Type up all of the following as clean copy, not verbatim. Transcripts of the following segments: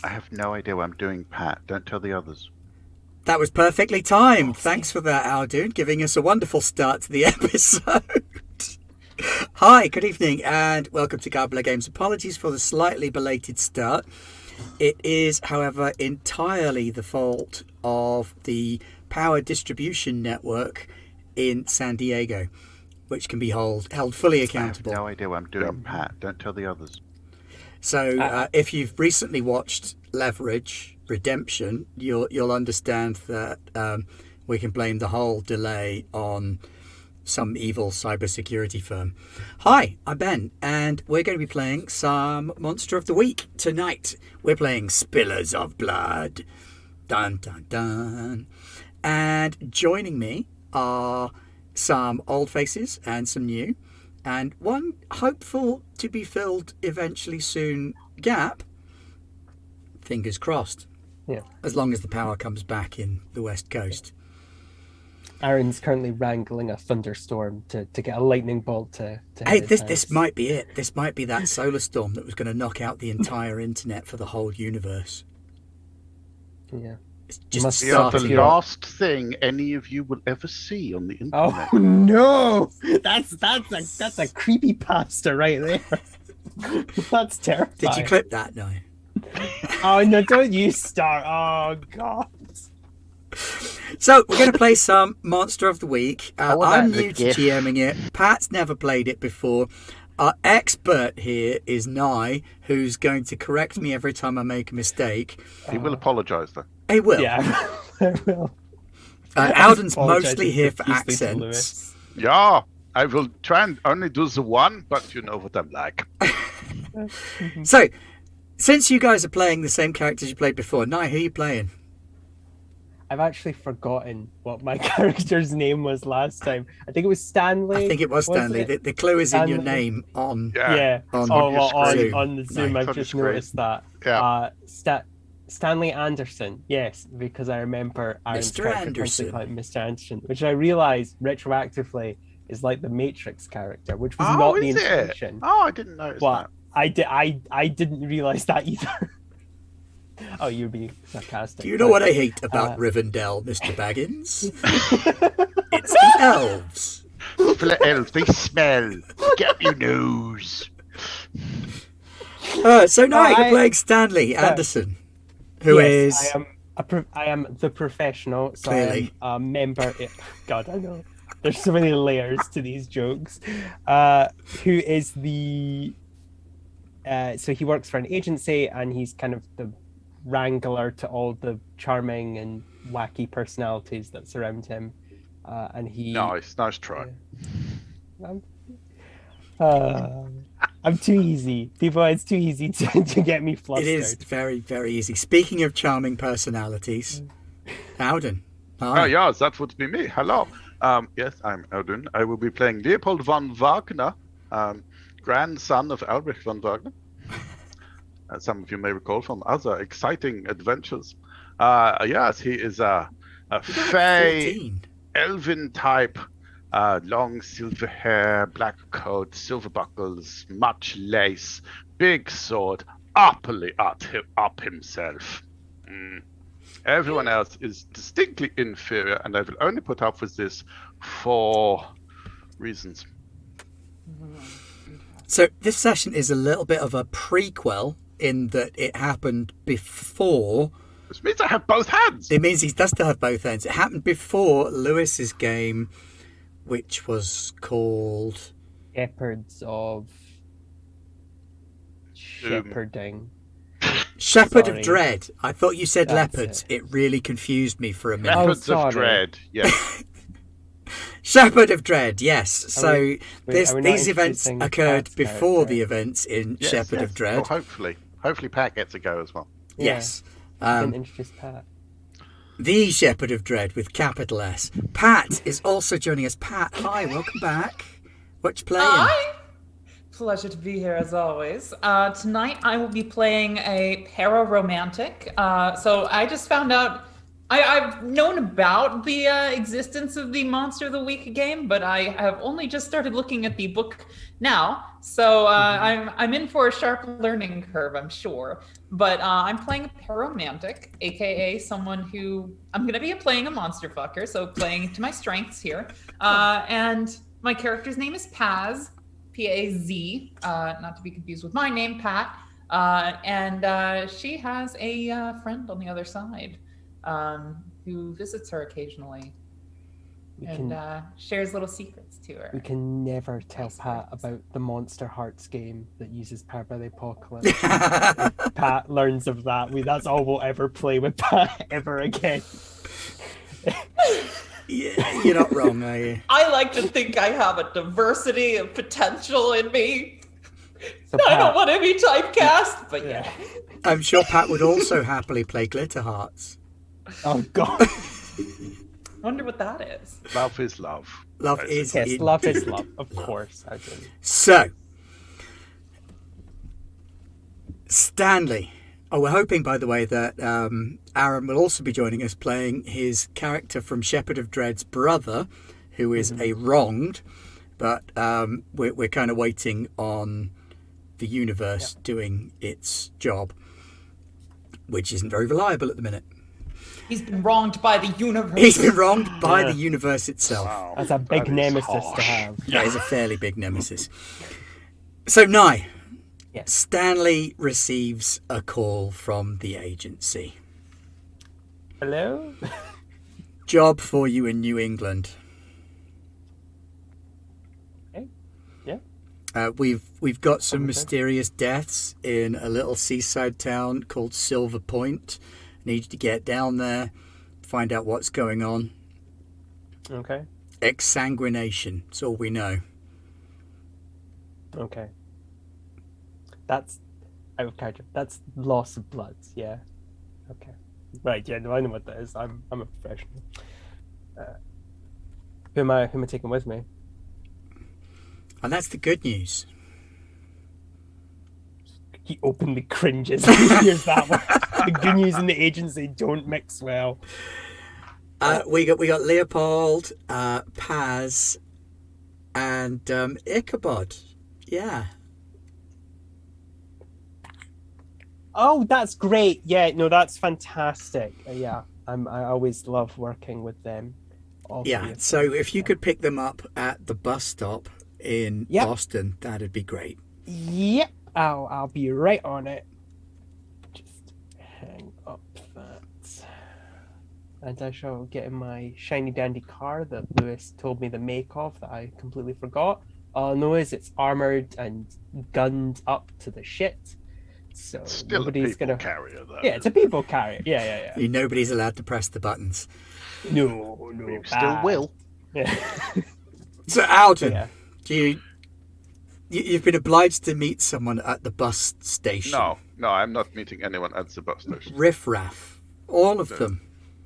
I have no idea what I'm doing, Pat. Don't tell the others. That was perfectly timed. Thanks for that, Aldoon, giving us a wonderful start to the episode. Hi, good evening, and welcome to Garbler Games. Apologies for the slightly belated start. It is, however, entirely the fault of the power distribution network in San Diego, which can be held fully accountable. I have no idea what I'm doing, Pat. Don't tell the others. So, if you've recently watched Leverage Redemption, you'll understand that we can blame the whole delay on some evil cybersecurity firm. Hi, I'm Ben, and we're going to be playing some Monster of the Week tonight. We're playing Spillers of Blood. Dun, dun, dun. And joining me are some old faces and some new, and one hopeful to be filled eventually soon gap. Fingers crossed. Yeah. As long as the power comes back in the West Coast. Aaron's currently wrangling a thunderstorm to get a lightning bolt to Hey, hit his house. this might be it. This might be that solar storm that was going to knock out the entire internet for the whole universe. Yeah. It's just Must We are the started. last thing any of you will ever see on the internet. Oh no! That's a creepy pasta right there. That's terrifying. Did you clip that? No. Oh no! Don't you start! Oh god! So we're going to play some Monster of the Week. How about I'm the new to GIF? GMing it. Pat's never played it before. Our expert here is Nye, who's going to correct me every time I make a mistake. He will apologise, though. He will. Yeah, I will. Alden's Apologise mostly here for profusely to accents. Lewis. Yeah, I will try and only do the one, but you know what I'm like. So, since you guys are playing the same characters you played before, Nye, who are you playing? I've actually forgotten what my character's name was last time. I think it was Stanley. I think it was Stanley. it? The clue is in your Stanley? name on. Yeah. On Oh, your well, screen. on the Zoom, No. I've On the just screen. noticed that. Yeah. Stanley Anderson, yes, because I remember Aaron's Mr. character Anderson. constantly called Mr. Anderson, which I realise retroactively is like the Matrix character, which was Oh, not the is it? intention. Oh, I didn't notice But I didn't realise that either. Oh, you're being sarcastic. Do you know but, what I hate about Rivendell, Mr. Baggins? It's the elves. that. For the elves, they smell. Get up your nose. So now you're I- playing Stanley Anderson, who is. Yes, I am the professional, so Clearly. I am a member. God, I know. There's so many layers to these jokes. Who is the? So he works for an agency, and he's kind of the wrangler to all the charming and wacky personalities that surround him. And he. Nice try. I'm too easy. People, it's too easy to get me flustered. It is very, very easy. Speaking of charming personalities, Alden. Oh, Hi. yes, that would be me. Hello. Yes, I'm Odin. I will be playing Leopold von Wagner, grandson of Albrecht von Wagner. As some of you may recall from other exciting adventures. Yes, he is a fey 14. elven type, long silver hair, black coat, silver buckles, much lace, big sword, uppily up himself. Everyone else is distinctly inferior, and I will only put up with this for reasons. So this session is a little bit of a prequel in that it happened before. Which means I have both hands. It means he does still have both ends. It happened before Lewis's game, which was called Shepherds of shepherding. Shepherd Sorry. of Dread. I thought you said That's leopards. It really confused me for a minute. Leopards sorry. of Dread. Yes. Shepherd of Dread, yes. So we- are we not these events introducing occurred Pat's before character? the events in Yes, Shepherd yes. of Dread. Well, hopefully Pat gets a go as well. Yeah. Yes. Didn't introduce Pat. The Shepherd of Dread with capital S. Pat is also joining us. Pat, hi, welcome back. What you playing? Hi. Pleasure to be here as always. Tonight I will be playing a para-romantic. So I just found out I've known about the existence of the Monster of the Week game, but I have only just started looking at the book now. So I'm in for a sharp learning curve, I'm sure. But I'm playing a pararomantic, aka someone who I'm going to be playing a monster fucker, so playing to my strengths here. And my character's name is Paz, Paz, not to be confused with my name, Pat. And she has a friend on the other side who visits her occasionally and shares little secrets to her. We can never tell Pat about the Monster Hearts game that uses Powered by the Apocalypse. If Pat learns of that, that's all we'll ever play with Pat ever again. Yeah, you're not wrong, are you? I like to think I have a diversity of potential in me. So I don't want to be typecast, but yeah. I'm sure Pat would also happily play Glitter Hearts. Oh, God. Wonder what that is. Love is love. Love basically. is Yes, in- love is love, of course. So, Stanley. Oh, we're hoping, by the way, that Aaron will also be joining us playing his character from Shepherd of Dread's brother, who is a wronged. But we're kind of waiting on the universe doing its job, which isn't very reliable at the minute. He's been wronged by the universe. He's been wronged by the universe itself. Wow, That's a big that is nemesis harsh. to have. That is a fairly big nemesis. So, Nye, Yes. Stanley receives a call from the agency. Hello? Job for you in New England. Okay. Yeah. We've got some mysterious deaths in a little seaside town called Silver Point. Need you to get down there, find out what's going on. Okay. Exsanguination. That's all we know. Okay. That's out of character. That's loss of blood. Yeah. Okay. Right. Yeah. No, I know what that is. I'm a professional. Who am I taking with me? And that's the good news. He openly cringes when he hears that one. The good news and the agency don't mix well. We got Leopold, Paz, and Ichabod. Yeah. Oh, that's great. Yeah, no, that's fantastic. Yeah, I always love working with them. Yeah. So if you could pick them up at the bus stop in Boston, that'd be great. Yep, I'll be right on it. Just hang up that. And I shall get in my shiny dandy car that Lewis told me the make of that I completely forgot. All I know is it's armored and gunned up to the shit. So Still nobody's a people gonna carrier, though. Yeah, it's a people carrier. Yeah. Nobody's allowed to press the buttons. No. You still will. Yeah. So Alden, Yeah. you've been obliged to meet someone at the bus station. No, I'm not meeting anyone at the bus station. Riff Raff. All of them.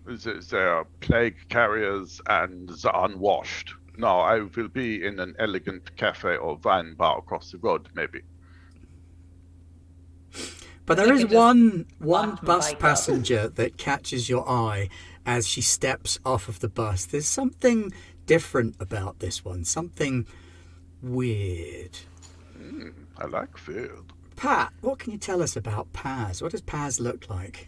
They are plague carriers and the unwashed. No, I will be in an elegant cafe or wine bar across the road, maybe. But there I is could just one lock my bus bike up. passenger that catches your eye as she steps off of the bus. There's something different about this one. Something weird. I like food. Pat, what can you tell us about Paz? What does Paz look like?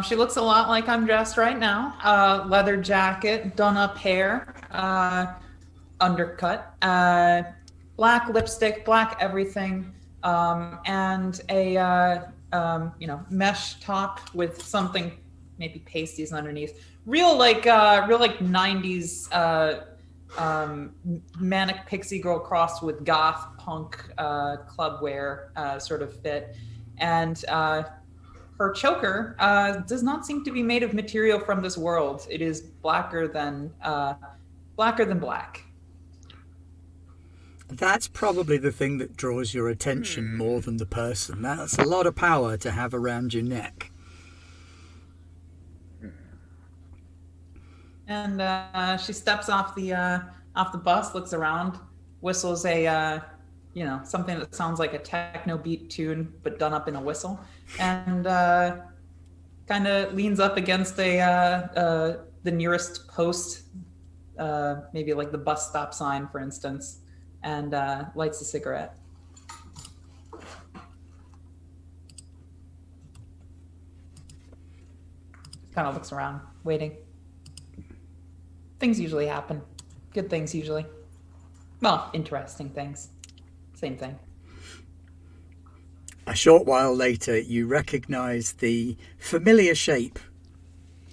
She looks a lot like I'm dressed right now. Leather jacket, done up hair, undercut, black lipstick, black everything, and a mesh top with something maybe pasties underneath. Real like 90s manic pixie girl crossed with goth punk club wear sort of fit, and her choker does not seem to be made of material from this world. It is blacker than black. That's probably the thing that draws your attention more than the person. That's a lot of power to have around your neck. And she steps off the bus, looks around, whistles a something that sounds like a techno beat tune, but done up in a whistle, and kind of leans up against the nearest post, maybe like the bus stop sign, for instance, and lights a cigarette. Kind of looks around, waiting. Things usually happen. Good things usually. Well, interesting things. Same thing. A short while later, you recognise the familiar shape,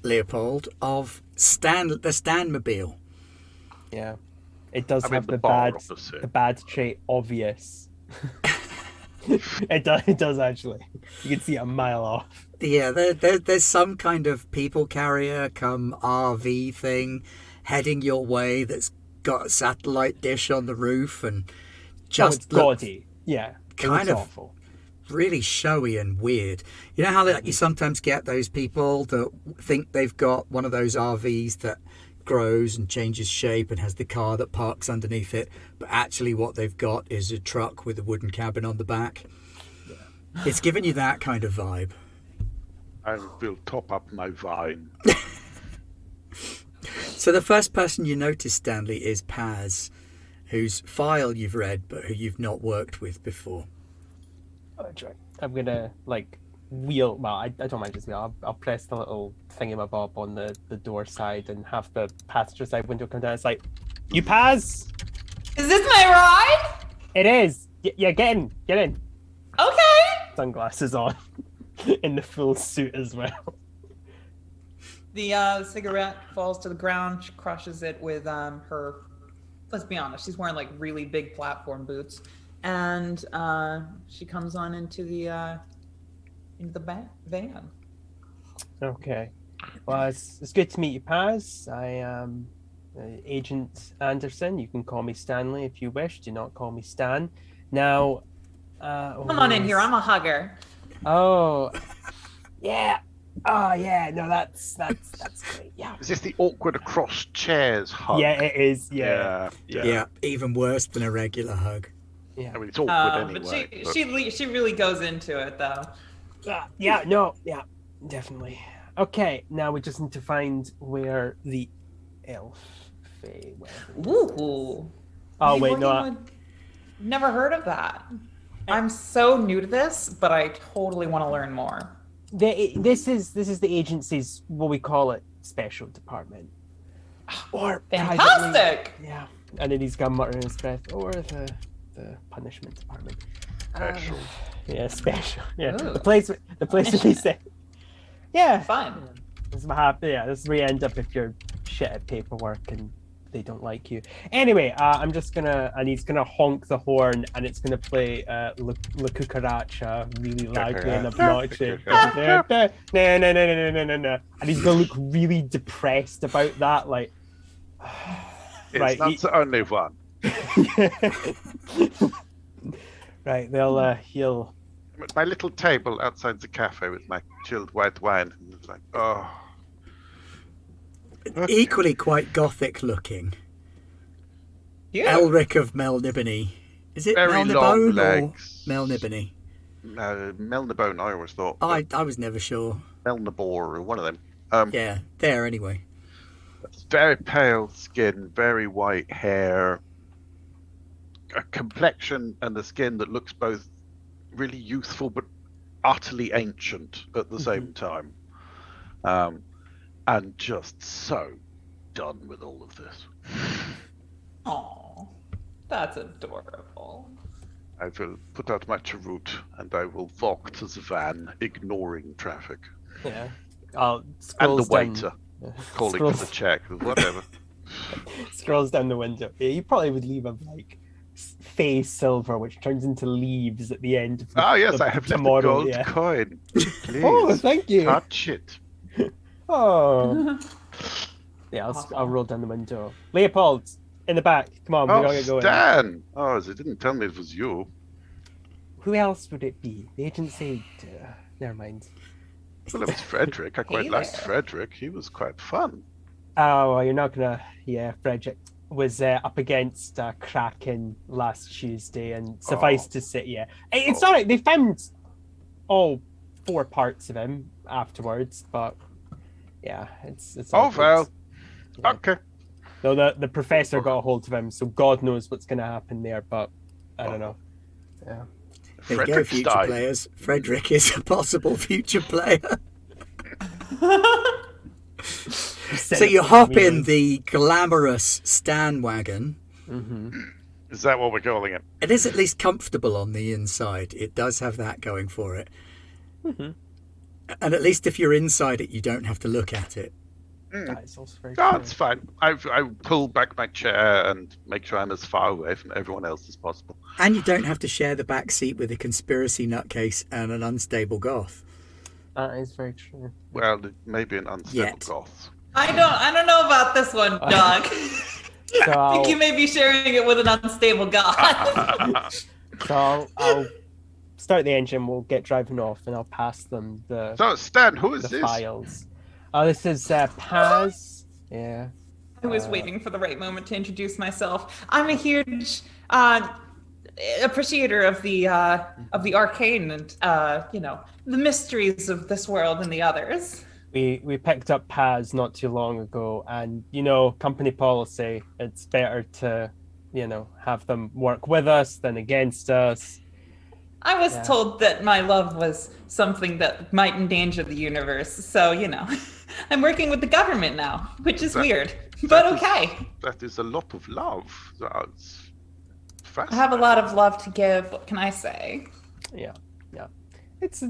Leopold, of the Stanmobile. Yeah, it does I mean, have the the bar bad opposite. the bad trait obvious. It does actually. You can see it a mile off. Yeah, there's some kind of people carrier come RV thing heading your way that's got a satellite dish on the roof and just It's look gaudy. Yeah, it kind looks of awful. really showy and weird. You know how like, you sometimes get those people that think they've got one of those RVs that grows and changes shape and has the car that parks underneath it, but actually what they've got is a truck with a wooden cabin on the back. It's giving you that kind of vibe. I will top up my vine. So the first person you notice, Stanley, is Paz, whose file you've read but who you've not worked with before. Oh, that's right. I'm gonna like wheel. Well, I don't mind just wheel. I'll press the little thingamabob on the door side and have the passenger side window come down. It's like, you Paz. Is this my ride? It is. Yeah, get in. Get in. Okay. Sunglasses on, in the full suit as well. The cigarette falls to the ground. She crushes it with her. Let's be honest. She's wearing like really big platform boots, and she comes on into the van. Okay. Well, it's good to meet you, Paz. I am Agent Anderson. You can call me Stanley if you wish. Do not call me Stan. Now, Come on in here. I'm a hugger. Oh, yeah. Oh, yeah. No, that's great. Yeah. Is this the awkward across chairs hug? Yeah, it is. Yeah. Yeah, even worse than a regular hug. Yeah. I mean, it's awkward anyway. But she really goes into it though. Yeah. No. Yeah. Definitely. Okay. Now we just need to find where the elf Fae went. Ooh. Oh wait, no. Never heard of that. I'm so new to this, but I totally want to learn more. This is the agency's, what we call it, special department. Or fantastic. Privately, yeah. And then he's got mutter in his breath. Or the punishment department. Special. Yeah, special. Yeah. Ooh. The place where they say. Yeah. Fun. This is what happens. Yeah, this is where you end up if you're shit at paperwork and they don't like you. Anyway, and he's gonna honk the horn, and it's gonna play La Cucaracha really loudly and obnoxious. No. And he's gonna look really depressed about that, like. It's not the only one. Right, he'll. At my little table outside the cafe with my chilled white wine, and it's like, oh. Okay. Equally quite gothic looking. Yeah. Elric of Melnibone. Is it Very long Melnibone or legs. Melnibone? Melnibone, I always thought. I was never sure. Melnibor, or one of them. Yeah, there anyway. Very pale skin, very white hair, a complexion and a skin that looks both really youthful but utterly ancient at the same time. And just so done with all of this. Oh, that's adorable. I will put out my cheroot and I will walk to the van, ignoring traffic. Yeah. And the waiter, calling for the check, whatever. Scrolls down the window. Yeah, you probably would leave a like Fae silver, which turns into leaves at the end of the, Oh yes, I have left a gold coin. Please, oh, thank you. Touch it. Oh. Yeah, I'll roll down the window. Leopold, in the back. Come on, we gotta get going. Stan! Oh, they didn't tell me it was you. Who else would it be? The agent said, never mind. Well, it was Frederick. I quite liked Frederick. He was quite fun. Oh, well, you're not gonna. Yeah, Frederick was up against Kraken last Tuesday, and suffice to say, yeah, it's all right. They found all 4 parts of him. afterwards, but yeah, it's Oh, awkward. well. Yeah. Okay. No, the professor got a hold of him, so God knows what's going to happen there, but I don't know. Yeah. There you go, Frederick future Stein. players. Frederick is a possible future player. So you hop in the glamorous Stan wagon. Is that what we're calling it? It is at least comfortable on the inside. It does have that going for it. And at least if you're inside it, you don't have to look at it. That's also very Oh, true. it's fine. I pull back my chair and make sure I'm as far away from everyone else as possible. And you don't have to share the back seat with a conspiracy nutcase and an unstable goth. That is very true. Well, maybe an unstable Yet. goth. I don't know about this one, Doug. So I think you may be sharing it with an unstable god. So I'll start the engine. We'll get driving off, and I'll pass them the So, Stan, who is the this? files. This is Paz. Yeah. I was waiting for the right moment to introduce myself. I'm a huge appreciator of the arcane and the mysteries of this world and the others. We picked up Paz not too long ago, and company policy. It's better to have them work with us than against us. I was told that my love was something that might endanger the universe, so I'm working with the government now, which is weird, but okay. That is a lot of love. That's I fascinating. have a lot of love to give. What can I say? Yeah. It's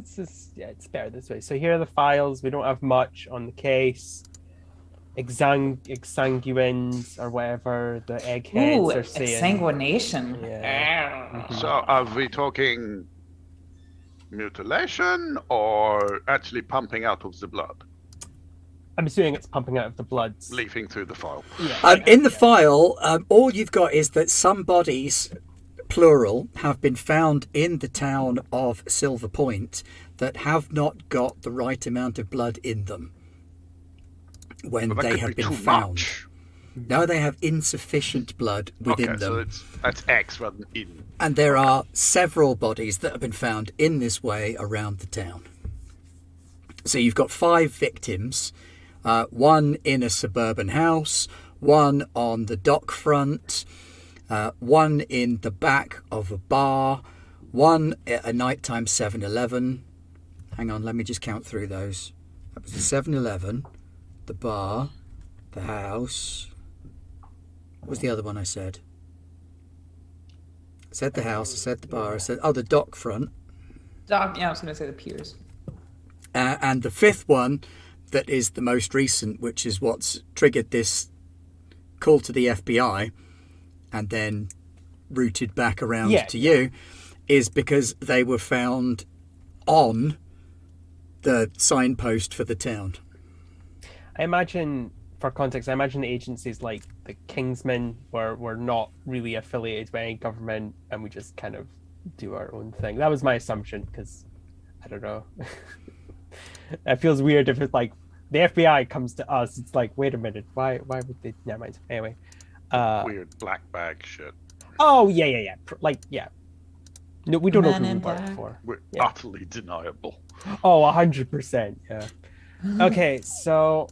better this way. So here are the files. We don't have much on the case. Exsanguines or whatever the eggheads Ooh, are saying. exsanguination. Yeah. So, are we talking mutilation or actually pumping out of the blood, I'm assuming it's pumping out of the blood. leafing through the file? Yeah. In the file, all you've got is that some bodies, plural, have been found in the town of Silver Point that have not got the right amount of blood in them when Well, that they could have be been too found. much. No, they have insufficient blood within Okay, them. so that's X rather than in. And there are several bodies that have been found in this way around the town. So you've got 5 victims, one in a suburban house, one on the dock front, one in the back of a bar, one at a nighttime 7-Eleven. Hang on, let me just count through those. That was the 7-Eleven, the bar, the house. What was the other one I said? I said the house, I said the bar, I said, the dock front. I was going to say the piers. And the 5th one, that is the most recent, which is what's triggered this call to the FBI and then routed back around to you, is because they were found on the signpost for the town. I imagine, for context, the agencies like the Kingsmen were not really affiliated with any government, and we just kind of do our own thing. That was my assumption, because I don't know. It feels weird if it's like the FBI comes to us. It's like, wait a minute, why would they? Never mind. Anyway, Weird black bag shit. Oh yeah. No, we don't know who we Men work in for. We're Yeah. utterly deniable. Oh, 100%. Yeah. Okay, so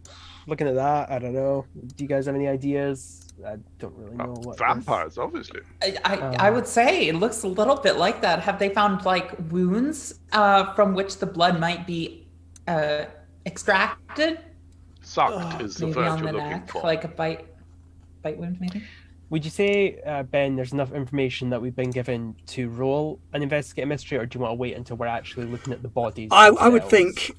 looking at that, I don't know. Do you guys have any ideas? I don't really know what. Vampires, obviously. I would say it looks a little bit like that. Have they found like wounds from which the blood might be extracted? Sucked is the Maybe word on you're the looking neck, for. like a bite wound, maybe. Would you say, Ben, there's enough information that we've been given to roll an investigative mystery, or do you want to wait until we're actually looking at the bodies? I would themselves? think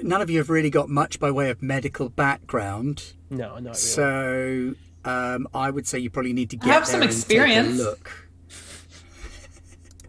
none of you have really got much by way of medical background. No, not really. So I would say you probably need to get have there some and experience. take a look.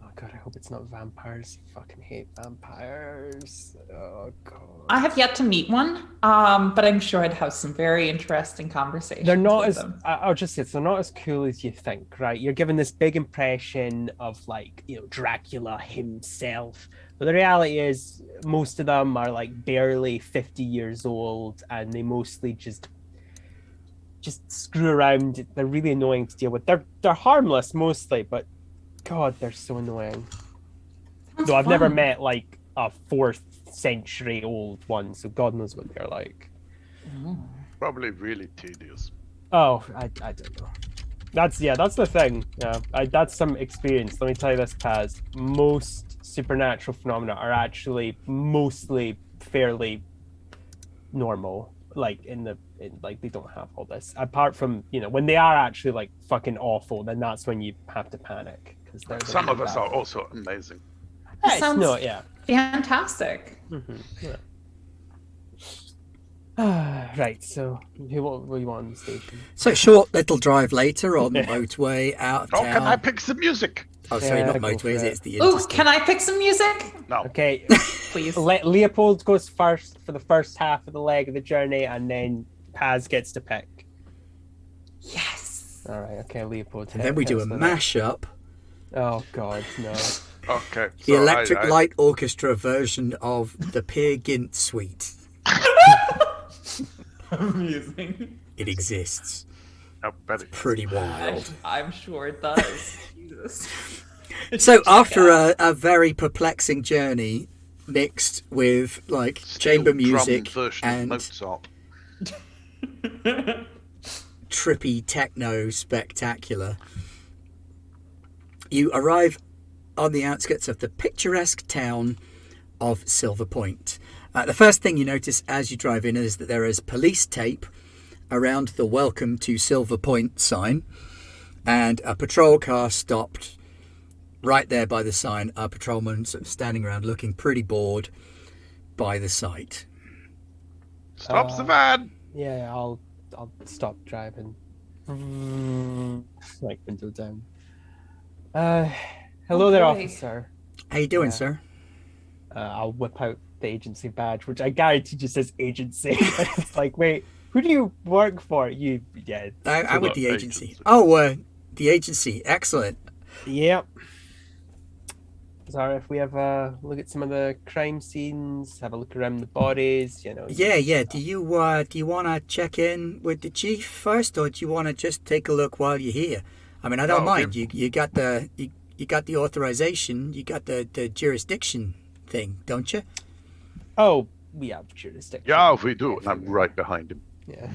Oh god, I hope it's not vampires. I fucking hate vampires. Oh god. I have yet to meet one, but I'm sure I'd have some very interesting conversations. They're not with as them. I'll just say they're not as cool as you think, right? You're given this big impression of like, Dracula himself. But the reality is most of them are like barely 50 years old, and they mostly just screw around. They're really annoying to deal with. They're harmless mostly, but god, they're so annoying. Sounds Though I've never fun. met like a 4th century old one, so God knows what they're like. Probably really tedious. Oh, I don't know. That's the thing. Yeah, that's some experience. Let me tell you this, Paz. Most supernatural phenomena are actually mostly fairly normal. Like like they don't have all this. Apart from when they are actually like fucking awful, then that's when you have to panic because Some of us are also amazing. That sounds yeah. fantastic. Yeah. Right, so what you want on the station? So short little drive later on the motorway out of Oh, town. can I pick some music? Oh, sorry, Yeah, not go motorway, for it's the Ooh, interstate. can I pick some music? No. Okay, Please. Leopold goes first for the first half of the leg of the journey, and then Paz gets to pick. Yes. All right, okay, Leopold. And then we do a mashup. Oh God, no. Okay. The so Electric Light Orchestra version of the Peer Gynt Suite. Amusing. It exists. I bet it- Pretty wild. I'm sure it does. Jesus. So after a very perplexing journey mixed with like Steel chamber drum music version of and Mozart. trippy techno spectacular, you arrive on the outskirts of the picturesque town of Silver Point. The first thing you notice as you drive in is that there is police tape around the Welcome to Silver Point sign, and a patrol car stopped right there by the sign. A patrolman sort of standing around looking pretty bored by the sight. Stops the van. Yeah, I'll stop driving. Like window down. Hello there, boy. officer. How you doing, Yeah. sir? I'll whip out the agency badge, which I guarantee just says agency. It's like, wait, who do you work for? I'm with the Not agency. agency. Oh, the agency. Excellent. Yep. Sorry if we have a look at some of the crime scenes, have a look around the bodies, Yeah. Do you want to check in with the chief first, or do you want to just take a look while you're here? I mean, I don't No, mind. You got the you got the authorization. You got the jurisdiction thing, don't you? Oh, we have jurisdiction. Yeah, we do. And I'm right behind him. Yeah.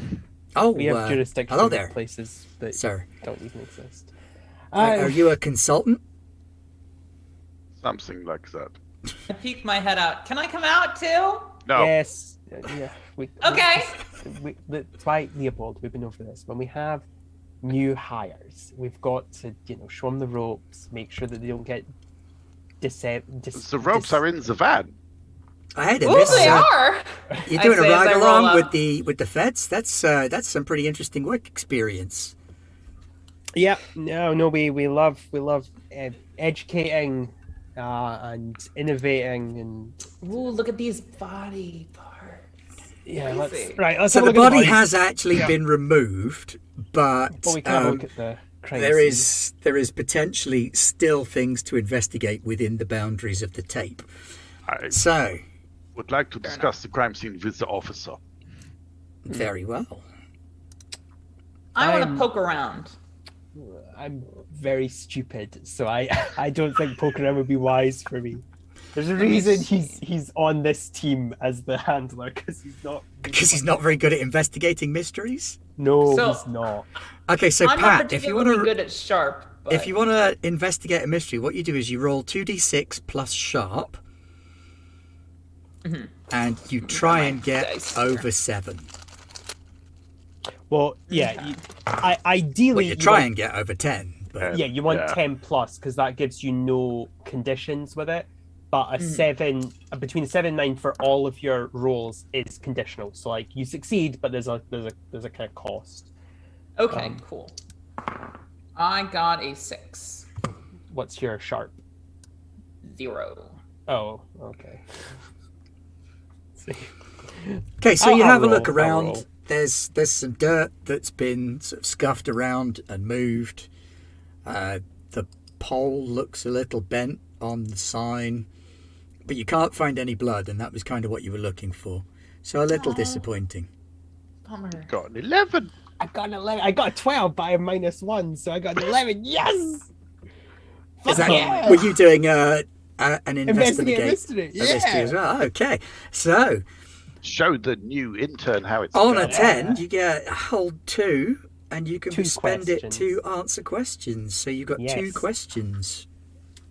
Oh, We have jurisdiction hello in there, places that sir. don't even exist. Are you a consultant? Something like that. I peek my head out. Can I come out too? No. Yes. Yeah. Okay. That's why, Leopold, we've been over this. When we have new hires, we've got to, show them the ropes, make sure that they don't get The ropes are in the van. I had a Ooh, miss. they are. You're I doing a say as I ride roll along up. with the feds. That's some pretty interesting work experience. Yeah. No. We love educating and innovating and Ooh, look at these body parts. yeah. Crazy. Let's So have a the look at body bodies. has actually Yeah. been removed, but we can have a look at the crime there scene. is potentially still things to investigate within the boundaries of the tape. I So would like to discuss the crime scene with the officer. very well. I want to I'm- poke around. I'm very stupid, so I don't think poking around would be wise for me. There's a reason he's on this team as the handler because he's not very good at investigating mysteries. No, So- he's not. Okay, so I'm not Pat, if you particularly want to good at sharp. But... if you want to investigate a mystery, what you do is you roll 2d6 plus sharp, and you try and get dice here. over 7. Well, yeah. Ideally, Well, you try and get over 10. But Yeah, you want Yeah. 10 plus because that gives you no conditions with it. But a 7, between a 7 and 9 for all of your rolls is conditional. So like you succeed, but there's a kind of cost. Okay, cool. I got a 6. What's your sharp? 0. Oh, okay. okay, so I'll- you I'll have a roll, look I'll around. roll. There's some dirt that's been sort of scuffed around and moved. The pole looks a little bent on the sign, but you can't find any blood, and that was kind of what you were looking for. So a little disappointing. Bummer. Got an 11. I got an 11. I got a 12, but I have -1, so I got an 11. Yes! Is that, Yeah. were you doing An Investigate investigate mystery. a mystery as well. Okay, so Show the new intern how it's on done. a 10, you get hold 2, and you can 2 spend it to questions. answer questions. So you've got 2 Yes. questions.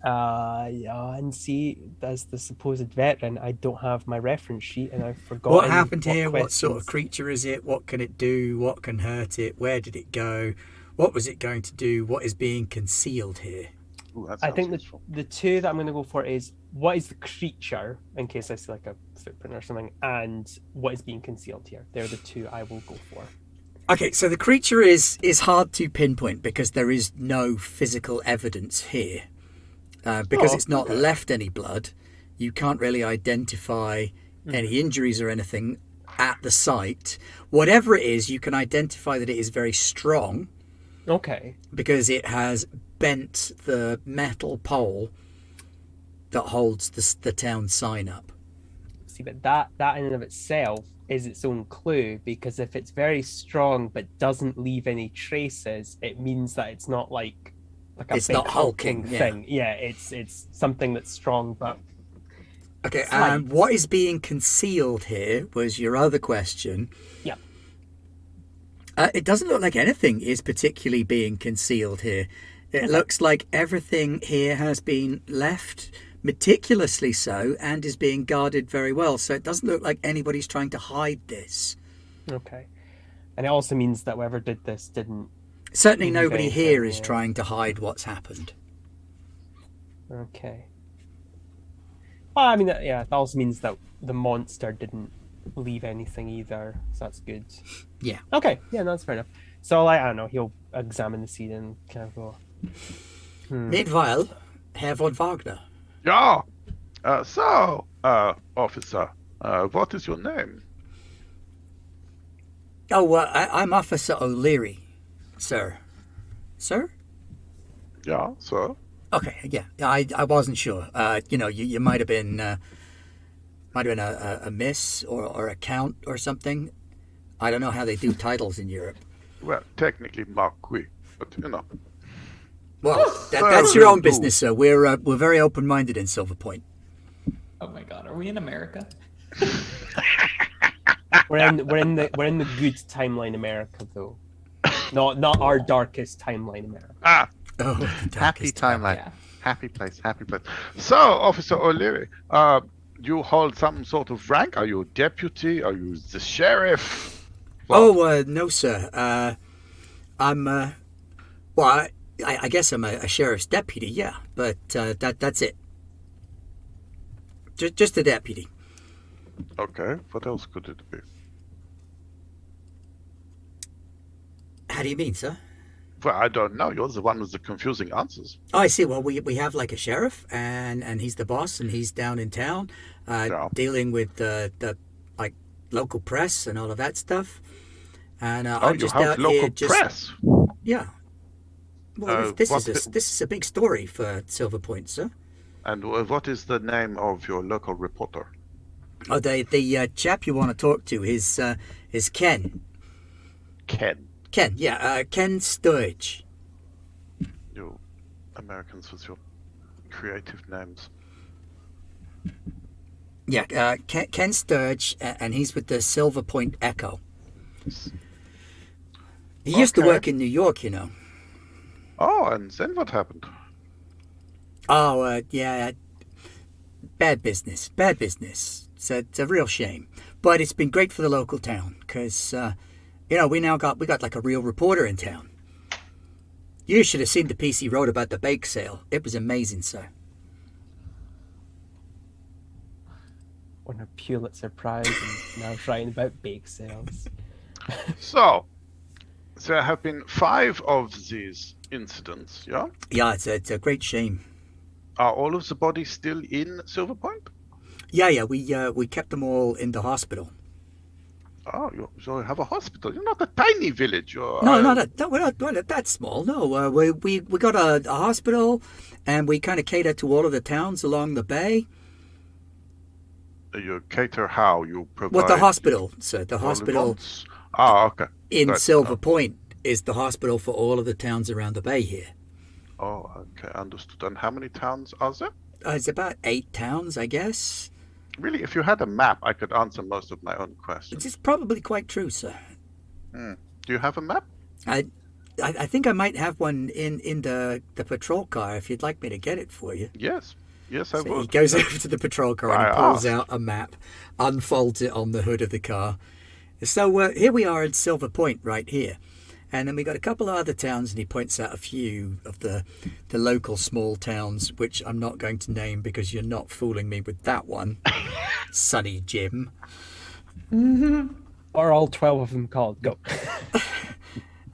Yeah, and see, as the supposed veteran, I don't have my reference sheet, and I've forgotten What happened here? What questions. sort of creature is it? What can it do? What can hurt it? Where did it go? What was it going to do? What is being concealed here? Ooh, that I sounds think useful. the 2 that I'm going to go for is what is the creature, in case I see like a footprint or something, and what is being concealed here. They're the 2 I will go for. Okay, so the creature is hard to pinpoint because there is no physical evidence here. Because it's not left any blood, you can't really identify any injuries or anything at the site. Whatever it is, you can identify that it is very strong Okay. because it has bent the metal pole that holds the town sign up. See, but that in and of itself is its own clue, because if it's very strong but doesn't leave any traces, it means that it's not like a It's big not hulking, thing. Yeah, it's something that's strong but Okay, slight. and what is being concealed here was your other question. Yeah. It doesn't look like anything is particularly being concealed here. It looks like everything here has been left meticulously so and is being guarded very well. So it doesn't look like anybody's trying to hide this. Okay. And it also means that whoever did this didn't. Certainly leave nobody anything, here is yeah. trying to hide what's happened. Okay. Well, I mean, yeah, it also means that the monster didn't leave anything either, so that's good. Yeah. Okay, yeah, no, that's fair enough. So, like, I don't know, he'll examine the scene and kind of go. Meanwhile, Herr von Wagner. Yeah. Officer, what is your name? Oh, I'm Officer O'Leary, sir. Sir? Yeah, sir. Okay, yeah. I wasn't sure. You might have been a miss or a count or something. I don't know how they do titles in Europe. Well, technically Marquis, but you know. Well, that's your own business, sir. We're very open-minded in Silver Point. Oh my god, are we in America? We're in the good timeline America though, not our darkest timeline America. Ah, Oh, happy timeline. Yeah. Happy place, happy place. So, Officer O'Leary, you hold some sort of rank? Are you a deputy? Are you the sheriff? What? Oh, no, sir. I'm well, I guess I'm a sheriff's deputy, yeah, but that's it. Just a deputy. Okay, what else could it be? How do you mean, sir? Well, I don't know. You're the one with the confusing answers. Oh, I see. Well, we have like a sheriff, and he's the boss, and he's down in town, Yeah. dealing with the like local press and all of that stuff. And Oh, I'm you just have out local here, just press. yeah. Well, this what is a big story for Silver Point, sir. And what is the name of your local reporter? Oh, the chap you want to talk to is Ken. Ken. Ken, yeah, Ken Sturge. You Americans with your creative names. Yeah, Ken Sturge, and he's with the Silver Point Echo. He used to Okay. work in New York, you know. Oh, and then what happened? Oh, yeah, bad business. It's a real shame, but it's been great for the local town because, we got like a real reporter in town. You should have seen the piece he wrote about the bake sale. It was amazing, sir. Won a Pulitzer Prize and now writing about bake sales. So, there have been 5 of these incidents, yeah? Yeah, it's a great shame. Are all of the bodies still in Silver Point? Yeah, we kept them all in the hospital. Oh, you have a hospital. You're not a tiny village. You're, No, we're not that small. No, we got a hospital, and we kind of cater to all of the towns along the bay. You cater how? You provide... Well, the hospital, sir. The all the hospital wants? Ah, okay. in Good. Silver Point is the hospital for all of the towns around the bay here. Oh, okay, understood. And how many towns are there? it's about 8 towns, I guess. Really, if you had a map, I could answer most of my own questions. It's probably quite true, sir. Do you have a map? I think I might have one in the patrol car if you'd like me to get it for you. Yes. Yes, I So he would. goes over to the patrol car and he I pulls asked. out a map, unfolds it on the hood of the car. So here we are in Silver Point right here. And then we got a couple of other towns, and he points out a few of the local small towns, which I'm not going to name because you're not fooling me with that one, Sonny Jim. What are all 12 of them called? Go.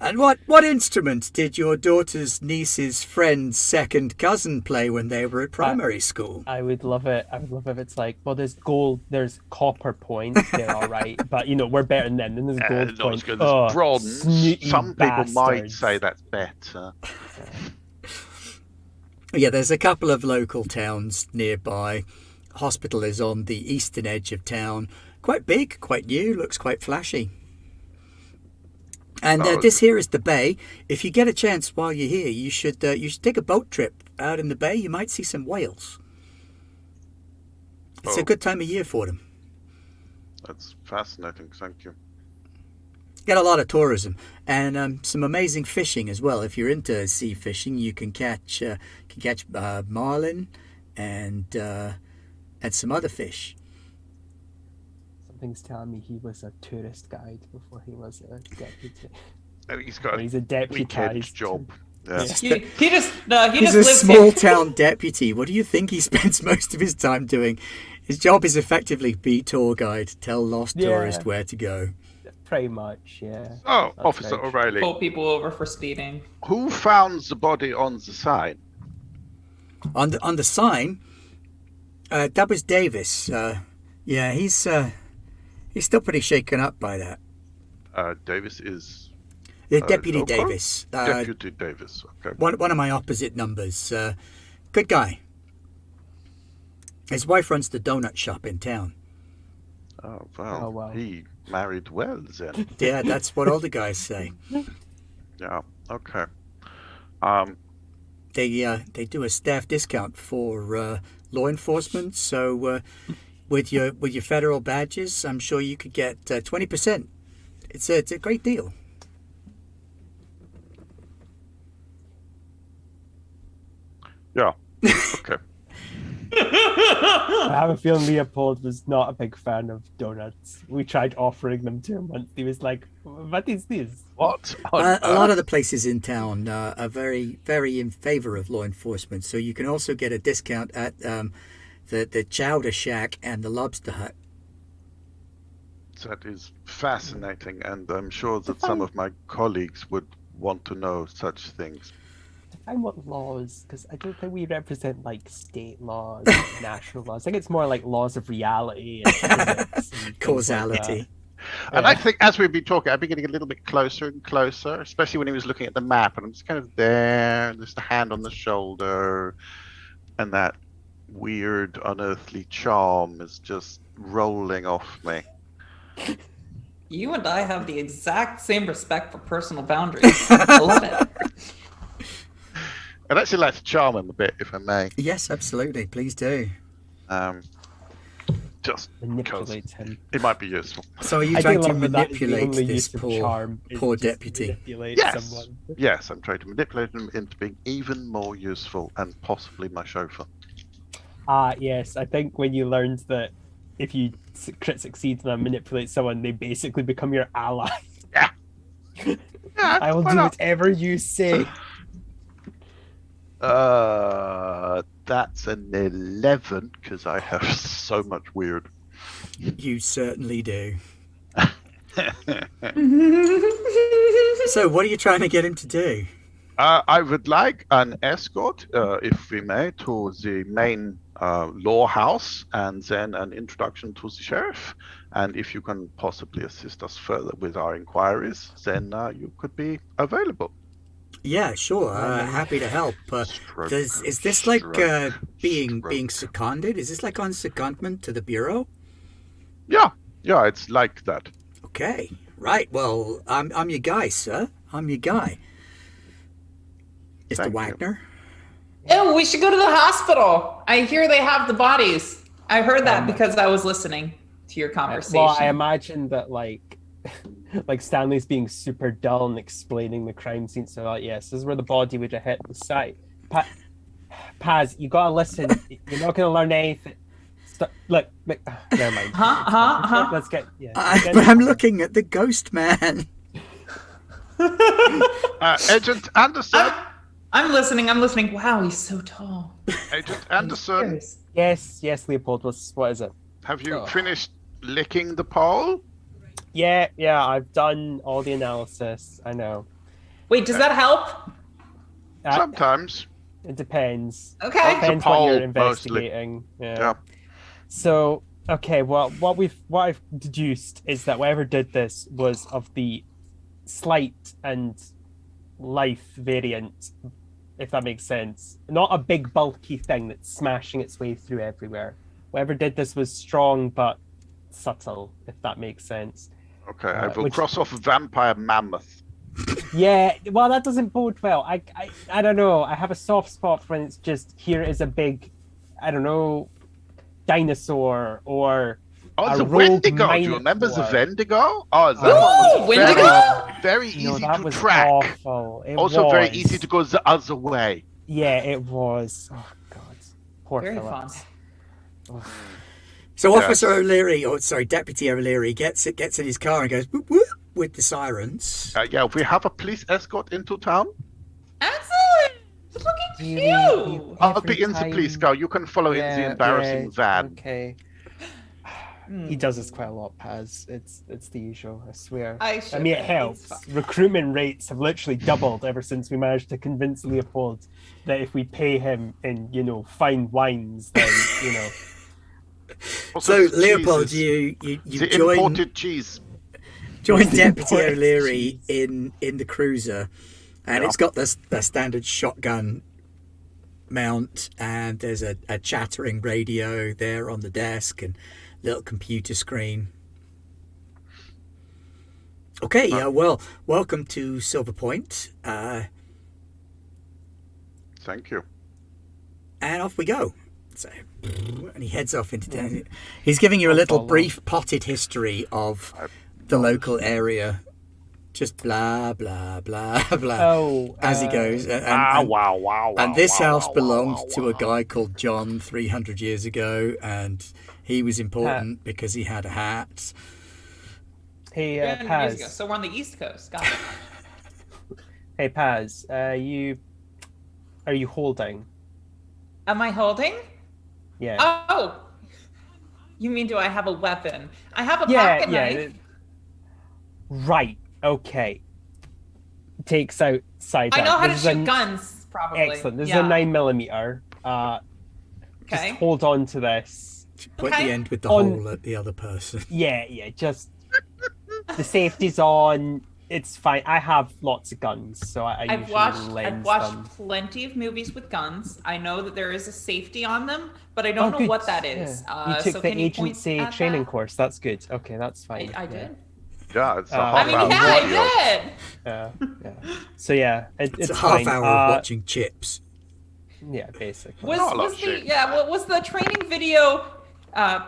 And what instrument did your daughter's niece's friend's second cousin play when they were at primary school? I would love it. I would love if it's like, well, there's gold, there's copper points. They're all right, but we're better than them. Then there's gold Not points. as good as bronze. snooty Some people might bastards. say that's better. Yeah, there's a couple of local towns nearby. Hospital is on the eastern edge of town. Quite big, quite new, looks quite flashy. And this here is the bay. If you get a chance while you're here, you should take a boat trip out in the bay. You might see some whales. It's a good time of year for them. That's fascinating. Thank you. Get a lot of tourism and some amazing fishing as well. If you're into sea fishing, you can catch marlin and some other fish. Something's telling me he was a tourist guide before he was a deputy. And he's got He's a a deputized weekend job. Yeah. He just He's a lives small here. town deputy. What do you think he spends most of his time doing? His job is effectively be tour guide, tell lost Yeah. tourists where to go. Pretty much, yeah. Oh, That's Officer very O'Reilly, Pull people over for speeding. who found the body on the sign? On the sign, that was Davis. Yeah, he's still pretty shaken up by that. Davis is Deputy local? Davis. Deputy Davis. Okay. One of my opposite numbers. Good guy. His wife runs the donut shop in town. Oh well, Oh, wow. he married well then. Yeah, that's what all the guys say. Yeah. Okay. They do a staff discount for law enforcement. So with your federal badges, I'm sure you could get 20%. It's a great deal. Yeah. Okay. I have a feeling Leopold was not a big fan of donuts. We tried offering them to him once. He was like, "What is this?" What? A lot of the places in town are very, very in favor of law enforcement. So you can also get a discount at the Chowder Shack and the Lobster Hut. That is fascinating, and I'm sure that some of my colleagues would want to know such things. Define what laws, because I don't think we represent like state laws, and national laws. I think it's more like laws of reality and physics and things like Causality. that. And I think as we've been talking, I've been getting a little bit closer and closer, especially when he was looking at the map, and I'm just kind of there, and there's the hand on the shoulder, and that weird, unearthly charm is just rolling off me. You and I have the exact same respect for personal boundaries. I love it. I'd actually like to charm him a bit, if I may. Yes, absolutely. Please do. Just because Manipulate him. it might be useful. So are you I do trying to love that that is the manipulate only this use of charm is poor just deputy? Manipulate Yes. someone. Yes, I'm trying to manipulate him into being even more useful and possibly my chauffeur. Yes. I think when you learned that if you crit succeed and manipulate someone, they basically become your ally. Yeah. Yeah, I will why do not? whatever you say. That's an 11 because I have so much weird. You certainly do. So what are you trying to get him to do? I would like an escort, if we may, to the main law house, and then an introduction to the sheriff. And if you can possibly assist us further with our inquiries, then you could be available. Yeah, sure. Happy to help. Stroke, Is this like stroke, being stroke. seconded? Is this like on secondment to the bureau? Yeah, it's like that. Okay, right. Well, I'm your guy, sir. I'm your guy, Mr. Thank you. Wagner. Oh, we should go to the hospital. I hear they have the bodies. I heard that because I was listening to your conversation. Well, I imagine that like Stanley's being super dull and explaining the crime scene. So like, yes, this is where the body would have hit the site. Paz, you gotta listen. You're not gonna learn anything. Look, never mind. Let's get. Yeah. I'm looking at the ghost man. Agent Anderson. I'm listening. Wow, he's so tall. Agent Anderson. Yes, Leopold. What is it? Have you finished licking the pole? Yeah. I've done all the analysis. I know. Wait, does that help? Sometimes. It depends. Okay. Depends what you're investigating. Yeah. So, okay, well, what I've deduced is that whoever did this was of the slight and lithe variant, if that makes sense. Not a big bulky thing that's smashing its way through everywhere. Whoever did this was strong but subtle, if that makes sense. Okay, I will cross off vampire mammoth. Yeah, well, that doesn't bode well. I don't know. I have a soft spot when it's just here is a big, I don't know, dinosaur or a rogue Wendigo. Minotaur. Do you remember the Wendigo? Oh, that was Wendigo? Very easy that to was track. Awful. It Also was. very easy to go the other way. Yeah, it was. Oh God, poor Very Phillips. fun. So Officer O'Leary, Deputy O'Leary, gets in his car and goes whoop, whoop, with the sirens. Yeah, we have a police escort into town. Excellent. Look at you. I'll be in the police car. You can follow in the embarrassing van. Okay. He does this quite a lot, Paz. It's the usual, I swear. I mean, it helps. Recruitment rates have literally doubled ever since we managed to convince Leopold that if we pay him in, fine wines, then, So, Leopold, you join... imported cheese. Join Deputy O'Leary in the cruiser, and it's got the standard shotgun mount, and there's a chattering radio there on the desk and little computer screen. Okay, well, welcome to Silver Point. Thank you. And off we go. So, and he heads off into town. He's giving you a little brief potted history of the local area, just blah blah blah blah as he goes. And this house belonged to a guy called John 300 years ago, and he was important because he had a hat. Hey, 300 years Paz. ago. So we're on the East Coast. Got it. Hey, Paz. Are you holding? Am I holding? Yeah. Oh. You mean do I have a weapon? I have a pocket knife. Right. Okay. Takes out side. I know how to shoot guns. Probably. Excellent. This is a 9mm. Just hold on to this. Put the end with the hole at the other person. Yeah. Just the safety's on. It's fine. I have lots of guns, so I've watched plenty of movies with guns. I know that there is a safety on them, but I don't know what that is. Yeah. You took the agency training course. That's good. Okay, that's fine. I did. Yeah, it's a half hour. I did. Yeah. So yeah, it's a half fine. hour of watching chips. Yeah, basically. Was the training video?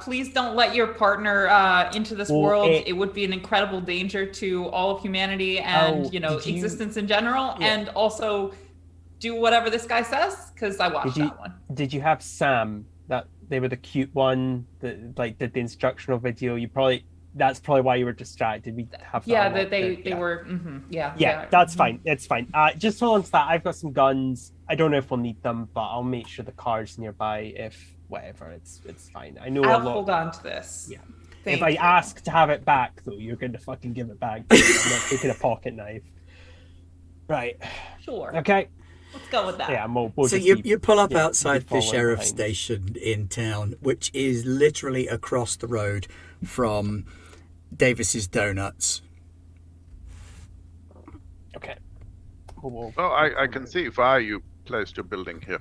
Please don't let your partner into this world. It would be an incredible danger to all of humanity and existence in general. Yeah. And also do whatever this guy says, because I watched that one. Did you have Sam? That they were the cute one that did the instructional video. That's probably why you were distracted. We have that. They were. Mm-hmm, yeah. That's fine. It's fine. Just hold on to that. I've got some guns. I don't know if we'll need them, but I'll make sure the car's nearby. If whatever, it's fine. I know I'll hold on to this. Yeah. If I ask to have it back, though, you're going to fucking give it back. I'm not taking a pocket knife. Right. Sure. Okay. Let's go with that. Yeah, so you pull up outside the sheriff's station in town, which is literally across the road from Davis's Donuts. Okay. Oh, I can see why you placed your building here.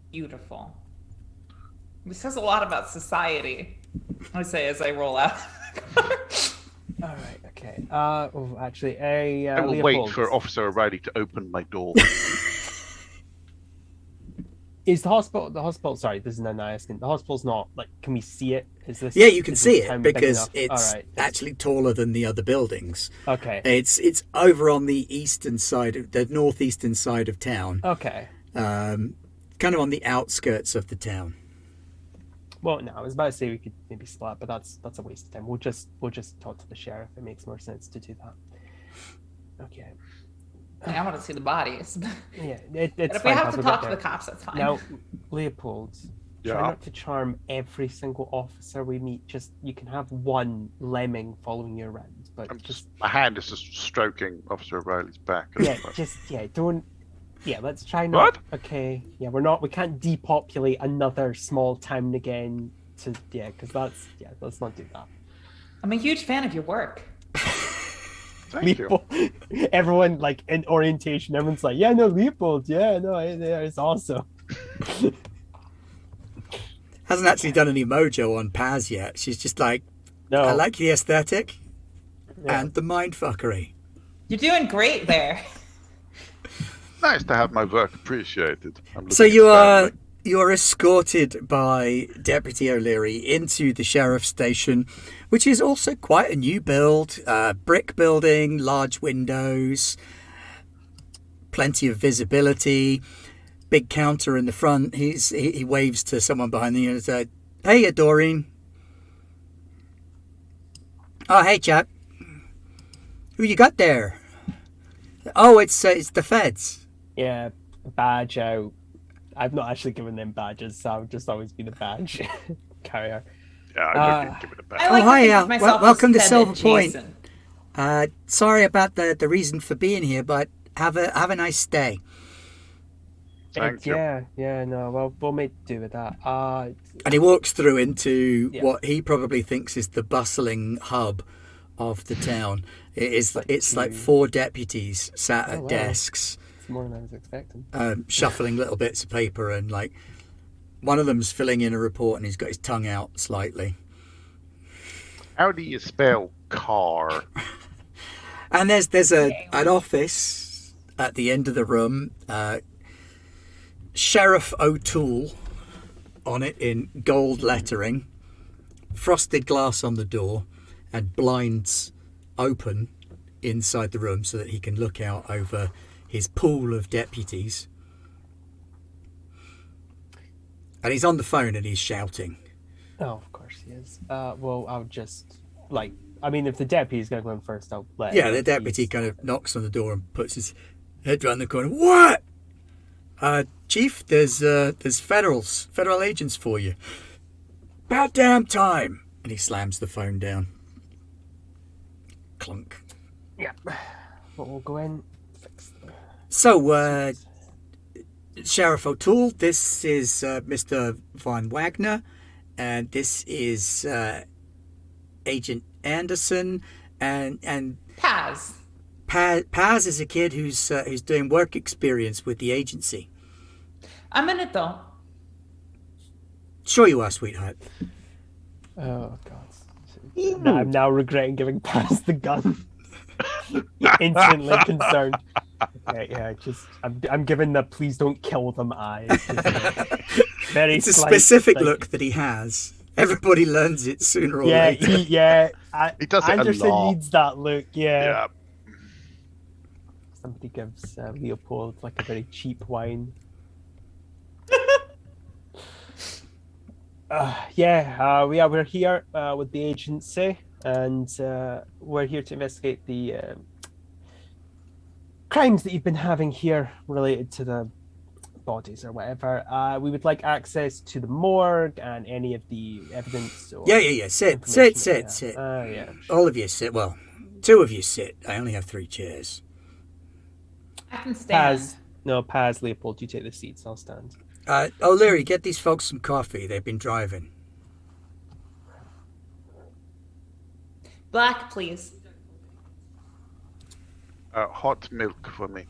Beautiful. This says a lot about society, I say as I roll out. All right, okay. I will wait for Officer O'Reilly to open my door. Is the hospital? The hospital. Sorry, this is now asking. The hospital's not like. Can we see it? Is this? Yeah, you can is see this it town big because enough? it's All right. actually taller than the other buildings. Okay. It's over on the eastern side of the northeastern side of town, Okay. kind of on the outskirts of the town. Well, no, I was about to say we could maybe split, but that's a waste of time. We'll just talk to the sheriff. It makes more sense to do that. Okay. I want to see the bodies. Yeah, But it's if we fine. have Paz, to we'll talk get to the there. cops, that's fine. Now, Leopold, try Yeah. not to charm every single officer we meet. Just you can have one lemming following you around, but My hand is just stroking Officer O'Reilly's back. don't. Yeah, let's try not. What? Okay, yeah, we can't depopulate another small town again. Because let's not do that. I'm a huge fan of your work. Thank you. Leopold, everyone like in orientation, everyone's like, yeah, no, Leopold, yeah, no, it's awesome. Hasn't actually done any mojo on Paz yet. She's just like, No, I like the aesthetic yeah. and the mindfuckery. You're doing great there. Nice to have my work appreciated. I'm So looking you at are Stanley. you're escorted by Deputy O'Leary into the sheriff's station, which is also quite a new build, brick building, large windows, plenty of visibility, big counter in the front. He waves to someone behind you and says, "Hey, Doreen." "Oh, hey, Chuck. Who you got there?" "Oh, it's the feds." Yeah, badge out. I've not actually given them badges, so I'll just always be the badge carrier. Yeah, I wouldn't give it a I bad. like hi, to think yeah. of myself Welcome to as Silver Fed Point. adjacent. Sorry about the reason for being here, but have a nice stay. Thank you. Yeah, no, well, we'll make do with that. And he walks through into Yeah. what he probably thinks is the bustling hub of the town. It's like 4 deputies sat at wow. desks, It's more than I was expecting. shuffling little bits of paper, and like one of them's filling in a report, and he's got his tongue out slightly. How do you spell car? And there's an office at the end of the room. Sheriff O'Toole on it in gold lettering, frosted glass on the door, and blinds open inside the room so that he can look out over his pool of deputies. And he's on the phone and he's shouting. Oh, of course he is. Well, I'll just if the deputy's gonna go in first, I'll let. Yeah, him the know. deputy He's- kind of knocks on the door and puts his head round the corner. "What? Chief, there's federal agents for you. About damn time." And he slams the phone down. Clunk. Yeah. But we'll go in. Fix the... So, Sheriff O'Toole, this is Mr. Von Wagner, and this is Agent Anderson, and Paz. Paz is a kid who's doing work experience with the agency. I'm in it though. Sure you are, sweetheart. Oh God. I'm now regretting giving Paz the gun. Instantly concerned. Yeah. I'm giving the please don't kill them eyes. Very It's a slight, specific like- look that he has. Everybody learns it sooner or Yeah, later. He does it a Anderson lot. needs that look. Yeah. Yeah. Somebody gives Leopold like a very cheap wine. We're here with the agency, and we're here to investigate the crimes that you've been having here related to the bodies or whatever. We would like access to the morgue and any of the evidence. Or Yeah. Sit. information. Yeah. All of you sit. Well, 2 of you sit. I only have 3 chairs. I can stand. Paz, Leopold, you take the seats. I'll stand. O'Leary, get these folks some coffee. They've been driving. Black, please. Hot milk for me.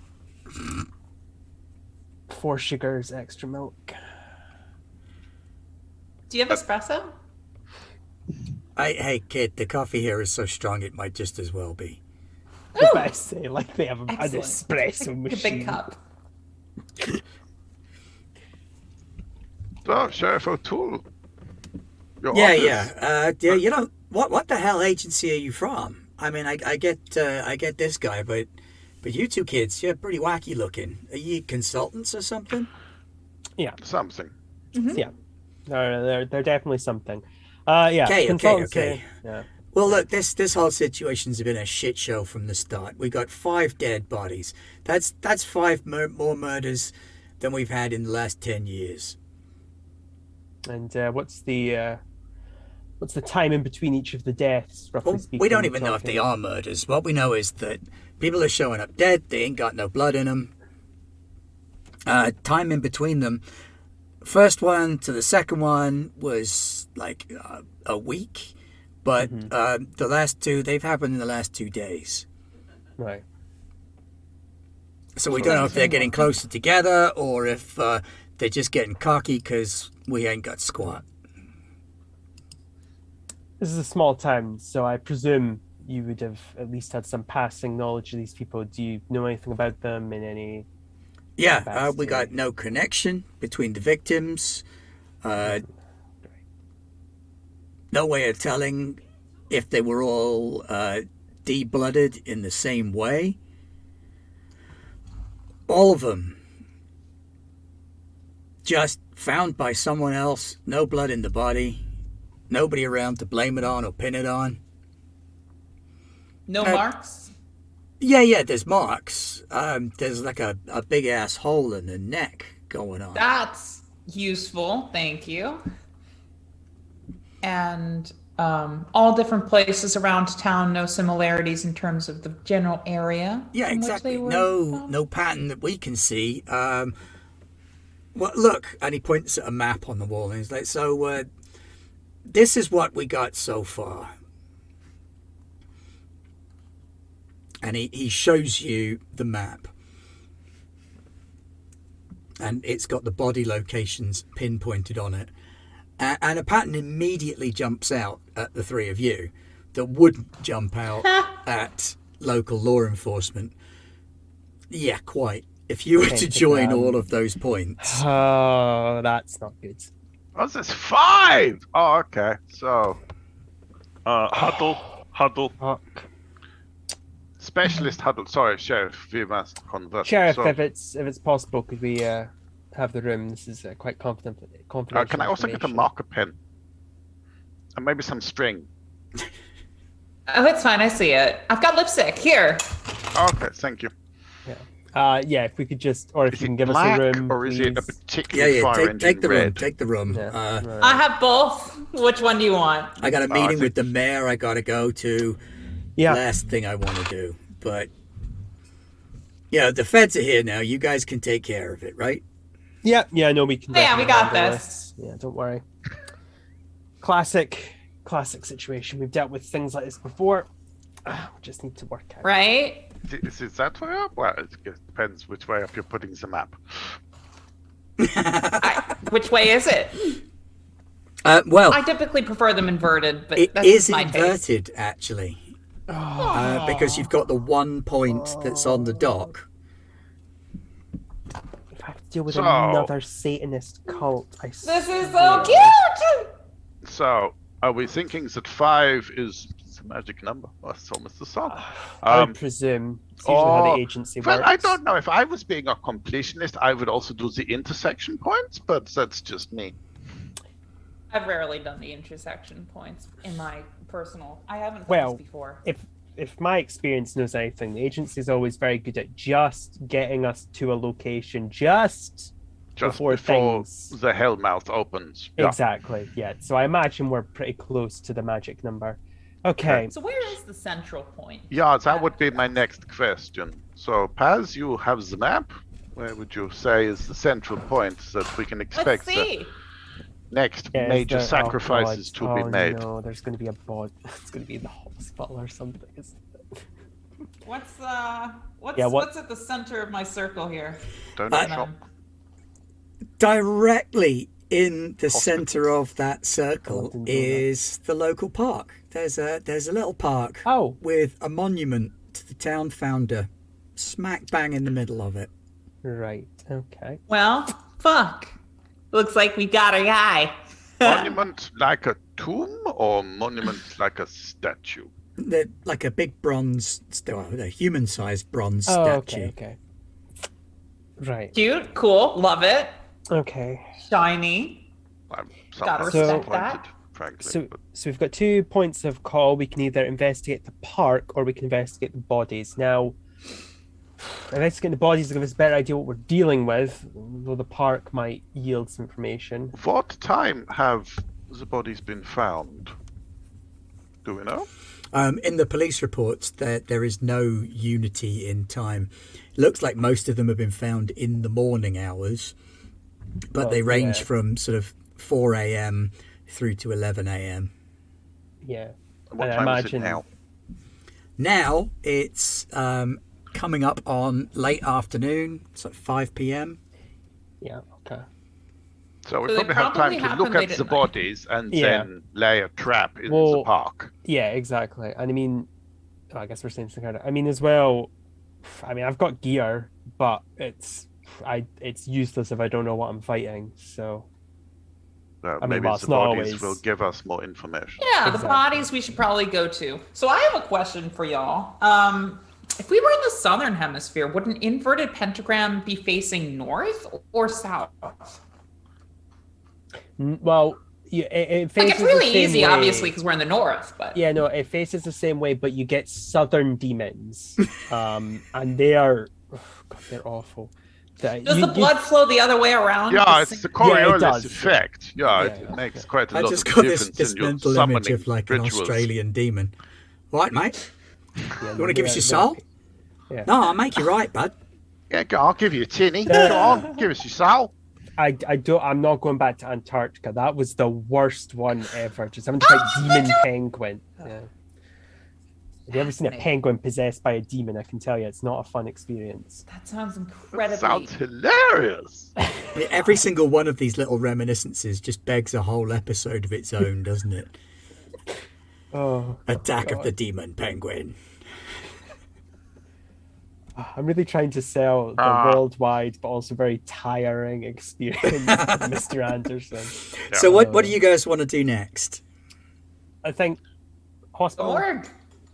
4 sugars, extra milk. Do you have espresso? Hey, kid, the coffee here is so strong it might just as well be. The best say, like they have an Excellent. espresso A machine. big cup. So, Sheriff O'Toole. Your Yeah. office. You know what the hell agency are you from? I mean, I get this guy, but you two kids, you're pretty wacky looking. Are you consultants or something? Something. Yeah, they're definitely something. Yeah, Okay. consultancy. Yeah. Well, look, this whole situation's been a shit show from the start. We got 5 dead bodies. That's 5 more murders than we've had in the last 10 years. And what's the time in between each of the deaths, roughly Well, speaking? we don't even know if they are murders. What we know is that people are showing up dead. They ain't got no blood in them. Time in between them. First one to the second one was like a week. But the last 2, they've happened in the last 2 days. Right. So we don't know if they're getting closer together or if they're just getting cocky because we ain't got squat. This is a small town, so I presume you would have at least had some passing knowledge of these people. Do you know anything about them in any... Yeah, we got no connection between the victims. No way of telling if they were all de-blooded in the same way. All of them just found by someone else, no blood in the body, nobody around to blame it on or pin it on. No marks? Yeah, there's marks. There's like a big ass hole in the neck going on. That's useful, thank you. And all different places around town, no similarities in terms of the general area. Yeah, in which exactly. they were No pattern that we can see. Well, look, and he points at a map on the wall, and he's like, so this is what we got so far. And he shows you the map. And it's got the body locations pinpointed on it. And a pattern immediately jumps out at the 3 of you that wouldn't jump out at local law enforcement. Yeah, quite. If you were to join all of those points. Oh, that's not good. What's this? 5! Oh, okay. So, huddle. Fuck. Specialist huddle. Sorry, Sheriff, we must convert. Sheriff, So, if it's possible, could we have the room? This is quite confidential. can I also get a marker pen? And maybe some string. Oh, it's fine. I see it. I've got lipstick. Here. Okay, thank you. Yeah, if we could just, or if Is you it can give us black a room, or is it a please. particularly fire engine take the red? room. Take the room. Yeah, right. I have both. Which one do you want? I got a meeting think- with the mayor I got to go to. Yeah. Last thing I want to do. But, the feds are here now. You guys can take care of it, right? Yeah, no, we can. Yeah, we definitely got handle this. Yeah, don't worry. Classic situation. We've dealt with things like this before. We just need to work out. Right? Is it that way up? Well, it depends which way up you're putting the map. Which way is it? Well, I typically prefer them inverted, but it that's is just my taste. inverted, actually. Because you've got the 1 point that's on the dock. If I have to deal with So- another Satanist cult, I This is so swear. cute! So, are we thinking that 5 is a magic number? Oh, it's almost a song. I would presume. It's usually how the agency well, works. I don't know. If I was being a completionist, I would also do the intersection points, but that's just me. I've rarely done the intersection points in my personal. I haven't done Well, this before. If my experience knows anything, the agency is always very good at just getting us to a location just before things. the hellmouth opens. Yeah. Exactly. Yeah. So I imagine we're pretty close to the magic number. Okay. So where is the central point? Yeah, that would be my next question. So, Paz, you have the map. Where would you say is the central point that we can Let's expect the see. next Yeah, is major there- sacrifices oh, God. to be made? No, there's going to be a bod. It's going to be in the hospital or something. What's Yeah, what's at the center of my circle here? Don't Uh, shop. Directly in the center of that circle Golden donut. is the local park. There's a little park Oh, with a monument to the town founder smack bang in the middle of it. right. Okay. Well, fuck. Looks like we got a guy. Monument like a tomb or monument like a statue? They're like a big bronze, a human-sized bronze Oh, statue. okay. Right. Cute, cool, love it. Okay. Shiny. I'm Gotta somewhat respect disappointed, that. frankly. So, but so we've got 2 points of call. We can either investigate the park or we can investigate the bodies. Now, investigating the bodies will give us a better idea what we're dealing with, though the park might yield some information. what time have the bodies been found? Do we know? In the police reports, there is no unity in time. Looks like most of them have been found in the morning hours, but they range from sort of 4 a.m. through to 11 a.m. Yeah. What And I time imagine is it now? Now it's coming up on late afternoon. It's like 5 p.m. Yeah, okay. So we So they probably have time probably to happen look late at at the night. bodies and Yeah. then lay a trap in the Well, park. Yeah, exactly. And I mean, I guess we're saying something kind of. I mean, as well. I mean, I've got gear, but it's useless if I don't know what I'm fighting. So I mean, Maybe well, the it's not bodies always. will give us more information. Yeah, Exactly. the bodies we should probably go to. So I have a question for y'all. If we were in the southern hemisphere, would an inverted pentagram be facing north or south? Well, yeah, it Like faces it's really the same easy, way. obviously, because we're in the north. But Yeah, no, it faces the same way, but you get southern demons, and they are, God, they're awful. does the blood flow the other way around? Yeah, it's the Coriolis does. effect. Yeah, Yeah, it yeah, makes yeah. quite a I lot just of got difference this in your mental image summoning of like an rituals. Australian demon. Right, mate? Yeah, You want to give us your they're- soul? Yeah. No, I'll make you right, bud. Yeah, go on, I'll give you a tinny. Go on, give us your soul. I'm not going back to Antarctica. That was the worst one ever. Just having to fight demon penguin. Yeah. If you've ever seen a penguin possessed by a demon, I can tell you it's not a fun experience. That sounds That incredibly. sounds hilarious. Every single one of these little reminiscences just begs a whole episode of its own, doesn't it? Oh, Attack of God. the Demon Penguin. I'm really trying to sell the worldwide, but also very tiring experience of Mr. Anderson. Yeah. So what do you guys want to do next? I think hospital. Morgue.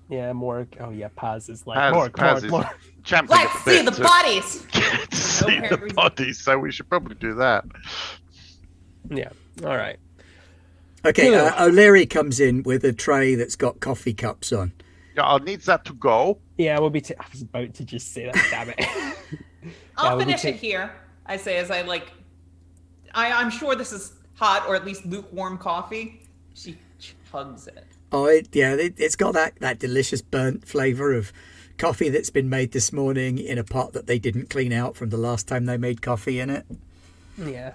Yeah, morgue. Oh yeah, Paz is like Paz, morgue, Paz morgue, is morgue. champing at Let's the see bit the to bodies. get to see No the reason. bodies, so we should probably do that. Yeah. All right. Okay, Ugh. O'Leary comes in with a tray that's got coffee cups on. Yeah, I'll need that to go. Yeah, we'll be. I was about to just say that. Damn it. I'll we'll be finish it here. I say as I like. I'm sure this is hot or at least lukewarm coffee. She chugs it. Oh, it's got that delicious burnt flavour of coffee that's been made this morning in a pot that they didn't clean out from the last time they made coffee in it. Yeah.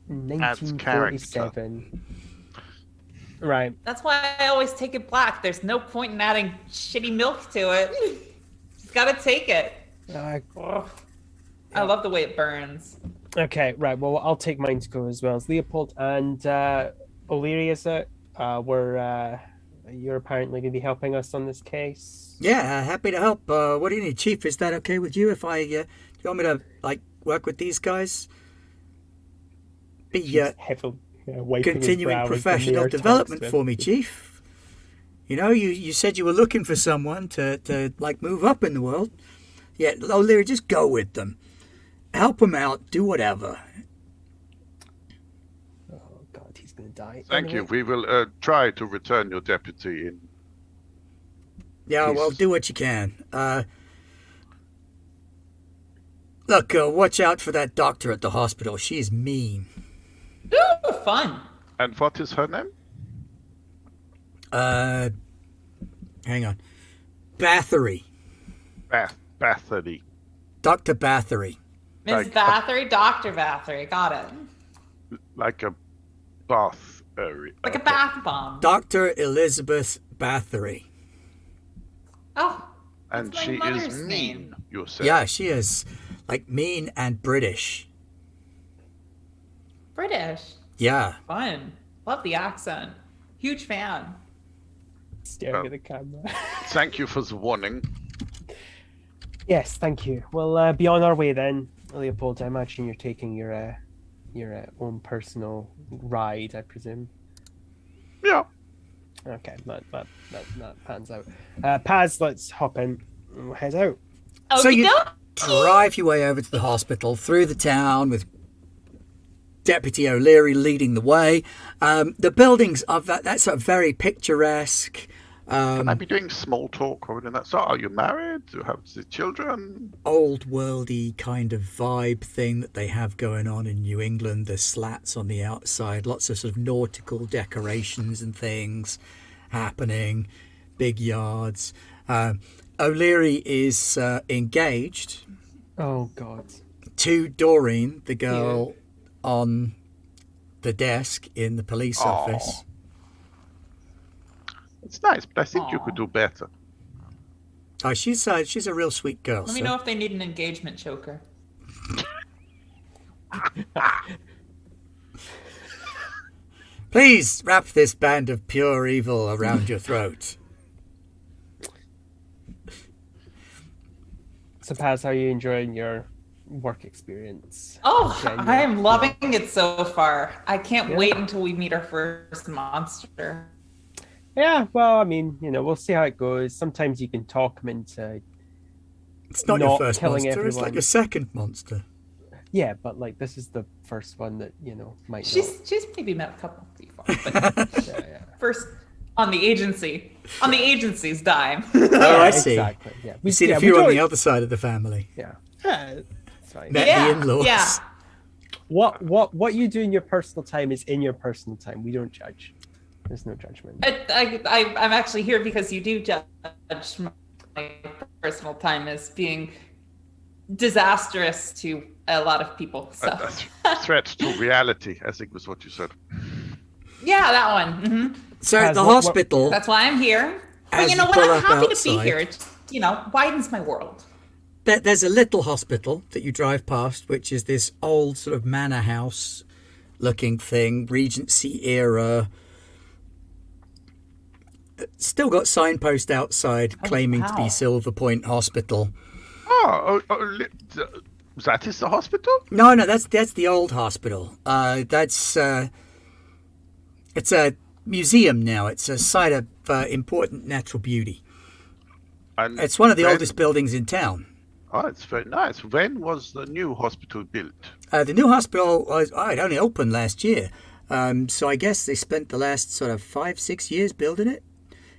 Adds 1947. Right. That's why I always take it black. There's no point in adding shitty milk to it. Just gotta take it. Ugh. I love the way it burns. Okay. Right. Well, I'll take mine to go as well as Leopold and O'Leary. Is it? You're apparently going to be helping us on this case. Yeah, happy to help. What do you need, Chief? Is that okay with you? If do you want me to work with these guys? Be Heavily wiping his continuing brow as the professional mayor talks development to him. for me, Chief. You know, you said you were looking for someone to move up in the world. Yeah, O'Leary, just go with them. Help them out. Do whatever. Oh God, he's going to die. Thank you. We will try to return your deputy in. Yeah, well, Peace. do what you can. Look, watch out for that doctor at the hospital. She's mean. Ooh, fun. And what is her name? Hang on. Bathory. Bathory. Dr. Bathory. Ms. Like- Bathory, Dr. Bathory. Got it. Like a bath area. Like a bath bomb. Dr. Elizabeth Bathory. Oh. And That's my she mother's is mean, name. you said. Yeah, she is mean and British. British. Yeah. Fun. Love the accent. Huge fan. Staring at the camera. Thank you for the warning. Yes, thank you. We'll be on our way then, Leopold. I imagine you're taking your your own personal ride, I presume. Yeah. Okay, that pans out. Paz, let's hop in. And head out. So you Okey-dokey. drive your way over to the hospital through the town with Deputy O'Leary leading the way. The buildings of that's sort of very picturesque. Can I be doing small talk or anything like that? So, are you married? Do you have children? Old worldy kind of vibe thing that they have going on in New England. There's slats on the outside, lots of sort of nautical decorations and things happening, big yards. O'Leary is engaged Oh God. to Doreen, the girl on the desk in the police office. It's nice, but I think you could do better. Oh, she's a real sweet girl. Let me know if they need an engagement choker. Please wrap this band of pure evil around your throat. So, Paz, how are you enjoying your work experience? Oh, Genuine. I am loving it so far. I can't wait until we meet our first monster. Yeah, well, I mean, we'll see how it goes. Sometimes you can talk them into. It's not your Not first killing monster, it's like everyone. your second monster. Yeah, but like this is the first one that might. She's maybe met a couple before, but Not. Yeah. first on the agency's dime. Oh, I see. Exactly. Yeah, We've seen a few on the other side of the family. Yeah, it's fine. Met the in-laws. yeah. What you do in your personal time is in your personal time. We don't judge. There's no judgment. I'm actually here because you do judge my personal time as being disastrous to a lot of people. So A threat to reality, I think was what you said. yeah, that one. Hmm. So Paz, the what- hospital, That's why I'm here. As But you know you what? pull I'm up happy to outside- be here. It widens my world. there's a little hospital that you drive past, which is this old sort of manor house looking thing, Regency era. Still got signpost outside claiming to wow. be Silver Point Hospital. That is the hospital? No, that's the old hospital. It's a museum now. It's a site of important natural beauty. And It's one of the when- oldest buildings in town. Oh, it's very nice. When was the new hospital built? The new hospital it only opened last year. So I guess they spent the last sort of 5-6 years building it.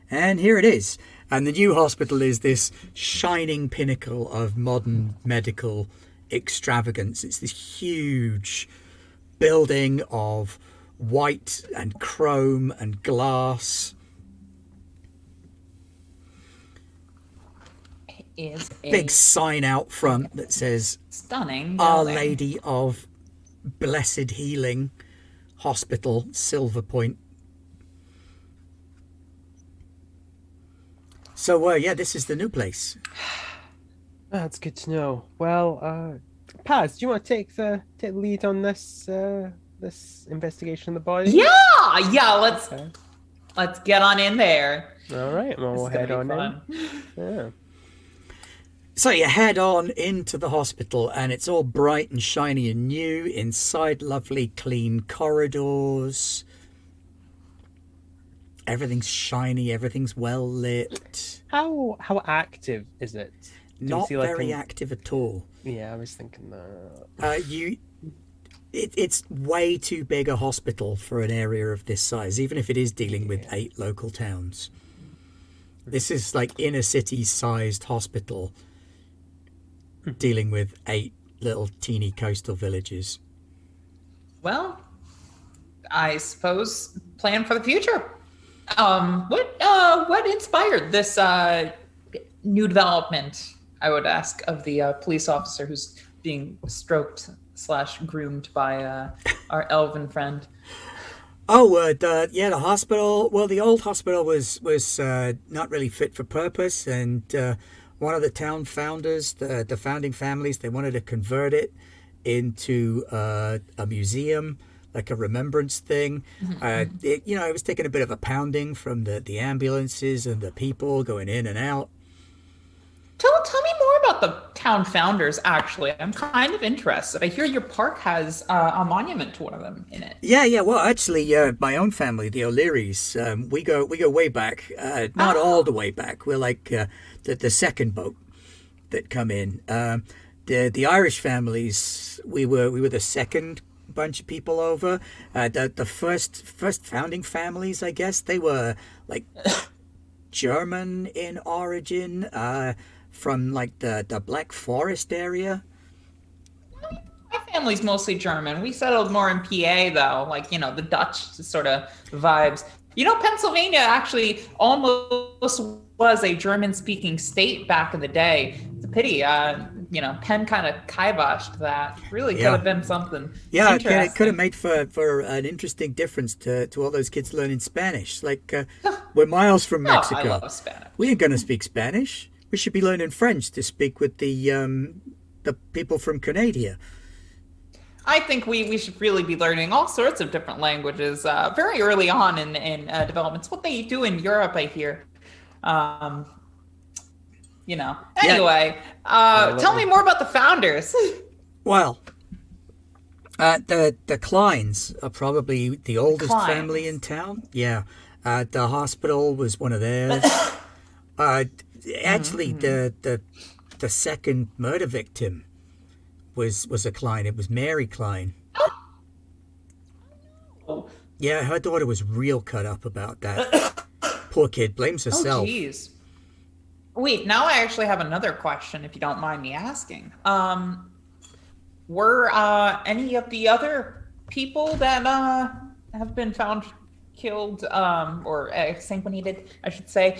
And here it is. And the new hospital is this shining pinnacle of modern medical extravagance. It's this huge building of white and chrome and glass. Is a Big sign out front that says stunning Our building. Lady of Blessed Healing Hospital, Silver Point. So, yeah, this is the new place. That's good to know. Well, Paz, do you want to take the lead on this this investigation of the body? Yeah. Let's Okay. let's get on in there. All right. Well, we'll It's head gonna on be in. fun. Yeah. So you head on into the hospital and it's all bright and shiny and new. Inside, lovely clean corridors. Everything's shiny, everything's well lit. How active is it? Do you Not see, like, very active at all. Yeah, I was thinking that. It's way too big a hospital for an area of this size, even if it is dealing with 8 local towns. This is like inner city sized hospital dealing with 8 little teeny coastal villages. Well, I suppose plan for the future. What inspired this new development? I would ask of the police officer who's being stroked / groomed by our elven friend. Oh, the hospital. Well, the old hospital was not really fit for purpose, and one of the town founders, the founding families, they wanted to convert it into a museum, like a remembrance thing. It was taking a bit of a pounding from the ambulances and the people going in and out. Tell me more about about the town founders, actually. I'm kind of interested. I hear your park has a monument to one of them in it. Yeah. Well, actually, my own family, the O'Learys, we go way back. Not all the way back. We're like the second boat that come in. The Irish families, we were the second bunch of people over. The first founding families, I guess, they were like German in origin, from like the Black Forest area. My family's mostly German. We settled more in PA, though, like, the Dutch sort of vibes. Pennsylvania actually almost was a German-speaking state back in the day. It's a pity. Penn kind of kiboshed that. Really could have been something. Yeah, it could have made for an interesting difference to all those kids learning Spanish. Like, we're miles from Mexico. I love Spanish. We ain't going to speak Spanish. We should be learning French to speak with the people from Canada. I think we should really be learning all sorts of different languages very early on in development. It's what they do in Europe, I hear. Anyway, tell me more about the founders. Well, the Kleins are probably the oldest family in town. Yeah. The hospital was one of theirs. Actually, the second murder victim was a Klein. It was Mary Klein. Oh. Yeah, her daughter was real cut up about that. Poor kid, blames herself. Oh, jeez. Wait, now I actually have another question, if you don't mind me asking. Were any of the other people that have been found killed or exsanguinated, I should say,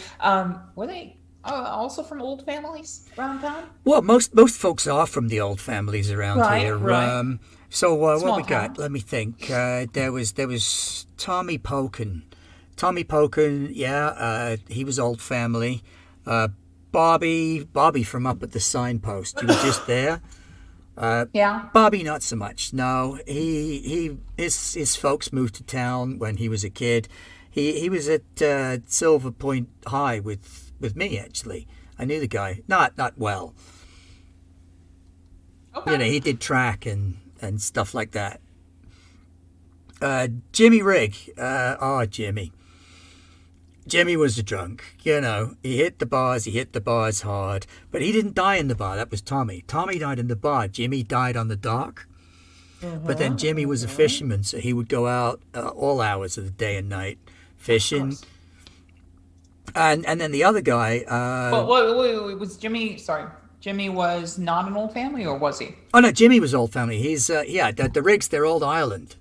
were they also from old families around town? Well, most folks are from the old families around here. Right. So what we town. got? Let me think. There was Tommy Pokin. Tommy Pokin, yeah, he was old family. Bobby from up at the signpost. You were just there. Yeah. Bobby, not so much. No, his folks moved to town when he was a kid. He was at Silver Point High with me, actually. I knew the guy. Not well. Okay. He did track and stuff like that. Jimmy Rigg. Jimmy. Jimmy was a drunk. He hit the bars hard. But he didn't die in the bar. That was Tommy. Tommy died in the bar. Jimmy died on the dock. But then Jimmy was a fisherman, so he would go out all hours of the day and night fishing. And then the other guy... wait, was Jimmy... Sorry. Jimmy was not an old family, or was he? Oh, no, Jimmy was old family. He's... the Riggs, they're old Ireland.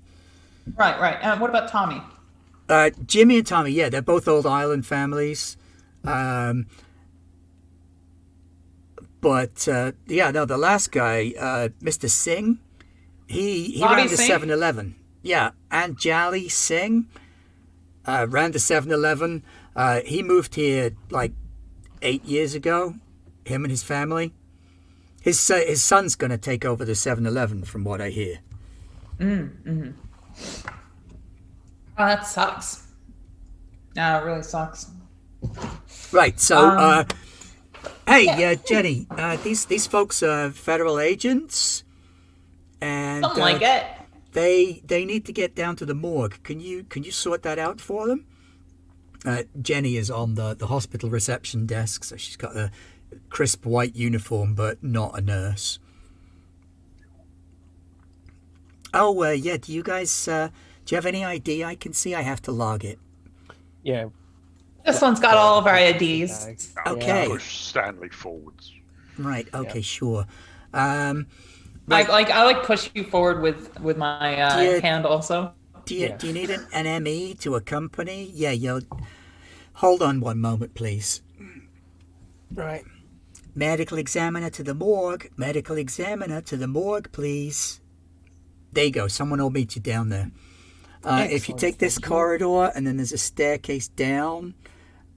Right. And what about Tommy? Jimmy and Tommy, yeah, they're both old island families. The last guy, Mr. Singh, he ran the 7-Eleven. Yeah, and Jali Singh ran the 7-Eleven. He moved here like 8 years ago, him and his family. His son's going to take over the 7-Eleven, from what I hear. Mm-hmm. Oh, that sucks. No, it really sucks. Right, so, hey, Jenny, these folks are federal agents, and something like it. They need to get down to the morgue. Can you sort that out for them? Jenny is on the hospital reception desk, so she's got a crisp white uniform, but not a nurse. Oh, yeah, do you guys... do you have any ID I can see? I have to log it. Yeah. This one's got all of our IDs. Okay. Push Stanley forwards. Right. Okay. Sure. I like push you forward with my hand also. Do you need an ME to accompany? Yeah. Hold on one moment, please. Right. Medical examiner to the morgue. Medical examiner to the morgue, please. There you go. Someone will meet you down there. If you take this corridor and then there's a staircase down,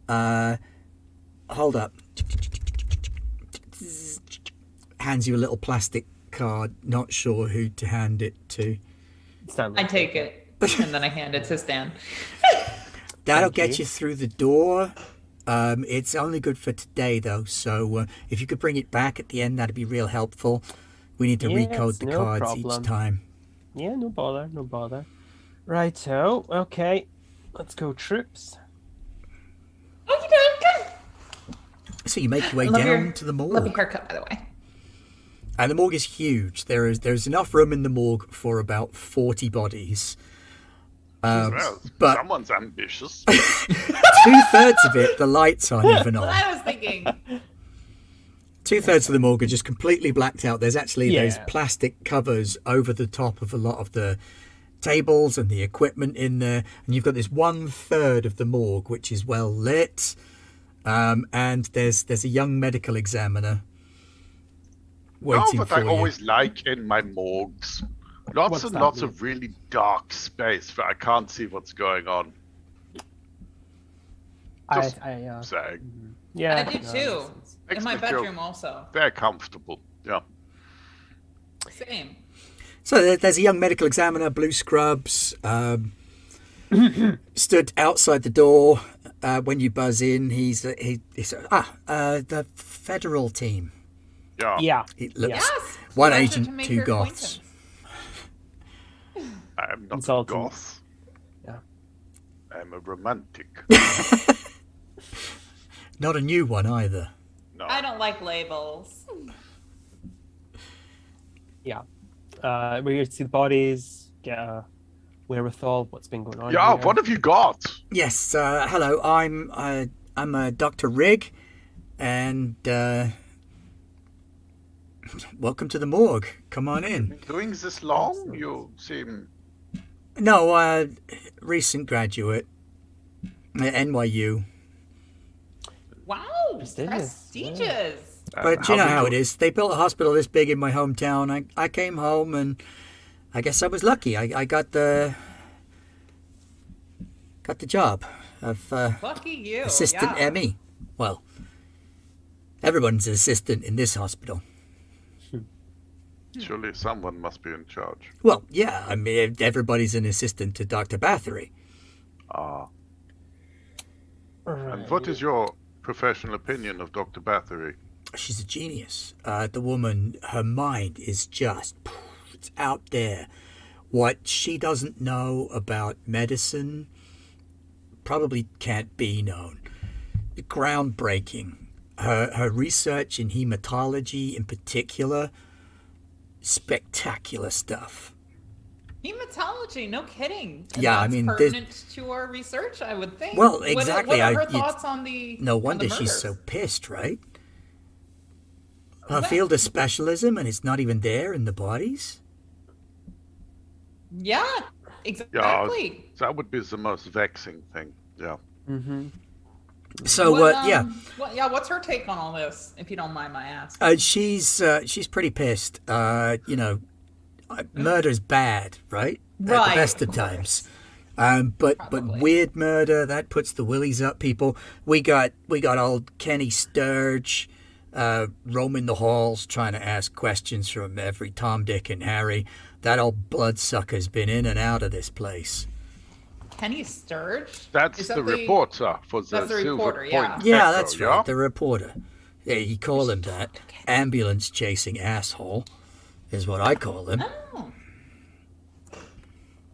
hold up. Hands you a little plastic card, not sure who to hand it to. I take it, and then I hand it to Stan. That'll get you through the door. It's only good for today, though. So if you could bring it back at the end, that'd be real helpful. We need to recode the no cards problem. each time. Yeah, no bother. Righto, okay. Let's go, troops. Okay. So you make your way Love down to the morgue. Love your haircut, by the way. And the morgue is huge. There's enough room in the morgue for about 40 bodies. Well, but- someone's ambitious. 2/3 of it, the lights aren't even on. I was thinking. 2/3 of the morgue are just completely blacked out. There's actually Yeah. those plastic covers over the top of a lot of the tables and the equipment in there. And you've got this 1/3 of the morgue, which is well lit. And there's a young medical examiner waiting But for I you. always like in my morgues. Lots What's and that lots mean? of really dark space where I can't see what's going on. Just saying. Yeah, I do no, too. that makes sense. Makes In my me feel bedroom also. very comfortable. Yeah. Same. So there's a young medical examiner, blue scrubs, stood outside the door. When you buzz in, he's the federal team. Yeah. Yeah. It looks Yes. one Pleasure agent, to make 2 your goths. I'm not Insulting. a goth. Yeah. I'm a romantic. Not a new one either. No. I don't like labels. Yeah. We're here to see the bodies, get a wherewithal, what's been going on. Yeah, here. what have you got? Yes, hello. I'm Dr. Rigg, and welcome to the morgue. Come on in. Been doing this long? You seem. No, recent graduate at NYU. Wow. Prestigious, Prestigious. But you know how it did is. They built a hospital this big in my hometown. I came home, and I guess I was lucky. I got the job of Lucky you. assistant yeah. ME. Well, everyone's an assistant in this hospital. Surely someone must be in charge. Well, yeah, I mean, everybody's an assistant to Dr. Bathory. Ah. Right. And what is your professional opinion of Dr. Bathory? She's a genius. The woman, her mind is just, it's out there. What she doesn't know about medicine probably can't be known. Groundbreaking. Her research in hematology in particular, spectacular stuff. Hematology, no kidding. And Yeah, I that's mean, pertinent to our research, I would think. Well, exactly. What are her you'd- thoughts on the? No on wonder the she's murders? so pissed, right? Her Well- field of specialism, and it's not even there in the bodies. Yeah, exactly. That would be the most vexing thing. Yeah. Mm-hmm. So, yeah. What's her take on all this, if you don't mind my ask? She's pretty pissed. Murder's bad, right? At the Right, best of of times. But Probably. weird murder that puts the willies up people. We got old Kenny Sturge roaming the halls trying to ask questions from every Tom, Dick, and Harry. That old bloodsucker's been in and out of this place. Kenny Sturge? That's Is that the reporter for the That's the Silver reporter, Point. yeah. Yeah, Echo, that's yeah? right. The reporter. Yeah, you call him that. Ambulance chasing asshole is what I call him. Oh.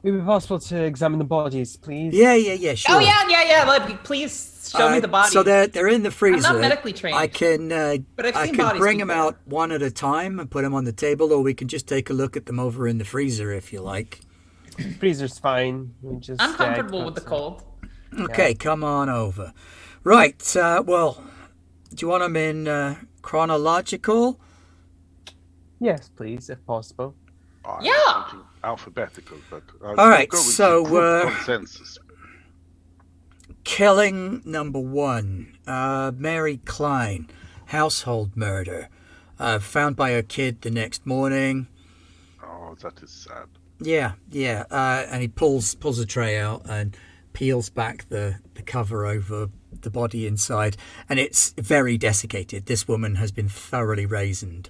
Would it be possible to examine the bodies, please? Yeah, sure. Oh yeah. Please show me the body. So they're in the freezer. medically trained, I can but I've I seen can bodies bring them before. out one at a time and put them on the table, or we can just take a look at them over in the freezer if you like. Freezer's fine. We just, I'm comfortable with the that's- cold. Okay, come on over. Right. Well, do you want them in chronological? Yes, please, if possible. I'm Yeah. thinking alphabetical, but All right, go with so, the group consensus. Killing number 1. Mary Klein, household murder. Found by her kid the next morning. Oh, that is sad. Yeah. And he pulls a tray out and peels back the cover over the body inside, and it's very desiccated. This woman has been thoroughly raisined.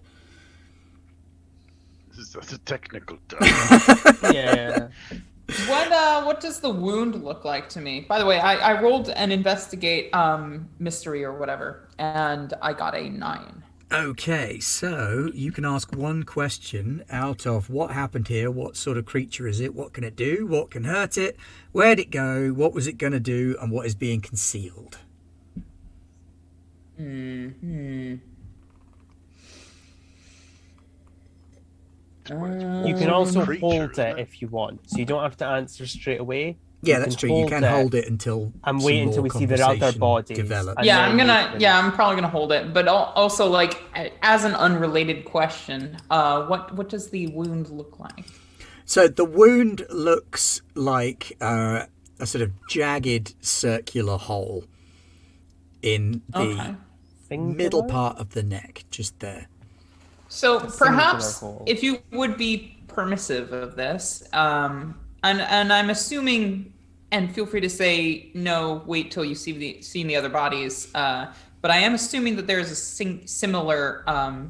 This is a technical term. Yeah. What what does the wound look like to me? By the way, I rolled an investigate mystery or whatever, and I got a 9. Okay, so you can ask one question out of what happened here, what sort of creature is it, what can it do, what can hurt it, where'd it go, what was it going to do, and what is being concealed. Hmm. You can also creature, hold isn't it if you want, so you don't have to answer straight away. Yeah, that's true. You can hold it until and some wait until more we see their other conversation bodies. develops. And Yeah, then I'm you gonna. can- Yeah, I'm probably gonna hold it. But also, like, as an unrelated question, what does the wound look like? So the wound looks like a sort of jagged circular hole in the Okay. middle Singular? part of the neck, just there. So perhaps hole. if you would be permissive of this, and I'm assuming, and feel free to say no, wait till you seen the other bodies. But I am assuming that there is a similar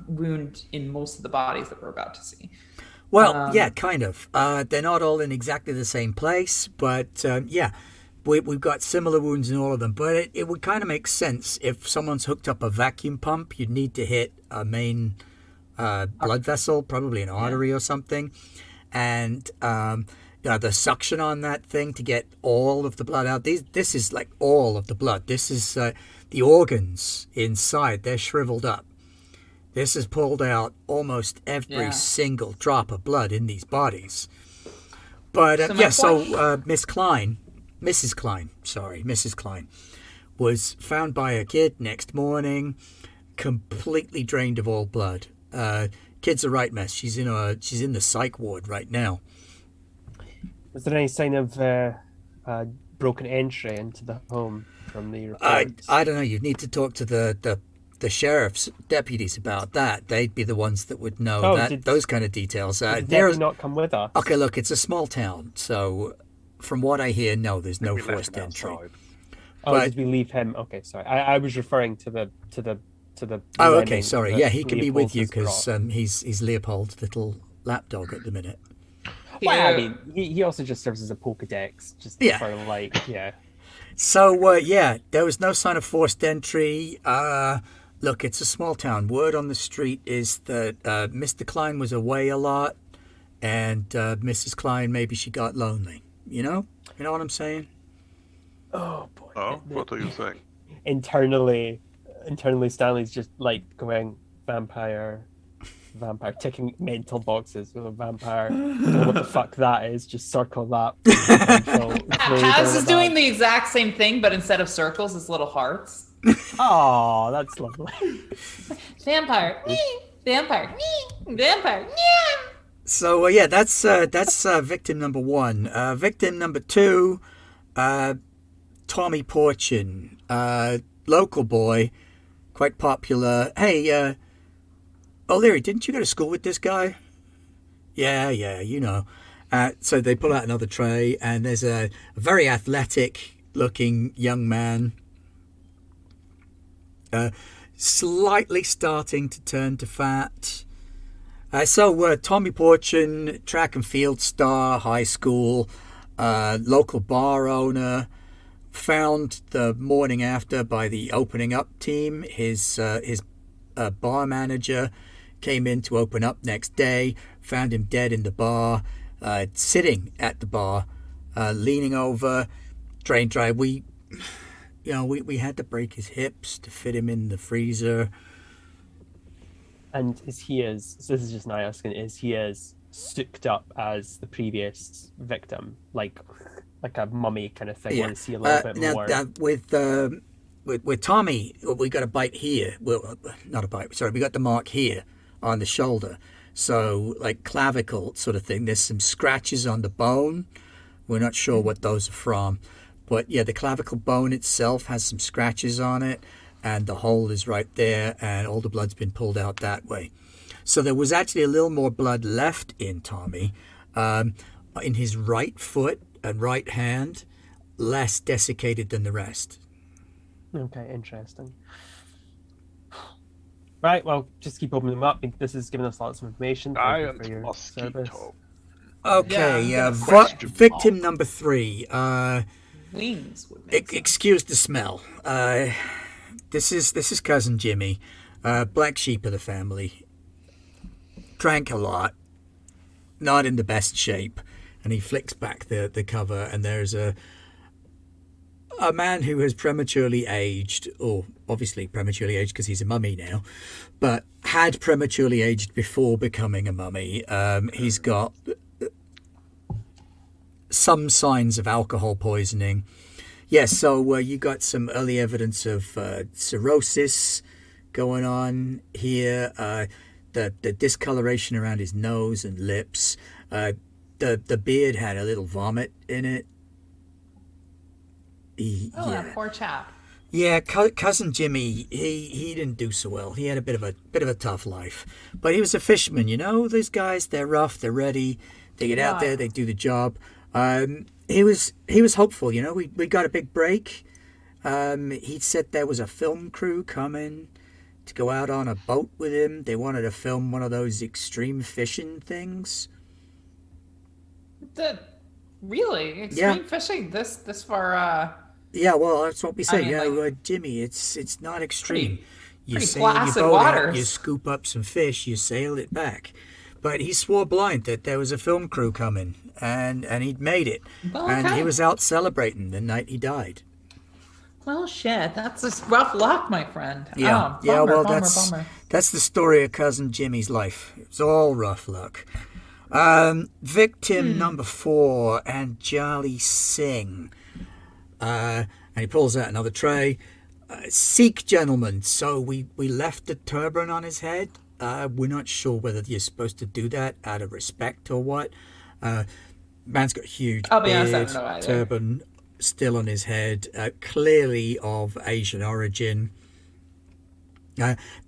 wound in most of the bodies that we're about to see. Well, yeah, kind of. They're not all in exactly the same place, but yeah, we've got similar wounds in all of them. But it would kind of make sense if someone's hooked up a vacuum pump, you'd need to hit a main blood vessel, probably an artery or something, and the suction on that thing to get all of the blood out. This is like all of the blood. This is the organs inside. They're shriveled up. This has pulled out almost every single drop of blood in these bodies. But Mrs. Klein was found by a kid next morning, completely drained of all blood. Kid's a right mess. She's in the psych ward right now. Was there any sign of broken entry into the home from the reports? I don't know. You need to talk to the sheriff's deputies about that. They'd be the ones that would know those kind of details. Did Debbie not come with us? Okay, look, it's a small town, so from what I hear, no, there's no forced entry. Did we leave him? Okay, sorry. I was referring to the. Oh, okay, sorry. Yeah, he can be with you because he's Leopold's little lapdog at the minute. Well, I mean, he also just serves as a Pokedex, just for like, yeah. So, there was no sign of forced entry. Look, it's a small town. Word on the street is that Mr. Klein was away a lot, and Mrs. Klein, maybe she got lonely. You know what I'm saying? Oh, boy. Oh, what are you saying? Internally, Stanley's just like going vampire, ticking mental boxes with a vampire. Don't know what the fuck that is. Just circle that. Taz is doing the exact same thing, but instead of circles, it's little hearts. Oh, that's lovely. Vampire, vampire, vampire. So that's victim number 1. Victim number 2, Tommy Porchin, local boy, quite popular. Hey, O'Leary, didn't you go to school with this guy? Yeah, you know. So they pull out another tray, and there's a very athletic-looking young man, slightly starting to turn to fat. So Tommy Porchin, track and field star, high school, local bar owner, found the morning after by the opening up team. His bar manager came in to open up next day, found him dead in the bar, sitting at the bar, leaning over, drain dry. We had to break his hips to fit him in the freezer. And this is just now asking, is he as souped up as the previous victim, like a mummy kind of thing? Yeah. Or is he a little bit more? With Tommy, we got a bite here. Well, not a bite. Sorry, we got the mark here on the shoulder. So, like clavicle sort of thing. There's some scratches on the bone. We're not sure what those are from. But yeah, the clavicle bone itself has some scratches on it. And the hole is right there. And all the blood's been pulled out that way. So there was actually a little more blood left in Tommy. In his right foot and right hand, less desiccated than the rest. Okay, interesting. Right, well, just keep opening them up. This is giving us lots of information. Giant for your mosquito. service. Okay, Yeah, I'm gonna question victim mark. number 3. Wings would make sense. Excuse the smell. This is cousin Jimmy, black sheep of the family. Drank a lot, not in the best shape, and he flicks back the cover, and there's a man who has prematurely aged, or obviously prematurely aged because he's a mummy now, but had prematurely aged before becoming a mummy. He's got some signs of alcohol poisoning. Yes, so you got some early evidence of cirrhosis going on here. The discoloration around his nose and lips. The beard had a little vomit in it. Oh, Yeah, that poor chap. yeah. Cousin Jimmy, he didn't do so well. He had a bit of a tough life, but he was a fisherman. You know, those guys, they're rough, they're ready, they get out there, Right. they do the job. He was hopeful. You know, we got a big break. He said there was a film crew coming to go out on a boat with him. They wanted to film one of those extreme fishing things. The really Yeah. extreme fishing this far. Yeah, well, that's what we say. mean, Yeah, like, Jimmy, it's not extreme. pretty You pretty sail your placid boat out, you waters. scoop up some fish, you sail it back. But he swore blind that there was a film crew coming, and he'd made it. Well, And he okay. was out celebrating the night he died. Well, shit, that's just rough luck, my friend. Yeah, Oh, yeah. bummer, Well, bummer, that's bummer. that's the story of cousin Jimmy's life. It's all rough luck. Victim number 4, Anjali Singh. And he pulls out another tray. Sikh gentleman. So we left the turban on his head. We're not sure whether you're supposed to do that out of respect or what. Man's got a huge I'll be honest, I beard, don't know either. turban still on his head, clearly of Asian origin.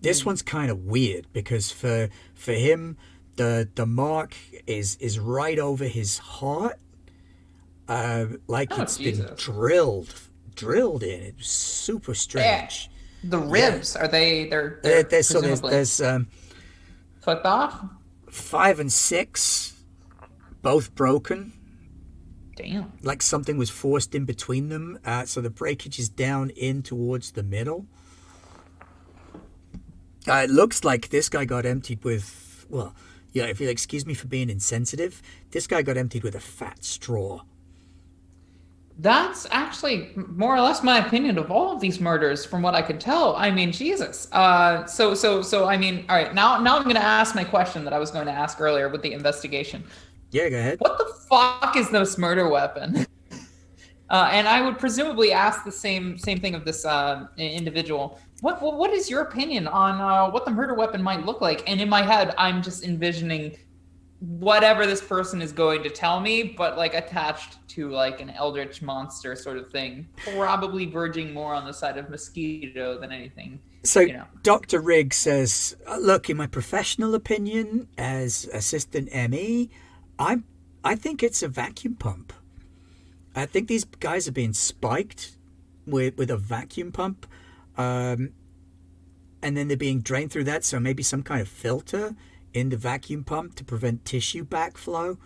This one's kind of weird because for him, the mark is right over his heart, like Oh, it's been Jesus. drilled in. It's super strange. The ribs are they're There's so presumably there's flipped off. 5 and 6, both broken. Damn. Like something was forced in between them, so the breakage is down in towards the middle. It looks like this guy got emptied with, well, yeah, if you'll excuse me for being insensitive, this guy got emptied with a fat straw. That's actually more or less my opinion of all of these murders, from what I could tell. I mean, Jesus. So. I mean, all right. Now, I'm going to ask my question that I was going to ask earlier with the investigation. Yeah, go ahead. What the fuck is this murder weapon? And I would presumably ask the same thing of this individual. What is your opinion on what the murder weapon might look like? And in my head, I'm just envisioning whatever this person is going to tell me, but like attached to like an eldritch monster sort of thing, probably verging more on the side of mosquito than anything. So you know. Dr. Rigg says, look, in my professional opinion as assistant ME, I think it's a vacuum pump. I think these guys are being spiked with a vacuum pump, and then they're being drained through that, so maybe some kind of filter in the vacuum pump to prevent tissue backflow.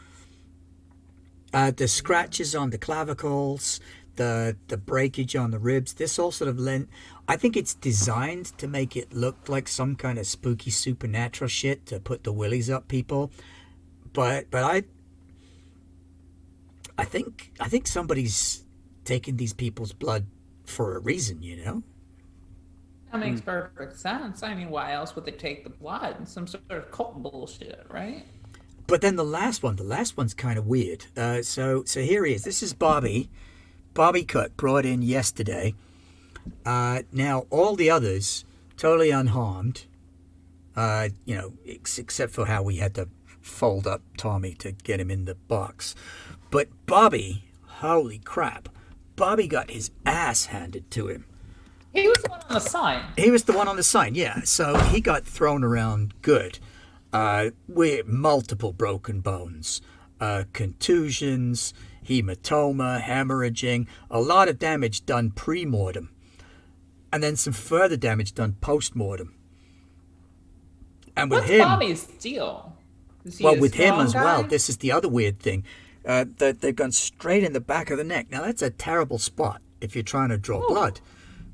The scratches on the clavicles, the breakage on the ribs, this all sort of lent. I think it's designed to make it look like some kind of spooky supernatural shit to put the willies up people. But I think somebody's taking these people's blood for a reason, you know? That makes perfect sense. I mean, why else would they take the blood? Some sort of cult bullshit, right? But then the last one's kind of weird. So here he is. This is Bobby Cut, brought in yesterday. Now, all the others, totally unharmed, except for how we had to fold up Tommy to get him in the box. But Bobby, holy crap, Bobby got his ass handed to him. He was the one on the sign. He was the one on the sign, yeah. So he got thrown around good, with multiple broken bones, contusions, hematoma, hemorrhaging, a lot of damage done pre-mortem, and then some further damage done post-mortem. And with What's him, Bobby's deal? Is he Well, a with him strong as well, guy? this is the other weird thing. They've gone straight in the back of the neck. Now, that's a terrible spot if you're trying to draw blood,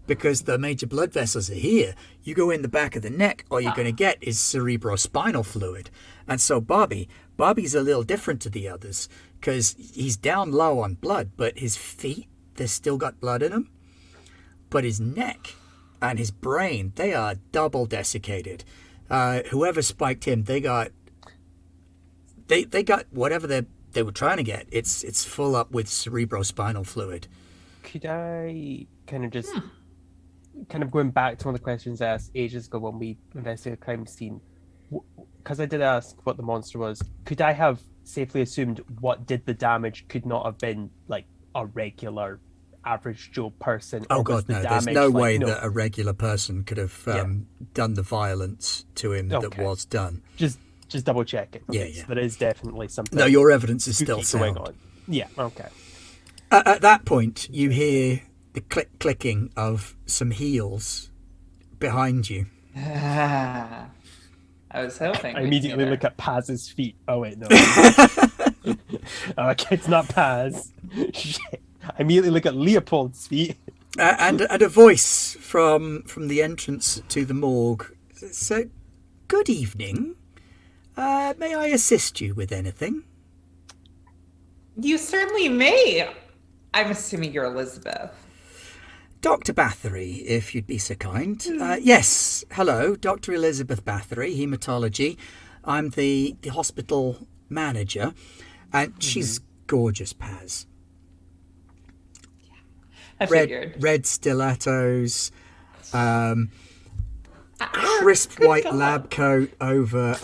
because the major blood vessels are here. You go in the back of the neck, all you're going to get is cerebrospinal fluid. And so Bobby's a little different to the others, because he's down low on blood, but his feet, they've still got blood in them. But his neck and his brain, they are double desiccated. Whoever spiked him, they got whatever they were trying to get. It's full up with cerebrospinal fluid. Could I kind of just kind of going back to one of the questions I asked ages ago when we investigated the crime scene, because I did ask what the monster was, could I have safely assumed what did the damage could not have been like a regular average Joe person? Oh or was God, the no! There's damage, no like, way no, that a regular person could have done the violence to him that Okay. was done. just double check it. Okay, Yeah. so there is definitely something. No, your evidence is still spooky going sound. on. Yeah. Okay. At that point, you hear the clicking of some heels behind you. I was hoping. I we'd immediately get look her. at Paz's feet. Oh wait, no. Okay, it's not Paz. Shit. I immediately look at Leopold's feet. And a voice from the entrance to the morgue. So, good evening. May I assist you with anything? You certainly may. I'm assuming you're Elizabeth. Dr. Bathory, if you'd be so kind. Yes, hello, Dr. Elizabeth Bathory, haematology. I'm the hospital manager, and she's gorgeous, Paz. I figured. Red stilettos, crisp white God. lab coat over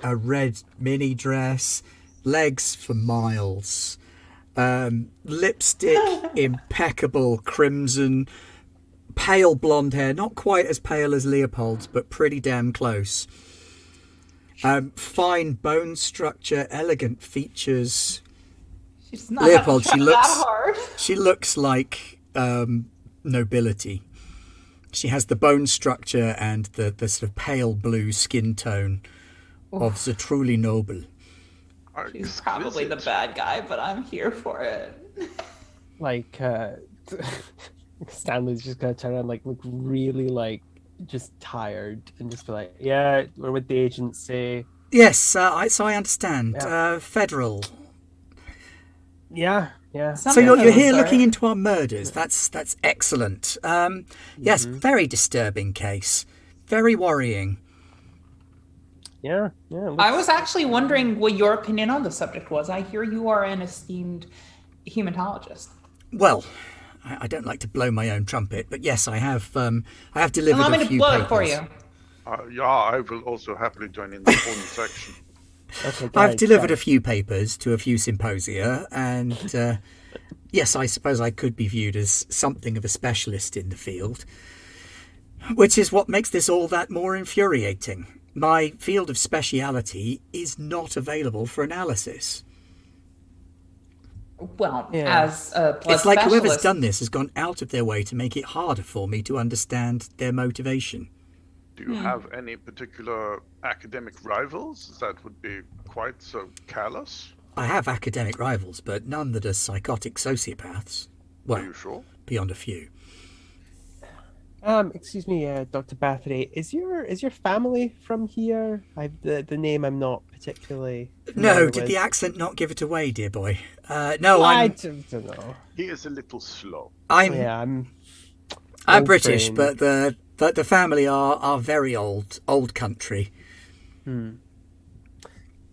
a red mini dress, legs for miles, lipstick, impeccable crimson, pale blonde hair, not quite as pale as Leopold's, but pretty damn close. Fine bone structure, elegant features. She's not Leopold, trying that hard. she looks like nobility. She has the bone structure and the sort of pale blue skin tone of the truly noble. She's probably the bad guy, but I'm here for it. Like Stanley's just gonna turn around, like look really like just tired, and just be like, "Yeah, we're with the agency." Yes, so I understand. Yeah. Federal. Yeah. So you're here Sorry. looking into our murders. That's excellent. Yes, very disturbing case. Very worrying. Yeah. I was actually wondering what your opinion on the subject was. I hear you are an esteemed hematologist. Well, I don't like to blow my own trumpet, but yes, I have delivered Allow me a to few blow papers. it for you. Yeah, I will also happily join in the porn section. Okay, I've guys, delivered a few papers to a few symposia, and yes, I suppose I could be viewed as something of a specialist in the field, which is what makes this all that more infuriating. My field of speciality is not available for analysis. Well, Yeah. as a blood It's like whoever's specialist, done this has gone out of their way to make it harder for me to understand their motivation. Do you have any particular academic rivals that would be quite so callous? I have academic rivals, but none that are psychotic sociopaths. Are Well, you sure? beyond a few. Excuse me, Dr. Bathory, is your family from here? The name I'm not particularly No, familiar did with. the accent not give it away, dear boy? No, I I'm don't know. He is a little slow. Yeah, I'm old British, brain. but the family are very old country.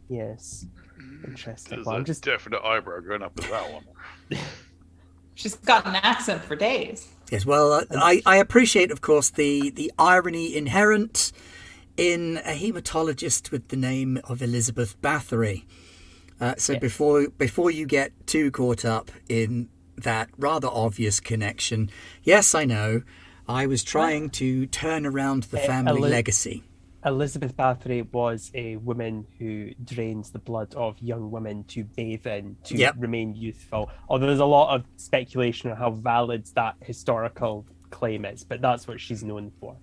Yes. Interesting. There's Well, a I'm just definite eyebrow going up with that one. she's got an accent for days. Yes, well, I appreciate, of course, the irony inherent in a haematologist with the name of Elizabeth Bathory. So Yes. before you get too caught up in that rather obvious connection, yes, I know, I was trying to turn around the family legacy. Elizabeth Bathory was a woman who drains the blood of young women to bathe in to Yep. remain youthful. Although there's a lot of speculation on how valid that historical claim is, but that's what she's known for.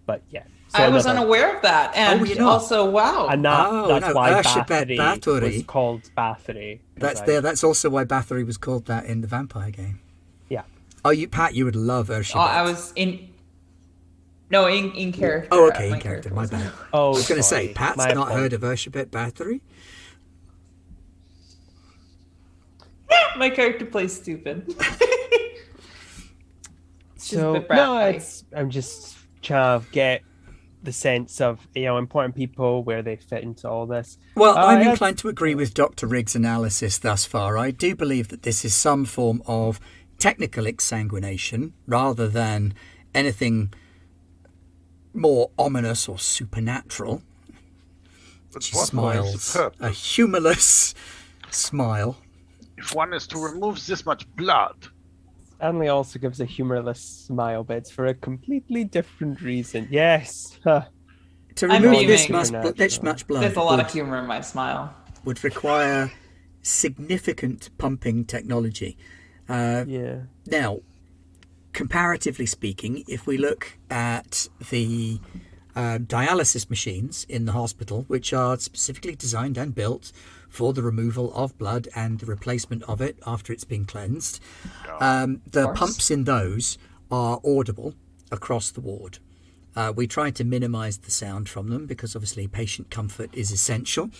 But yeah. So I was another- unaware of that, and were you not? also wow. And that's no, why Urshabet Bathory was called Bathory. That's also why Bathory was called that in the vampire game. Yeah. Oh, Pat, you would love Urshabet. I was in character. Oh, okay, My in character. My was- bad. Oh, I was going to say, sorry. Pat's My not heard apologies. of Urshabet Bathory? My character plays stupid. So just a bit no, bratty. I'm just trying to get the sense of important people where they fit into all this. Well, I'm yeah. inclined to agree with Dr. Riggs' analysis thus far. I do believe that this is some form of technical exsanguination rather than anything more ominous or supernatural. But She what smiles, was the a purpose? humorless smile. If one is to remove this much blood, Stanley also gives a humorless smile, but it's for a completely different reason. Yes. Huh. To I'm remove this beaming. much blood There's a lot of humor in my smile. would require significant pumping technology. Yeah. Now, comparatively speaking, if we look at the dialysis machines in the hospital, which are specifically designed and built for the removal of blood and the replacement of it after it's been cleansed, the pumps in those are audible across the ward. We try to minimise the sound from them because obviously patient comfort is essential.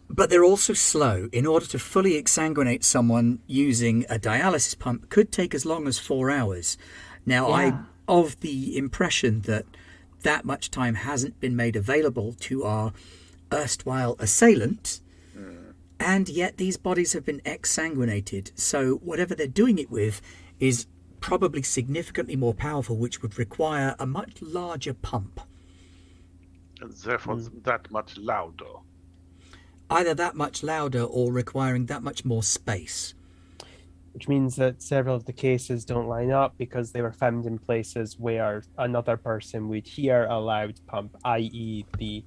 But they're also slow. In order to fully exsanguinate someone using a dialysis pump could take as long as 4 hours. Now, I'm of the impression that much time hasn't been made available to our erstwhile assailant, and yet these bodies have been exsanguinated. So whatever they're doing it with is probably significantly more powerful, which would require a much larger pump. and therefore that much louder. Either that much louder or requiring that much more space. Which means that several of the cases don't line up because they were found in places where another person would hear a loud pump, i.e. the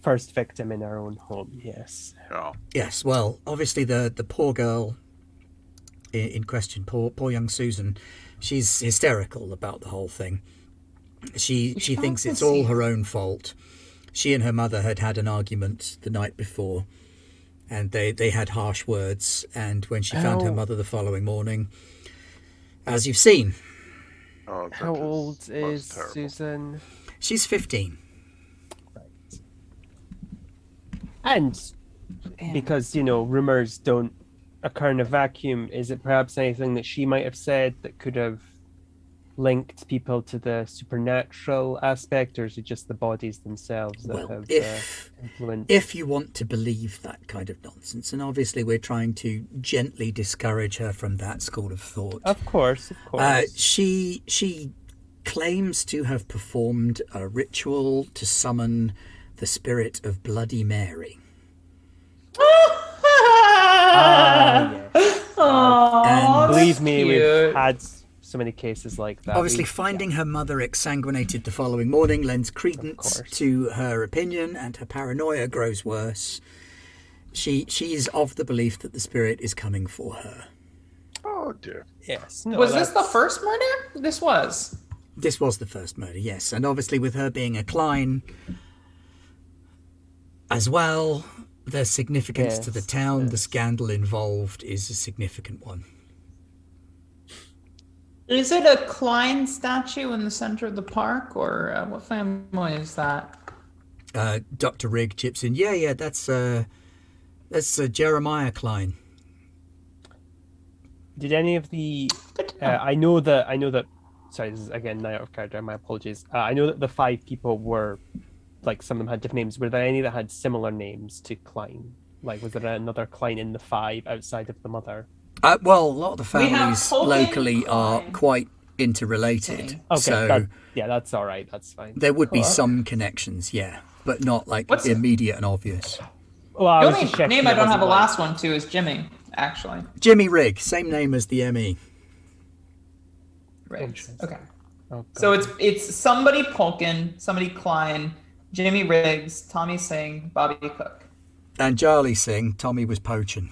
first victim in her own home. Yes. Yeah. Yes, well, obviously the poor girl in question, poor young Susan, she's hysterical about the whole thing. She thinks it's all her own fault. She and her mother had an argument the night before, and they had harsh words, and when she found her mother the following morning, as you've seen. Oh, How that old was is terrible. Susan? She's 15. Right. And because, rumors don't occur in a vacuum, is it perhaps anything that she might have said that could have linked people to the supernatural aspect, or is it just the bodies themselves that Well, have influenced? if you want to believe that kind of nonsense, and obviously we're trying to gently discourage her from that school of thought. Of course. She claims to have performed a ritual to summon the spirit of Bloody Mary. Yes. And Believe me, we've cute. had so many cases like that. obviously finding her mother exsanguinated the following morning lends credence to her opinion, and her paranoia grows worse. She is of the belief that the spirit is coming for her. Oh dear. Yes. No, Was this the that's- first murder? This was. This was the first murder, yes, and obviously with her being a Klein as well, there's significance to the Yes, town. The scandal involved is a significant one. Is it a Klein statue in the center of the park, or what family is that? Dr. Rigg chips in. Yeah, that's Jeremiah Klein. Did any of the? I know that. Sorry, this is again now out of character. My apologies. I know that the 5 people were, like, some of them had different names. Were there any that had similar names to Klein? Like, was there another Klein in the 5 outside of the mother? Well, a lot of the We have families Hogan, locally are Klein. quite interrelated, Okay, so that's all right. That's fine. there would be some connections, yeah, but not like What's- immediate and obvious. Well, I The was only just checking name I it don't have a wasn't like- last one to is Jimmy, actually. Jimmy Rigg, same name as the ME. Right. Interesting. Okay. Oh, So God. it's somebody Polkin, somebody Klein, Jimmy Riggs, Tommy Singh, Bobby Cook. And Charlie Singh, Tommy was poaching.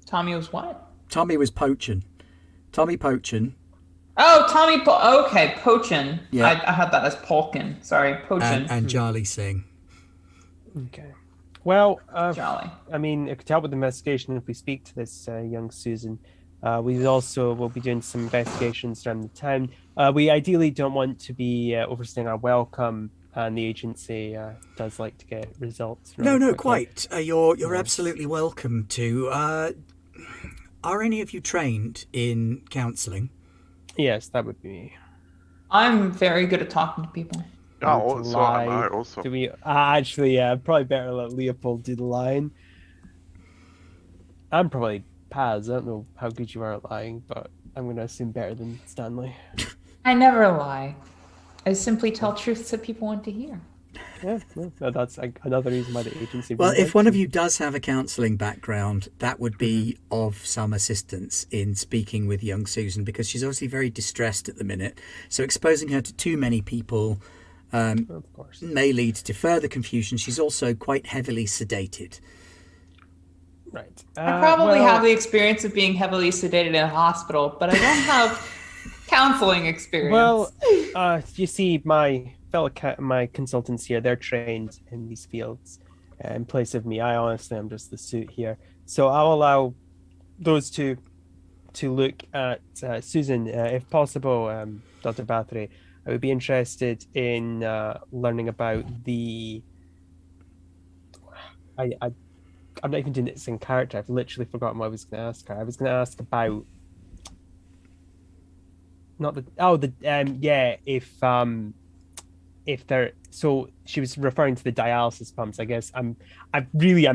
Tommy was what? Tommy was poaching. Tommy Poachin Oh, Tommy. Okay, Pochin. Yeah. I had that as Polkin. Sorry, Pochin. And Charlie Singh. Okay. Well, Jolly. I mean, it could help with the investigation if we speak to this young Susan. We also will be doing some investigations around the town. We ideally don't want to be overstaying our welcome, and the agency does like to get results. No, quickly. quite. You're Yes. absolutely welcome to. Are any of you trained in counselling? Yes, that would be me. I'm very good at talking to people. Oh, To so am I lie. also. Do we actually? Probably better let Leopold do the line. I'm probably Paz. I don't know how good you are at lying, but I'm going to assume better than Stanley. I never lie. I simply tell truths that people want to hear. Yeah, that's another reason why the agency. Well, really if likes one of me. you does have a counselling background, that would be of some assistance in speaking with young Susan, because she's obviously very distressed at the minute. So exposing her to too many people Of course. may lead to further confusion. She's also quite heavily sedated. Right. I probably well, have the experience of being heavily sedated in a hospital, but I don't have counseling experience. Well, you see, my fellow my consultants here, they're trained in these fields. In place of me, I honestly am just the suit here. So I'll allow those two to look at Susan, if possible. Dr. Bathory, I would be interested in learning about the. I'm not even doing this in character. I've literally forgotten what I was going to ask her. I was going to ask about not the yeah, if they're, so she was referring to the dialysis pumps. I guess I'm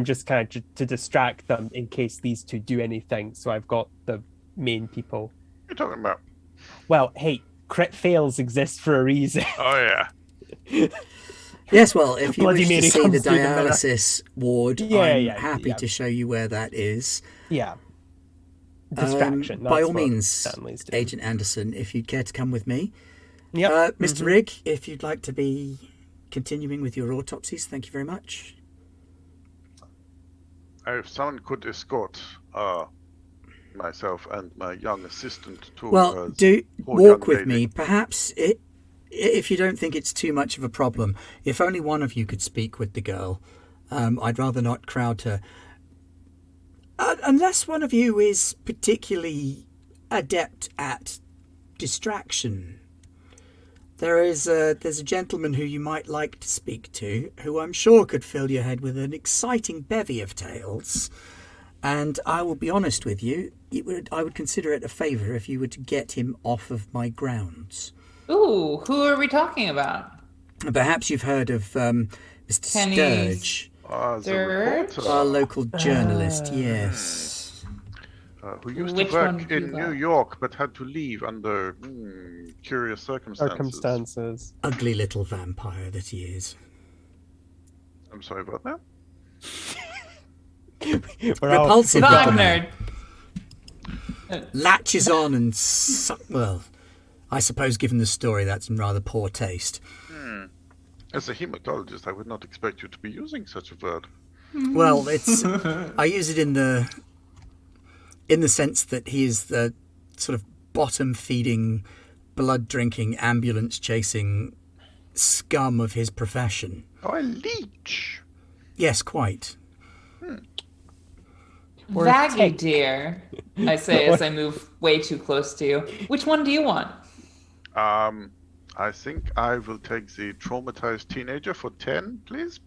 just kind of to distract them in case these two do anything. So I've got the main people. What are you talking about? Well, hey, crit fails exist for a reason. Oh, yeah. Yes, well, if you Bloody wish to Mary see the comes through the mirror. dialysis ward, Yeah, I'm yeah, happy yeah. to show you where that is. Yeah, distraction. By that's all what means, Stanley's doing. Agent Anderson, if you'd care to come with me. Yep. Mr. Rigg, if you'd like to be continuing with your autopsies, thank you very much. If someone could escort myself and my young assistant to Well, do poor young walk with lady. me. Perhaps if you don't think it's too much of a problem, if only one of you could speak with the girl, I'd rather not crowd her. Unless one of you is particularly adept at distraction. There's a gentleman who you might like to speak to, who I'm sure could fill your head with an exciting bevy of tales. And I will be honest with you, I would consider it a favour if you were to get him off of my grounds. Ooh, who are we talking about? Perhaps you've heard of Mr. Kenny Sturge, The Sturge? reporter our local journalist, yes. who used Which to work one do in you New like? York but had to leave under curious Circumstances. Ugly little vampire that he is. I'm sorry about that. We're all- Repulsive little man. Wagner. Latches on and well, I suppose given the story that's in rather poor taste. As a hematologist, I would not expect you to be using such a word. Well, it's I use it in the sense that he is the sort of bottom feeding, blood drinking, ambulance chasing scum of his profession. Oh, a leech! Yes, quite. Or Vaggy, take. dear, I say as I move way too close to you. Which one do you want? I think I will take the traumatized teenager for 10, please.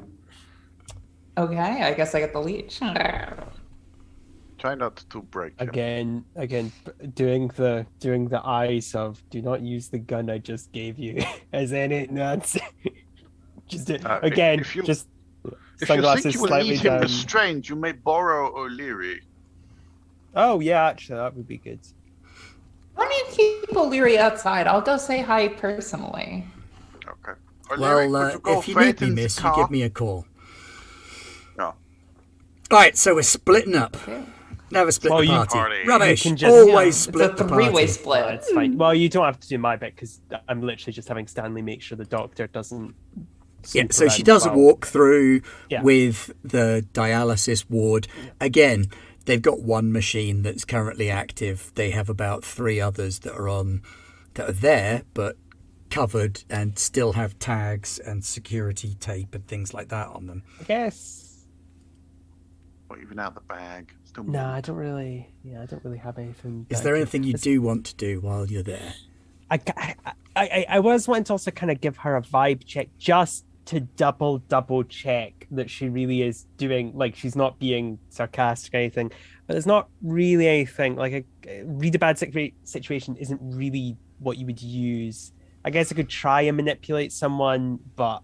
Okay, I guess I get the leech. Try not to break him. Again, doing the eyes of do not use the gun I just gave you as any nuts. Just again, if you- just If you sunglasses think you will slightly need him down. restrained, you may borrow O'Leary. Oh yeah, actually that would be good. Why don't you keep O'Leary outside? I'll go say hi personally. Okay. O'Leary, Well, could you go if you wait need me, in the miss, you car? give me a call. No. All right, so we're splitting up. Never split Well, the you- party. Party. Rubbish. You can just- Always It's split a the three-way party. split. That's fine. Well, you don't have to do my bit because I'm literally just having Stanley make sure the doctor doesn't. Yeah, snoop so she around does a while- walk through Yeah. with the dialysis ward. Again, they've got one machine that's currently active. They have about 3 others that are on that are there, but covered and still have tags and security tape and things like that on them. I guess. Not even out the bag. Still No, moved. I don't really have anything. Is that there I can- anything you do want to do while you're there? I was wanting to also kind of give her a vibe check just to double check that she really is doing, like, she's not being sarcastic or anything, but there's not really anything like a read a bad situation isn't really what you would use. I guess I could try and manipulate someone, but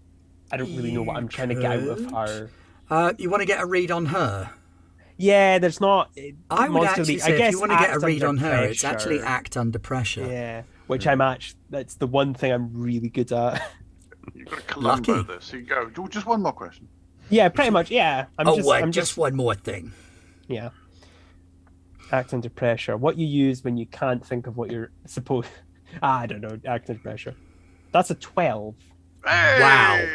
I don't really know what I'm trying to get out of could. her. You want to get a read on her? Yeah, there's not. I would Monster actually League- say I if guess you want to get a act read on under her, it's actually pressure. act under pressure. Yeah, which that's the one thing I'm really good at. You've got to Columbo Lucky. this. So you go. "Oh, just one more question. Yeah, pretty much. Yeah, I'm just one more thing. yeah. Act under pressure. What you use when you can't think of what you're supposed. I don't know. Act under pressure. That's a 12. Hey! Wow.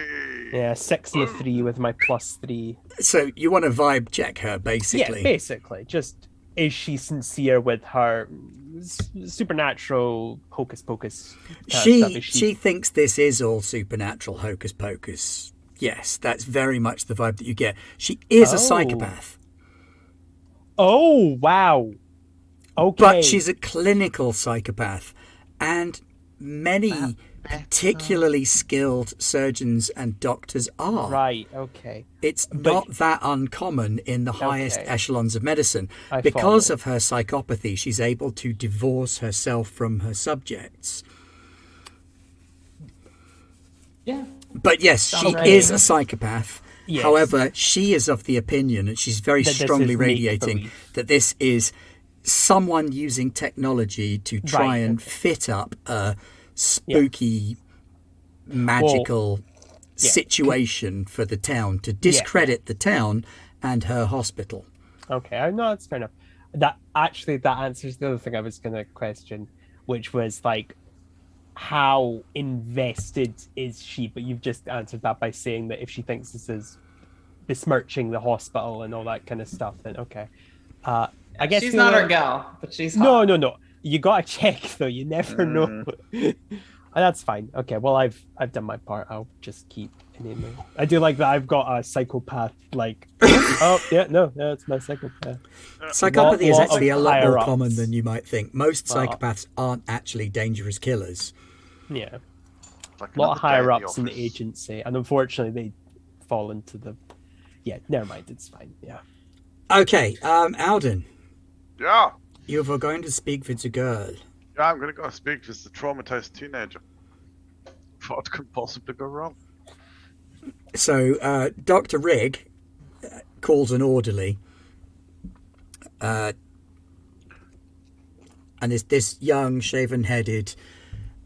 Yeah, 6 and a 3 with my +3. So you want to vibe check her, Yeah, basically. basically, just is she sincere with her supernatural hocus pocus? Stuff? Is She thinks this is all supernatural hocus pocus. Yes, that's very much the vibe that you get. She is a Oh. psychopath, Oh wow. Okay. but she's a clinical psychopath, and many particularly skilled surgeons and doctors are. right. Okay. It's not that uncommon in the highest Okay. echelons of medicine. I Because follow. of her psychopathy, she's able to divorce herself from her subjects. Yeah. But yes, she Sounds right. is a psychopath. Yes. However, she is of the opinion, and she's very That this strongly is radiating, make-believe. that this is someone using technology to try Right, and okay. fit up a spooky, magical situation for the town, to discredit the town and her hospital. Okay, no, that's fair enough. That answers the other thing I was going to question, which was like, how invested is she? But you've just answered that by saying that if she thinks this is besmirching the hospital and all that kind of stuff, then okay. I guess She's the not other- our gal, but she's hot. No. You gotta check though. You never know. That's fine. Okay. Well, I've done my part. I'll just keep naming. I do like that. I've got a psychopath. Like, oh yeah, no, it's my psychopath. Psychopathy is lot actually a of lot more higher-ups. common than you might think. Most Well- psychopaths aren't actually dangerous killers. Yeah, Like a lot of another day higher at the ups in the office. agency, and unfortunately, they fall into the. Yeah, never mind. It's fine. Yeah. Okay, Alden, Yeah. you were going to speak with the girl. Yeah, I'm going to go speak to the traumatized teenager. What could possibly go wrong? So, Dr. Rigg calls an orderly, and this young, shaven-headed,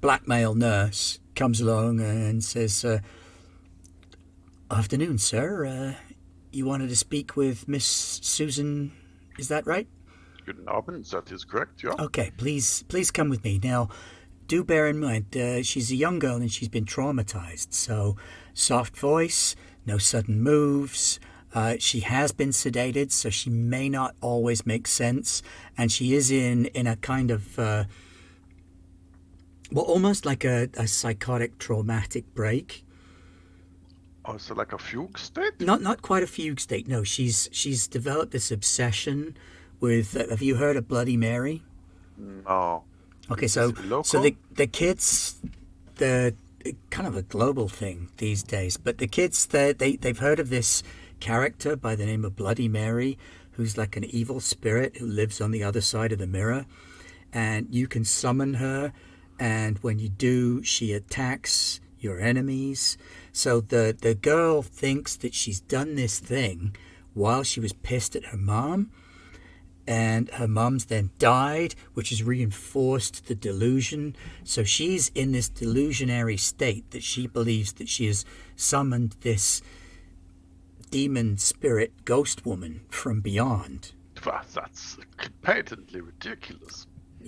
black male nurse comes along and says, "Afternoon, sir. You wanted to speak with Miss Susan, is that right? Good Abend, that is correct, yeah. Okay, please come with me. Now, do bear in mind, she's a young girl and she's been traumatized, so soft voice, no sudden moves. She has been sedated, so she may not always make sense, and she is in a kind of, almost like a psychotic traumatic break. Oh, so like a fugue state? Not quite a fugue state, no. She's developed this obsession with, have you heard of Bloody Mary? No. Okay, Is so it local? the kids, the kind of a global thing these days, but the kids, they've heard of this character by the name of Bloody Mary, who's like an evil spirit who lives on the other side of the mirror, and you can summon her, and when you do, she attacks your enemies. So the girl thinks that she's done this thing while she was pissed at her mom, and her mom's then died, which has reinforced the delusion. So she's in this delusionary state that she believes that she has summoned this demon spirit ghost woman from beyond, Well, that's patently ridiculous.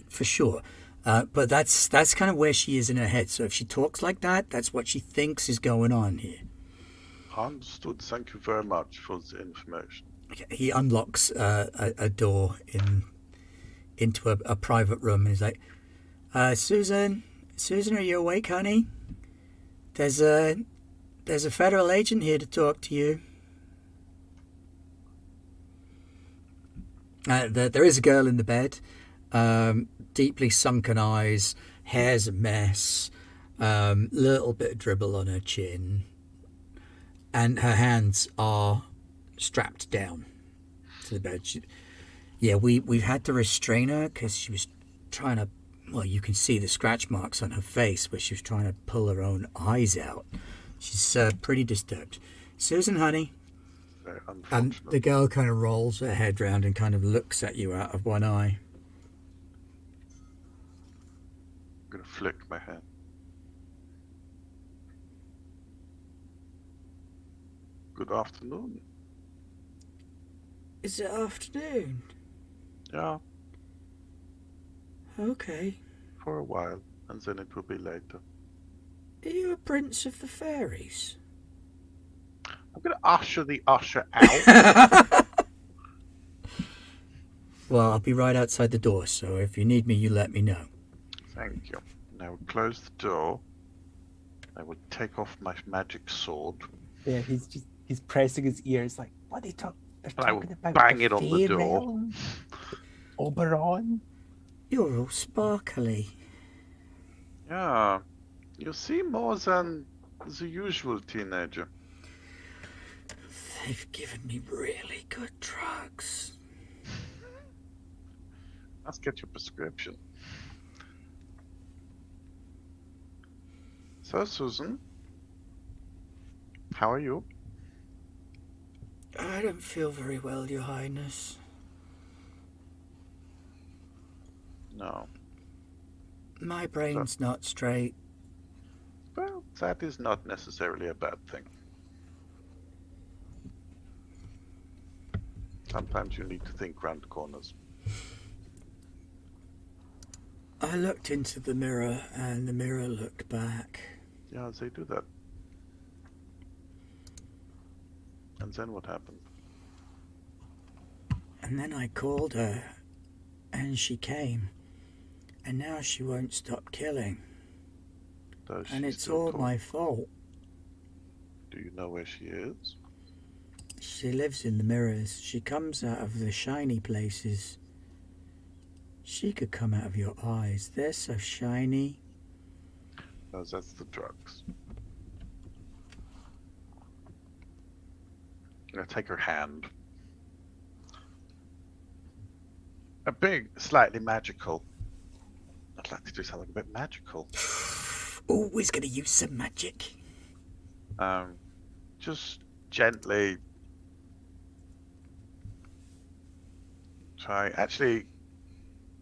for sure. But that's kind of where she is in her head. So if she talks like that, that's what she thinks is going on here. Understood. Thank you very much for the information. He unlocks a door into a private room, and he's like, Susan, Susan, are you awake, honey? There's a federal agent here to talk to you. There is a girl in the bed, deeply sunken eyes, hair's a mess, little bit of dribble on her chin, and her hands are strapped down to the bed. We've had to restrain her because she was trying to. Well, you can see the scratch marks on her face where she was trying to pull her own eyes out. She's pretty disturbed. Susan, honey. And the girl kind of rolls her head round and kind of looks at you out of one eye. I'm going to flick my hand. Good afternoon. Is it afternoon? Yeah, Okay. for a while, and then it will be later. Are you a prince of the fairies? I'm going to usher the usher out. Well, I'll be right outside the door, so if you need me, you let me know. Thank you. And I will close the door. I will take off my magic sword. Yeah, he's pressing his ears like, what are they talking? They're And I will talking about bang the it on the Fey door. realm? Oberon? You're all sparkly. Yeah, you see more than the usual teenager. They've given me really good drugs. Let's get your prescription. So, Susan, how are you? I don't feel very well, Your Highness. No. My brain's not straight. Well, that is not necessarily a bad thing. Sometimes you need to think round corners. I looked into the mirror and the mirror looked back. Yeah, they do that. And then what happened? And then I called her and she came. And now she won't stop killing. Does And she it's still all talk? my fault. Do you know where she is? She lives in the mirrors. She comes out of the shiny places. She could come out of your eyes. They're so shiny. No, that's the drugs. I'm gonna take her hand. A big, slightly magical. I'd like to do something a bit magical. Always gonna use some magic. Just gently try. Actually,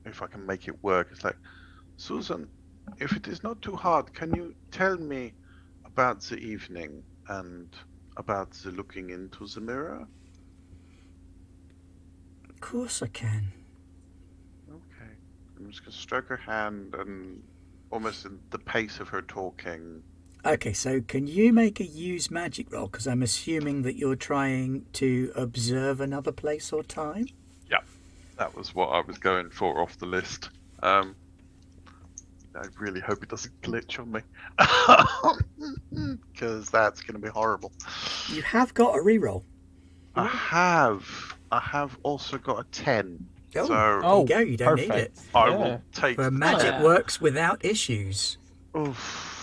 if I can make it work, it's like, Susan, if it is not too hard, can you tell me about the evening and about the looking into the mirror? Of course I can. Okay. I'm just going to stroke her hand and almost in the pace of her talking. Okay, so can you make a use magic roll? Because I'm assuming that you're trying to observe another place or time. Yeah, that was what I was going for off the list. I really hope it doesn't glitch on me. Because that's going to be horrible. You have got a reroll. I have also got a 10. Oh, So there you go. You don't need it. perfect. I Yeah. will take Where the magic 10. works without issues. Oof.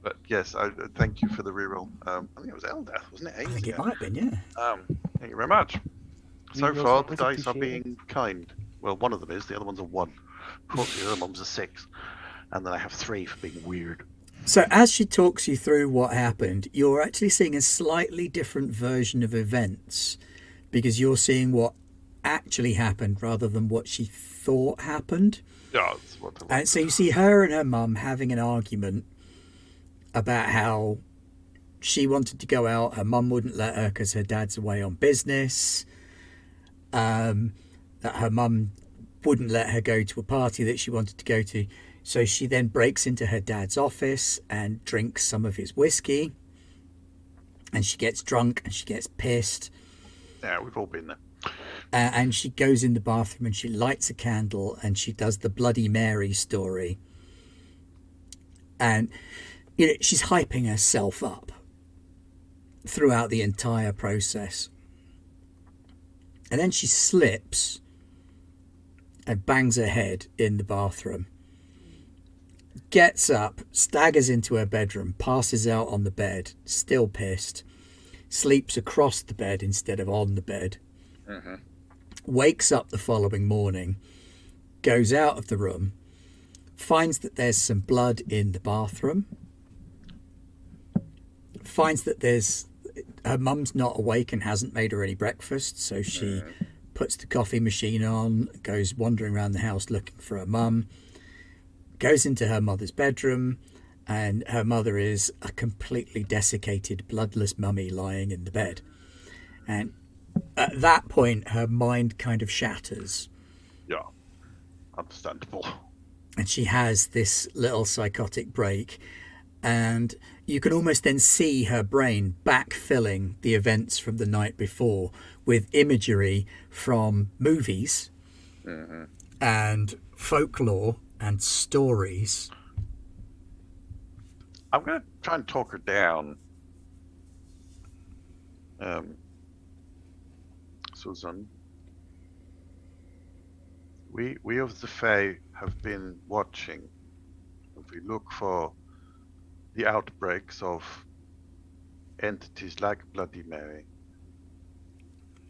But yes, I thank you for the reroll. I think it was Eldath, wasn't it? I Ages think it ago. might have been, yeah. Thank you very much. So Rerolls far, are the always dice are appreciated. being kind. Well, one of them is. The other one's a 1. Of course, the other one's a 6. And then I have 3 for being weird. So as she talks you through what happened, you're actually seeing a slightly different version of events because you're seeing what actually happened rather than what she thought happened. Yeah, that's what I want. And so you see her and her mum having an argument about how she wanted to go out, her mum wouldn't let her because her dad's away on business, that her mum wouldn't let her go to a party that she wanted to go to. So she then breaks into her dad's office and drinks some of his whiskey. And she gets drunk and she gets pissed. Yeah, we've all been there. And she goes in the bathroom and she lights a candle and she does the Bloody Mary story. And she's hyping herself up throughout the entire process. And then she slips and bangs her head in the bathroom. Gets up, staggers into her bedroom, passes out on the bed, still pissed. Sleeps across the bed instead of on the bed. Wakes up the following morning, goes out of the room, finds that there's some blood in the bathroom, finds that her mum's not awake and hasn't made her any breakfast, so she puts the coffee machine on, goes wandering around the house looking for her mum, goes into her mother's bedroom, and her mother is a completely desiccated, bloodless mummy lying in the bed. And at that point, her mind kind of shatters. Yeah, understandable. And she has this little psychotic break. And you can almost then see her brain backfilling the events from the night before with imagery from movies and folklore and stories. I'm going to try and talk her down. Susan, we of the Fae have been watching. If we look for the outbreaks of entities like Bloody Mary.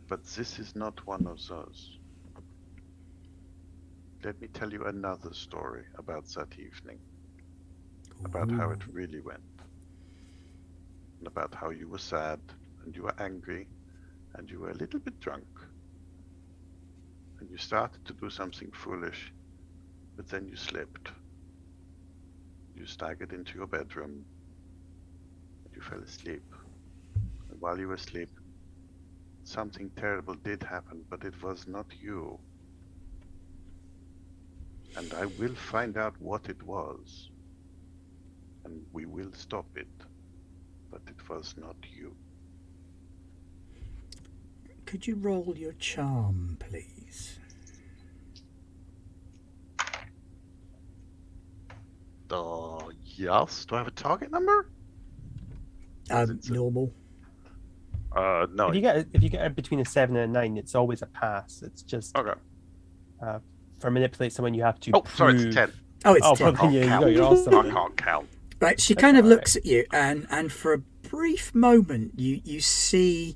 But this is not one of those. Let me tell you another story about that evening. About how it really went. And about how you were sad, and you were angry, and you were a little bit drunk. And you started to do something foolish, but then you slipped. You staggered into your bedroom, and you fell asleep. And while you were asleep, something terrible did happen, but it was not you. And I will find out what it was. And we will stop it. But it was not you. Could you roll your charm, please? Yes. Do I have a target number? Normal. No. If you get between a 7 and a 9, it's always a pass. It's just Okay. For manipulate someone, you have to. Oh, sorry, it's 10. Oh, it's 10. Well, yeah, you're awesome. I can't count. Right, she kind of looks at you, and for a brief moment, you see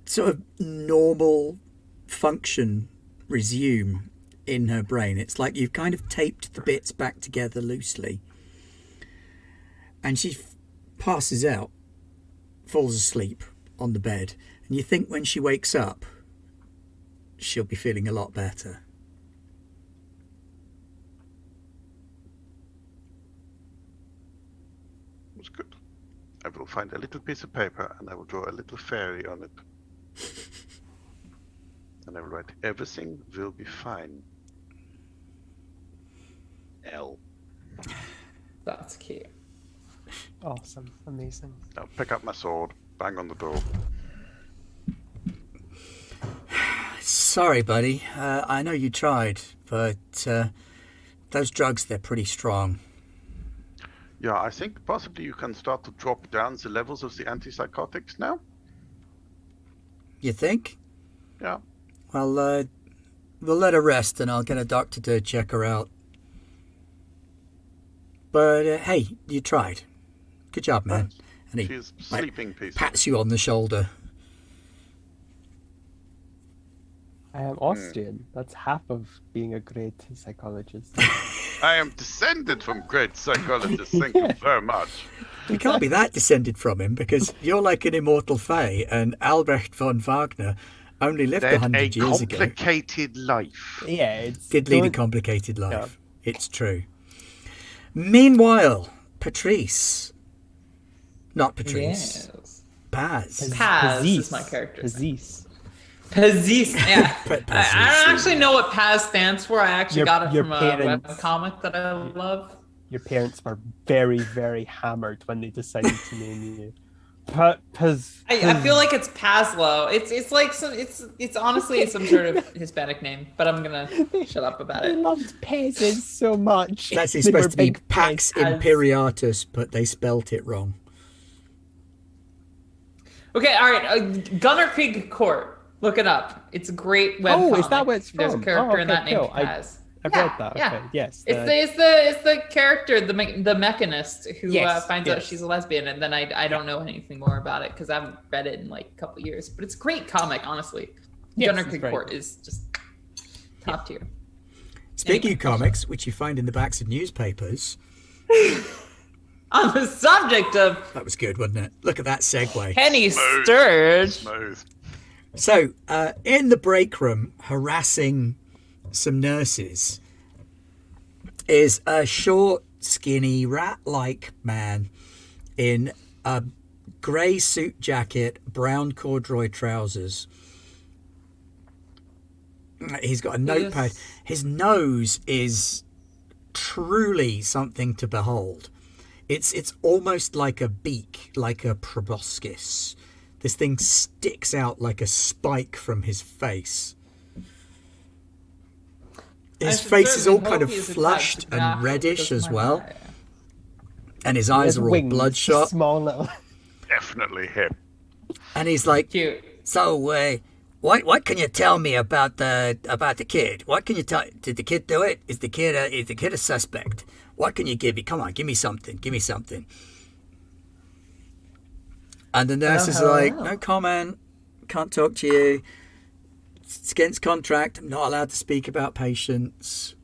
sort of normal function resume in her brain. It's like you've kind of taped the bits back together loosely. And she passes out, falls asleep on the bed. And you think when she wakes up, she'll be feeling a lot better. It's good. I will find a little piece of paper and I will draw a little fairy on it. And I will write, everything will be fine. L. That's cute. Awesome, amazing. Now pick up my sword, bang on the door. Sorry, buddy. I know you tried, but those drugs, they're pretty strong. Yeah, I think possibly you can start to drop down the levels of the antipsychotics now. You think? Yeah. Well, we'll let her rest and I'll get a doctor to check her out. But, hey, you tried. Good job, man. And he She's sleeping peacefully. pats you on the shoulder. I am Austrian. That's half of being a great psychologist. I am descended from great psychologists. Thank you very much. You can't be that descended from him because you're like an immortal fae, and Albrecht von Wagner only lived Led a 100 years ago. complicated life. Yeah, it's Did lead a complicated life. Yeah. It's true. Meanwhile, Patrice. Not Patrice. Yes. Paz. Paz is my character. Pazis. Pazis, yeah. Pazis, I don't actually know what Paz stands for. I actually got it your from a parents- web comic that I love. Your parents were very, very hammered when they decided to name you. I feel like it's Pazlo. It's like it's honestly some sort of Hispanic name, but I'm gonna shut up about I it. loved Pezes so much. It's actually They were supposed to be big Pax Pez. Imperatus, but they spelt it wrong. Okay, all right. Gunner Krieg Court. Look it up. It's a great webcomic. Oh, is that what it's from? There's a character in okay, that named cool. Paz. I've read that. Yeah. Okay, yes. It's the character, the mechanist who Yes, finds out yes. she's a lesbian, and then I don't know anything more about it because I haven't read it in like a couple years. But it's a great comic, honestly. Yes, Gunner it's Krieg very Court is just top tier. Speaking of Anyway. comics, which you find in the backs of newspapers, On the subject of that was good, wasn't it? Look at that segue. Penny Smooth. Sturge. Smooth. So, in the break room, harassing some nurses, is a short, skinny, rat-like man in a grey suit jacket, brown corduroy trousers. He's got a notepad. His nose is truly something to behold. It's almost like a beak, like a proboscis. This thing sticks out like a spike from his face. His face is all kind of flushed and reddish as well. And his eyes are all Wings, bloodshot. Small little. Definitely him. And he's like, Cute. so, what can you tell me about the kid? What can you tell? Did the kid do it? Is the kid a suspect? What can you give me? Come on, give me something. Give me something. And the nurses are like, no comment. Can't talk to you. It's against contract. I'm not allowed to speak about patients.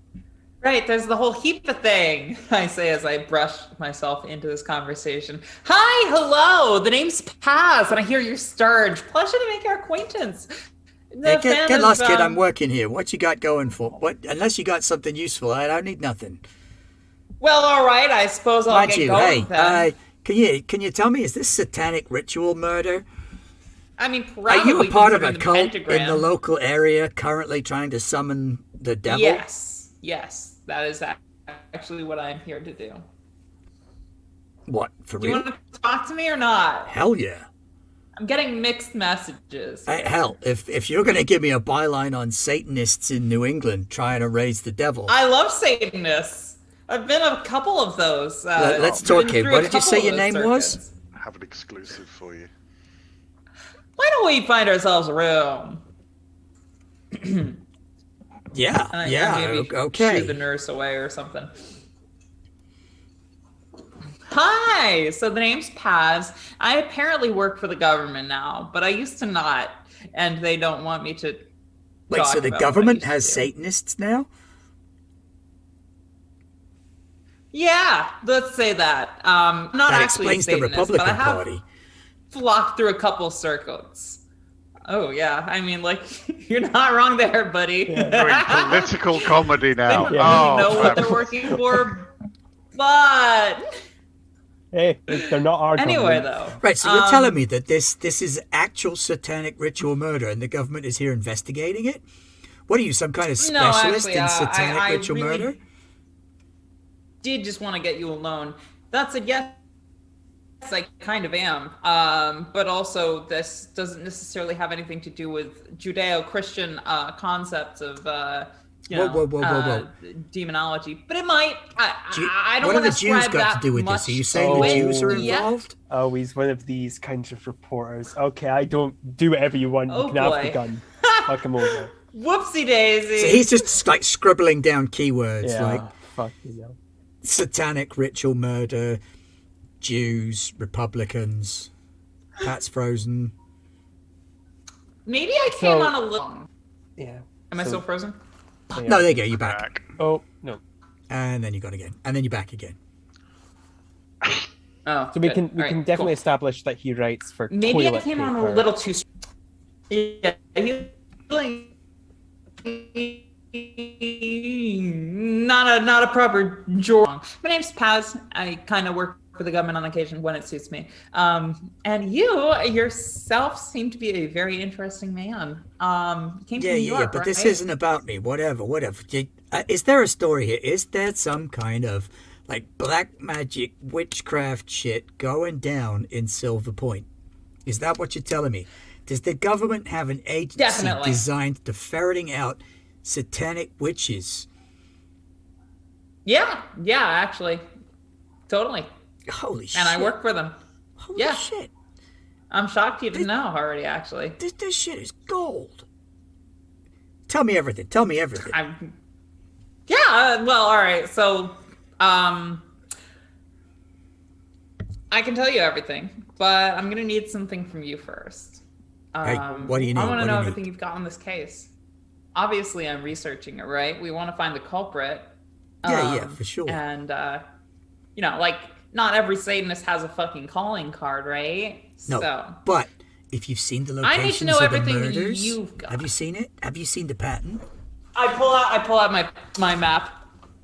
Right, there's the whole HIPAA thing, I say as I brush myself into this conversation. Hi, hello, the name's Paz, and I hear you're Sturge. Pleasure to make your acquaintance. Hey, get lost, kid. I'm working here. What you got going for? What? Unless you got something useful, I don't need nothing. Well, all right, I suppose I'll Mind get you, going then. can you tell me, is this satanic ritual murder? I mean, Are probably you a part of a considering the cult pentagram. in the local area currently trying to summon the devil? Yes, that is actually what I'm here to do. What, for Do you real? want to talk to me or not? Hell yeah. I'm getting mixed messages. Hell, if you're going to give me a byline on Satanists in New England trying to raise the devil. I love Satanists. I've been a couple of those. Let's talk, been kid. through What a did you couple say of your those name was? circuits. I have an exclusive for you. Why don't we find ourselves a room? Yeah, And maybe okay. shoo the nurse away or something. Hi, so the name's Paz. I apparently work for the government now, but I used to not, and they don't want me to. Wait, talk so the about what I government used to has do. Satanists now? Yeah, let's say that. Not That actually explains a the Satanist, Republican but I have Party. flocked through a couple circuits. Oh yeah, I mean, like you're not wrong there, buddy. Doing political comedy They now. don't Oh, really know what they're fabulous. working for, but Hey, they're not our anyway, government. though. Right, so you're telling me that this is actual satanic ritual murder and the government is here investigating it? What are you, some kind of No, specialist actually, in satanic I ritual really murder? did just want to get you alone. That's a yes. I kind of am. But also, this doesn't necessarily have anything to do with Judeo-Christian concepts of, Whoa. demonology. But it might. I don't What want have the Jews got to do with this? Are you saying the Jews are yet. involved? Oh, he's one of these kinds of reporters. Okay, I don't do whatever you want. Oh, you can have boy. the gun. Fuck him over. Whoopsie daisy. So he's just like scribbling down keywords Yeah, like fuck you know. satanic ritual murder, Jews, Republicans, Pat's frozen. Maybe I came So- on a little. Yeah. Am I So- still frozen? yeah. No, there you go, you're back. Back. Oh no. And then you're gone again. And then you're back again. Oh, So we good. can All right, definitely cool. establish that he writes for Maybe I toilet came on paper. a little too. Yeah, he's like not a proper George. My name's Paz. I kind of work for the government on occasion when it suits me. And you yourself seem to be a very interesting man. Came from New York, but this right? isn't about me. Whatever. Is there a story here? Is there some kind of like black magic witchcraft shit going down in Silver Point. Is that what you're telling me? Does the government have an agency Definitely. designed to ferreting out satanic witches? Yeah, actually. Totally. Holy shit. And I work for them. Holy Yeah. shit. I'm shocked you didn't know already, actually. This shit is gold. Tell me everything. Tell me everything. Yeah, well, all right. So, I can tell you everything, but I'm gonna need something from you first. Hey, what do you need? I want What to do know you everything need? you've got on this case. Obviously, I'm researching it, right? We want to find the culprit. Yeah, for sure. And like not every Satanist has a fucking calling card, right? No, So but if you've seen the I need to locations know of the everything murders, you've got. have you seen it? Have you seen the pattern? I pull out my map.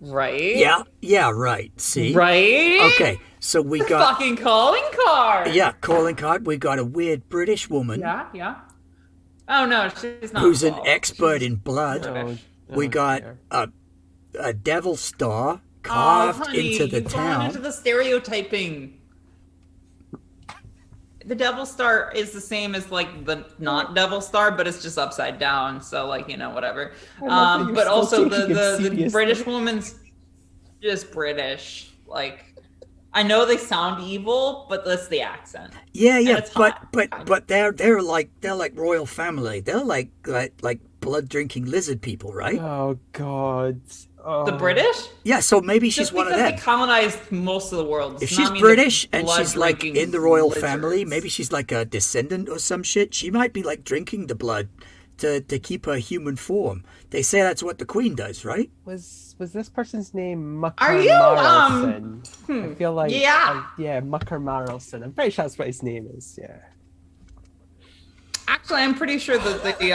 Right? Yeah, right. See? Right? Okay, so we got Fucking calling card. yeah, calling card. We got a weird British woman Yeah. Oh no, she's not. who's an involved. expert She's in blood. British. We got dear. a devil star Oh, carved honey, into the you've gone town. into the stereotyping. The devil star is the same as like the not devil star, but it's just upside down. So like whatever. I love that you're But still also taking it the seriously. British woman's just British. Like I know they sound evil, but that's the accent. Yeah, And yeah, it's but hot. they're like royal family. They're like blood drinking lizard people, right? Oh God. Oh. The British? Yeah, so maybe she's Just one of because them. they colonized most of the world. If does she's not mean they're British and she's like blood-drinking in the royal lizards. family, maybe she's like a descendant or some shit. She might be like drinking the blood to keep her human form. They say that's what the queen does, right? Was this person's name Mucker Are you, Marlson? I feel like yeah. Mucker Marlson. I'm pretty sure that's what his name is. Yeah. Actually, I'm pretty sure that the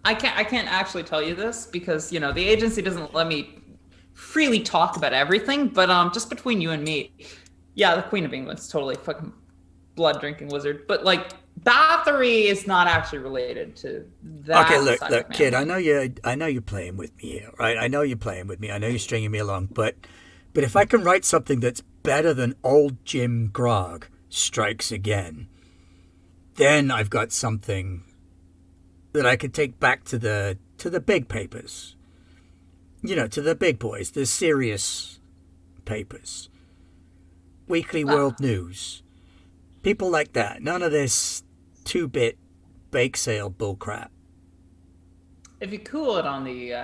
I can't actually tell you this because the agency doesn't let me freely talk about everything. But just between you and me, yeah, the Queen of England's totally fucking blood drinking wizard. But like Bathory is not actually related to that. Okay, look, side of kid. family. I know you're playing with me here, right? I know you're playing with me. I know you're stringing me along. But if I can write something that's better than old Jim Grog strikes again, then I've got something that I could take back to the big papers. To the big boys, the serious papers. Weekly World News. People like that. None of this 2-bit bake sale bullcrap. If you cool it on the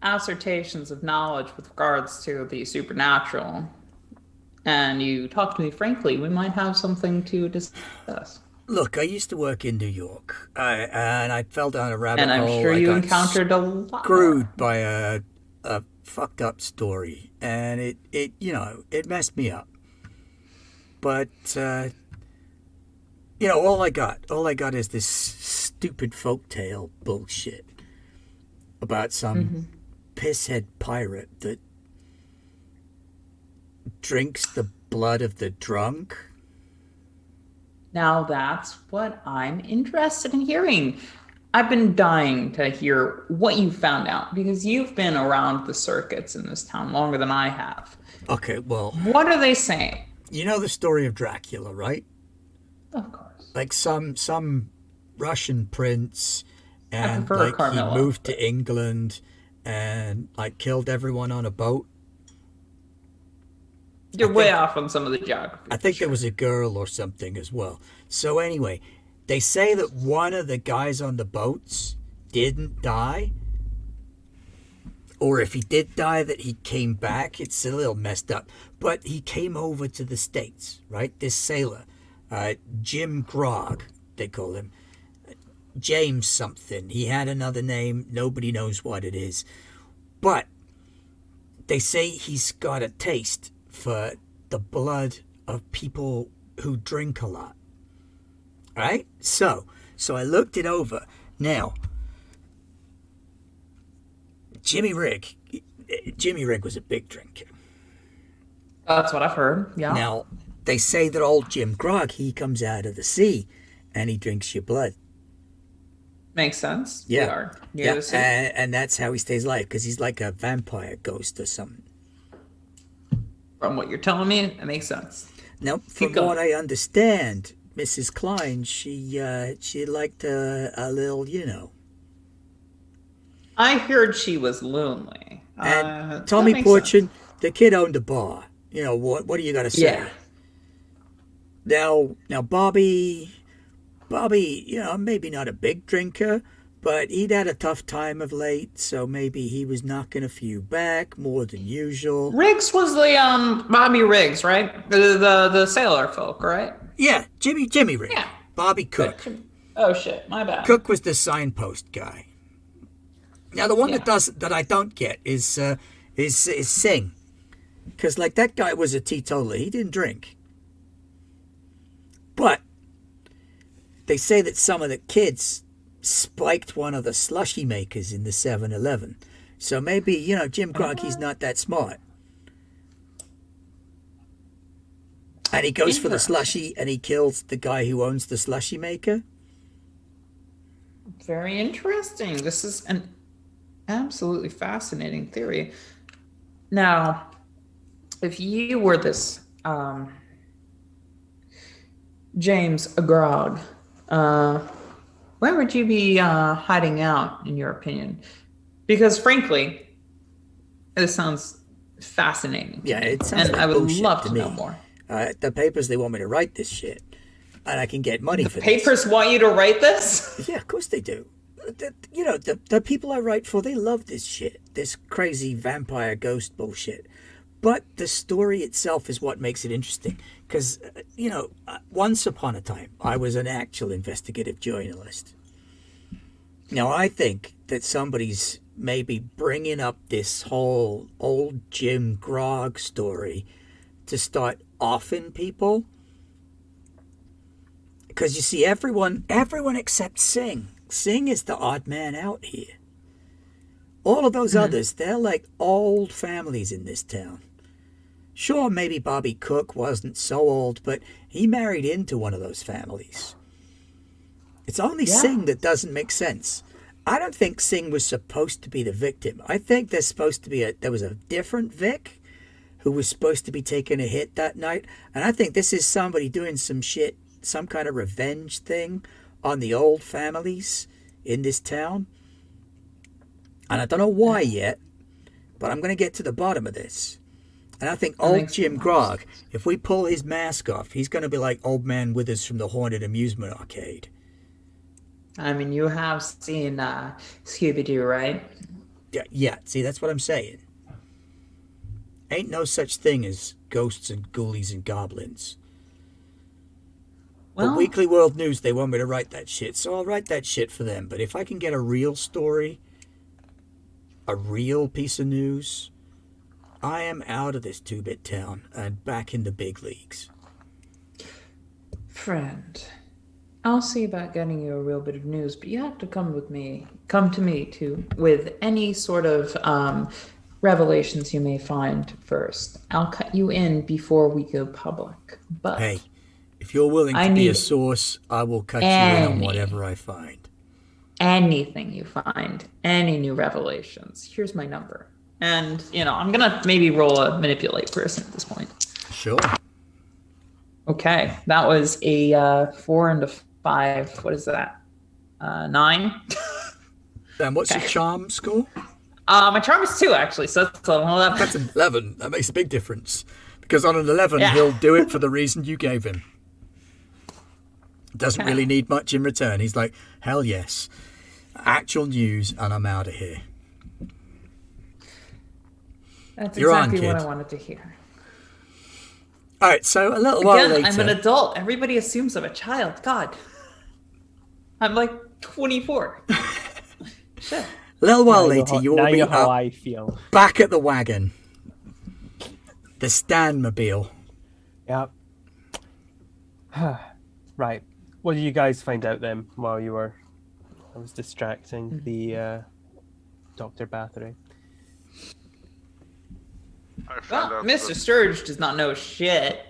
assertions of knowledge with regards to the supernatural, and you talk to me frankly, we might have something to discuss. Look, I used to work in New York, and I fell down a rabbit And I'm hole. sure I you got encountered a lot screwed more. by a fucked up story, and it messed me up. But all I got is this stupid folktale bullshit about some pisshead pirate that drinks the blood of the drunk. Now that's what I'm interested in hearing. I've been dying to hear what you found out because you've been around the circuits in this town longer than I have. Okay, well, What are they saying? you know the story of Dracula, right? Of course. Like some Russian prince, and prefer like Carmilla, he moved to England and like killed everyone on a boat. You're way off on some of the geography. I think there was a girl or something as well. So anyway, they say that one of the guys on the boats didn't die. Or if he did die, that he came back. It's a little messed up. But he came over to the States, right? This sailor, Jim Grog, they call him. James something. He had another name. Nobody knows what it is. But they say he's got a taste for the blood of people who drink a lot. Right? So I looked it over. Now, Jimmy Rigg was a big drinker. That's what I've heard. Yeah. Now, they say that old Jim Grog, he comes out of the sea and he drinks your blood. Makes sense. Yeah. We are near the sea. And that's how he stays alive, because he's like a vampire ghost or something. From what you're telling me, that makes sense. Now, Keep from going. what I understand, Mrs. Klein, she liked a little, I heard she was lonely. And That Tommy makes sense. Porchin, the kid owned a bar. What do you got to say? Yeah. Now Bobby, maybe not a big drinker, but he'd had a tough time of late, so maybe he was knocking a few back more than usual. Riggs was the Bobby Riggs, right? The sailor folk, right? Yeah, Jimmy Rigg. Yeah. Bobby Cook. Oh shit, my bad. Cook was the signpost guy. Now the one Yeah. that I don't get is Singh, because like that guy was a teetotaler. He didn't drink. But they say that some of the kids spiked one of the slushy makers in the 7-Eleven. So maybe, Jim Cronkey's not that smart. And he goes for the Interesting. slushy and he kills the guy who owns the slushy maker. Very interesting. This is an absolutely fascinating theory. Now, if you were this James Agrog, where would you be hiding out, in your opinion? Because frankly, this sounds fascinating. to Yeah, me, it sounds and like I would bullshit love to to me. know more. The papers, they want me to write this shit. And I can get money for this. Papers want you to write this? Yeah, of course they do. The people I write for, they love this shit. This crazy vampire ghost bullshit. But the story itself is what makes it interesting. Because, once upon a time, I was an actual investigative journalist. Now, I think that somebody's maybe bringing up this whole old Jim Grog story to start offing people. Because you see, everyone except Singh. Singh is the odd man out here. All of those others, they're like old families in this town. Sure, maybe Bobby Cook wasn't so old, but he married into one of those families. It's only Singh that doesn't make sense. I don't think Singh was supposed to be the victim. I think there's supposed to be there was a different Vic who was supposed to be taking a hit that night. And I think this is somebody doing some shit, some kind of revenge thing on the old families in this town. And I don't know why yet, but I'm going to get to the bottom of this. And I think old Jim Grog, if we pull his mask off, he's going to be like Old Man Withers from the Haunted Amusement Arcade. I mean, you have seen Scooby-Doo, right? Yeah, see, that's what I'm saying. Ain't no such thing as ghosts and ghoulies and goblins. Well, But Weekly World News, they want me to write that shit, so I'll write that shit for them. But if I can get a real story, a real piece of news, I am out of this two-bit town and back in the big leagues. friend, I'll see about getting you a real bit of news, but you have to come to me too, with any sort of revelations you may find first. I'll cut you in before we go public. But Hey, if you're willing I to be a need source, I will cut you in on any- whatever I find. anything you find, any new revelations, here's my number. And, I'm going to maybe roll a manipulate person at this point. Sure. Okay, that was a 4 and a 5. What is that? 9? And what's your Okay. charm score? My charm is 2, actually, so that's an 11. That's an 11. That makes a big difference. Because on an 11, Yeah. he'll do it for the reason you gave him. Doesn't Okay. really need much in return. He's like, hell yes. Actual news, and I'm out of here. That's You're on, exactly what kid. I wanted to hear. All right, so a little while Again, later. I'm an adult. Everybody assumes I'm a child. God. I'm like 24. Shit. A little while Now you know later, how- you now will you be know how up I feel. back at the wagon. The Stanmobile. Yep. Right. What did you guys find out then while I was distracting the Dr. Bathory? I found Well, out Mr. that- Sturge does not know shit.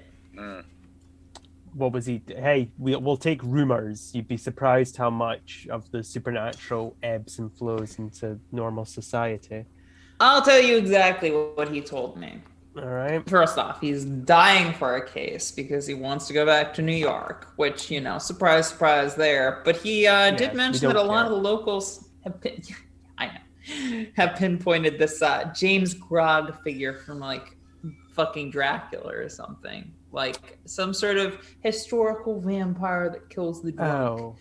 What was he? Hey, we'll take rumors. You'd be surprised how much of the supernatural ebbs and flows into normal society. I'll tell you exactly what he told me. All right. First off, he's dying for a case because he wants to go back to New York, which, surprise, surprise there. But he did mention that a lot of the locals have pinpointed this James Grog figure from like fucking Dracula or something. Like some sort of historical vampire that kills the drunk. Oh,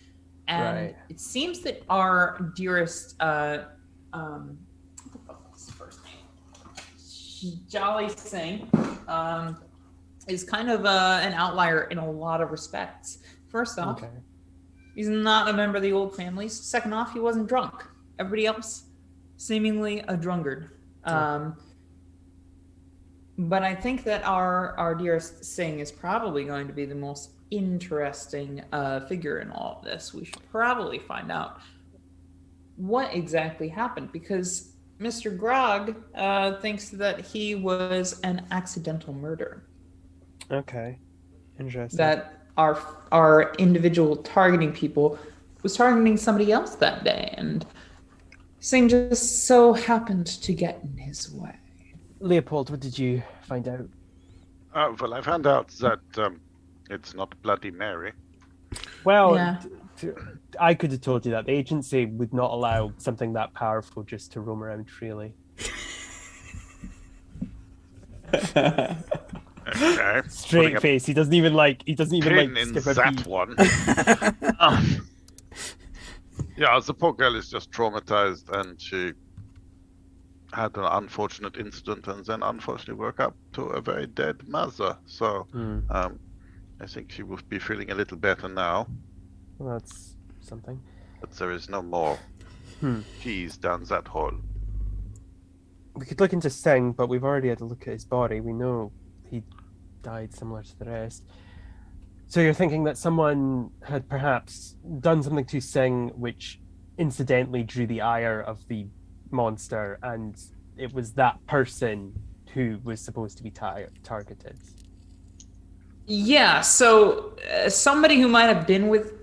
and it seems that our dearest what the fuck was his first name? Jolly Singh is kind of an outlier in a lot of respects. First off, he's not a member of the old families. Second off, he wasn't drunk. Everybody else, seemingly a drunkard. But I think that our dearest Singh is probably going to be the most interesting figure in all of this. We should probably find out what exactly happened, because Mr. Grog thinks that he was an accidental murder. Okay, interesting. That our individual targeting people was targeting somebody else that day, and Singh just so happened to get in his way. Leopold, what did you find out? Well, I found out that it's not Bloody Mary. Well, Yeah. I could have told you that. The agency would not allow something that powerful just to roam around freely. Okay. Straight face. He doesn't even Pin in skip a that beat. one. Yeah, the poor girl is just traumatized, and she had an unfortunate incident, and then unfortunately woke up to a very dead mother. So, I think she will be feeling a little better now. Well, that's something. But there is no more keys down that hole. We could look into Singh, but we've already had a look at his body. We know he died similar to the rest. So you're thinking that someone had perhaps done something to Singh which incidentally drew the ire of the monster, and it was that person who was supposed to be targeted. Yeah, so somebody who might have been with...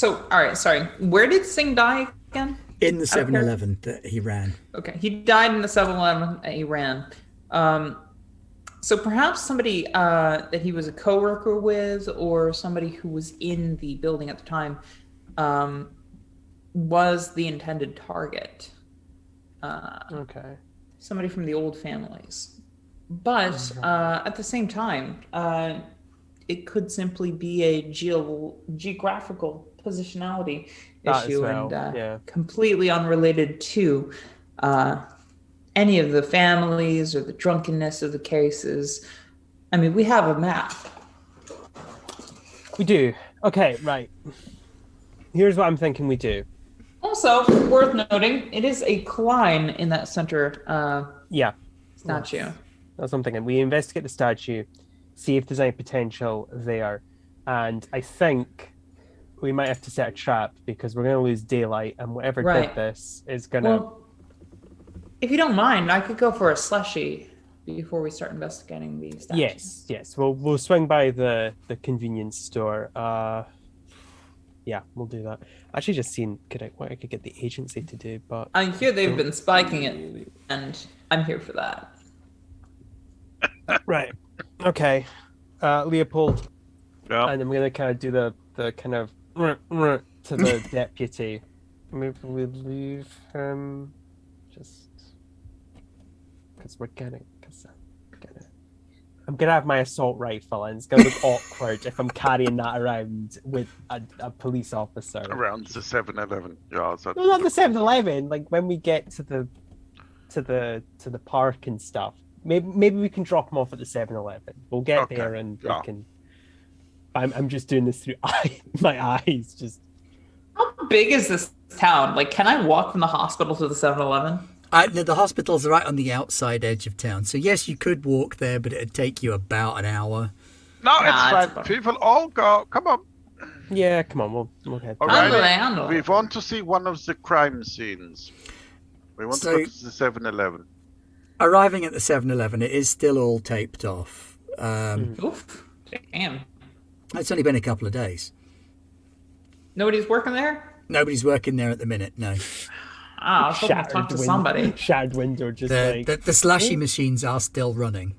all right, sorry. Where did Singh die again? In the 7-Eleven that he ran. Okay, he died in the 7-Eleven that he ran. So perhaps somebody that he was a coworker with, or somebody who was in the building at the time, was the intended target. Okay. Somebody from the old families. But at the same time, it could simply be a geographical positionality That issue, as well, and completely unrelated to any of the families or the drunkenness of the cases. I mean, we have a map. We do. Okay, right. Here's what I'm thinking we do. Also, worth noting, it is a Klein in that center statue. That's what I'm thinking. We investigate the statue, see if there's any potential there. And I think we might have to set a trap, because we're going to lose daylight, and whatever did this is going to... Well, if you don't mind, I could go for a slushy before we start investigating the statue. Yes. We'll swing by the convenience store. Yeah, we'll do that. Actually, just seeing what I could get the agency to do, but I hear they've been spiking it, and I'm here for that. Right. Okay. Leopold. Yeah. And I'm gonna kind of do the kind of to the deputy. Maybe we leave him just because I'm gonna have my assault rifle, and it's gonna look awkward if I'm carrying that around with a police officer Around the 7-Eleven. Yeah, that's... No, not the 7-Eleven. Like when we get to the park and stuff. Maybe we can drop him off at the 7-Eleven. We'll get there, and we can. I'm just doing this through my eyes. Just how big is this town? Like, can I walk from the hospital to the 7-Eleven? The hospital's right on the outside edge of town. So, yes, you could walk there, but it'd take you about an hour. No, it's fine. People all go. Come on. Yeah, come on. We'll head. All right. We want to see one of the crime scenes. We want to go to the 7-Eleven. Arriving at the 7-Eleven, it is still all taped off. Oof. Damn. It's only been a couple of days. Nobody's working there? Nobody's working there at the minute, no. I was hoping to talk to somebody. Shattered window, just the slushy machines are still running.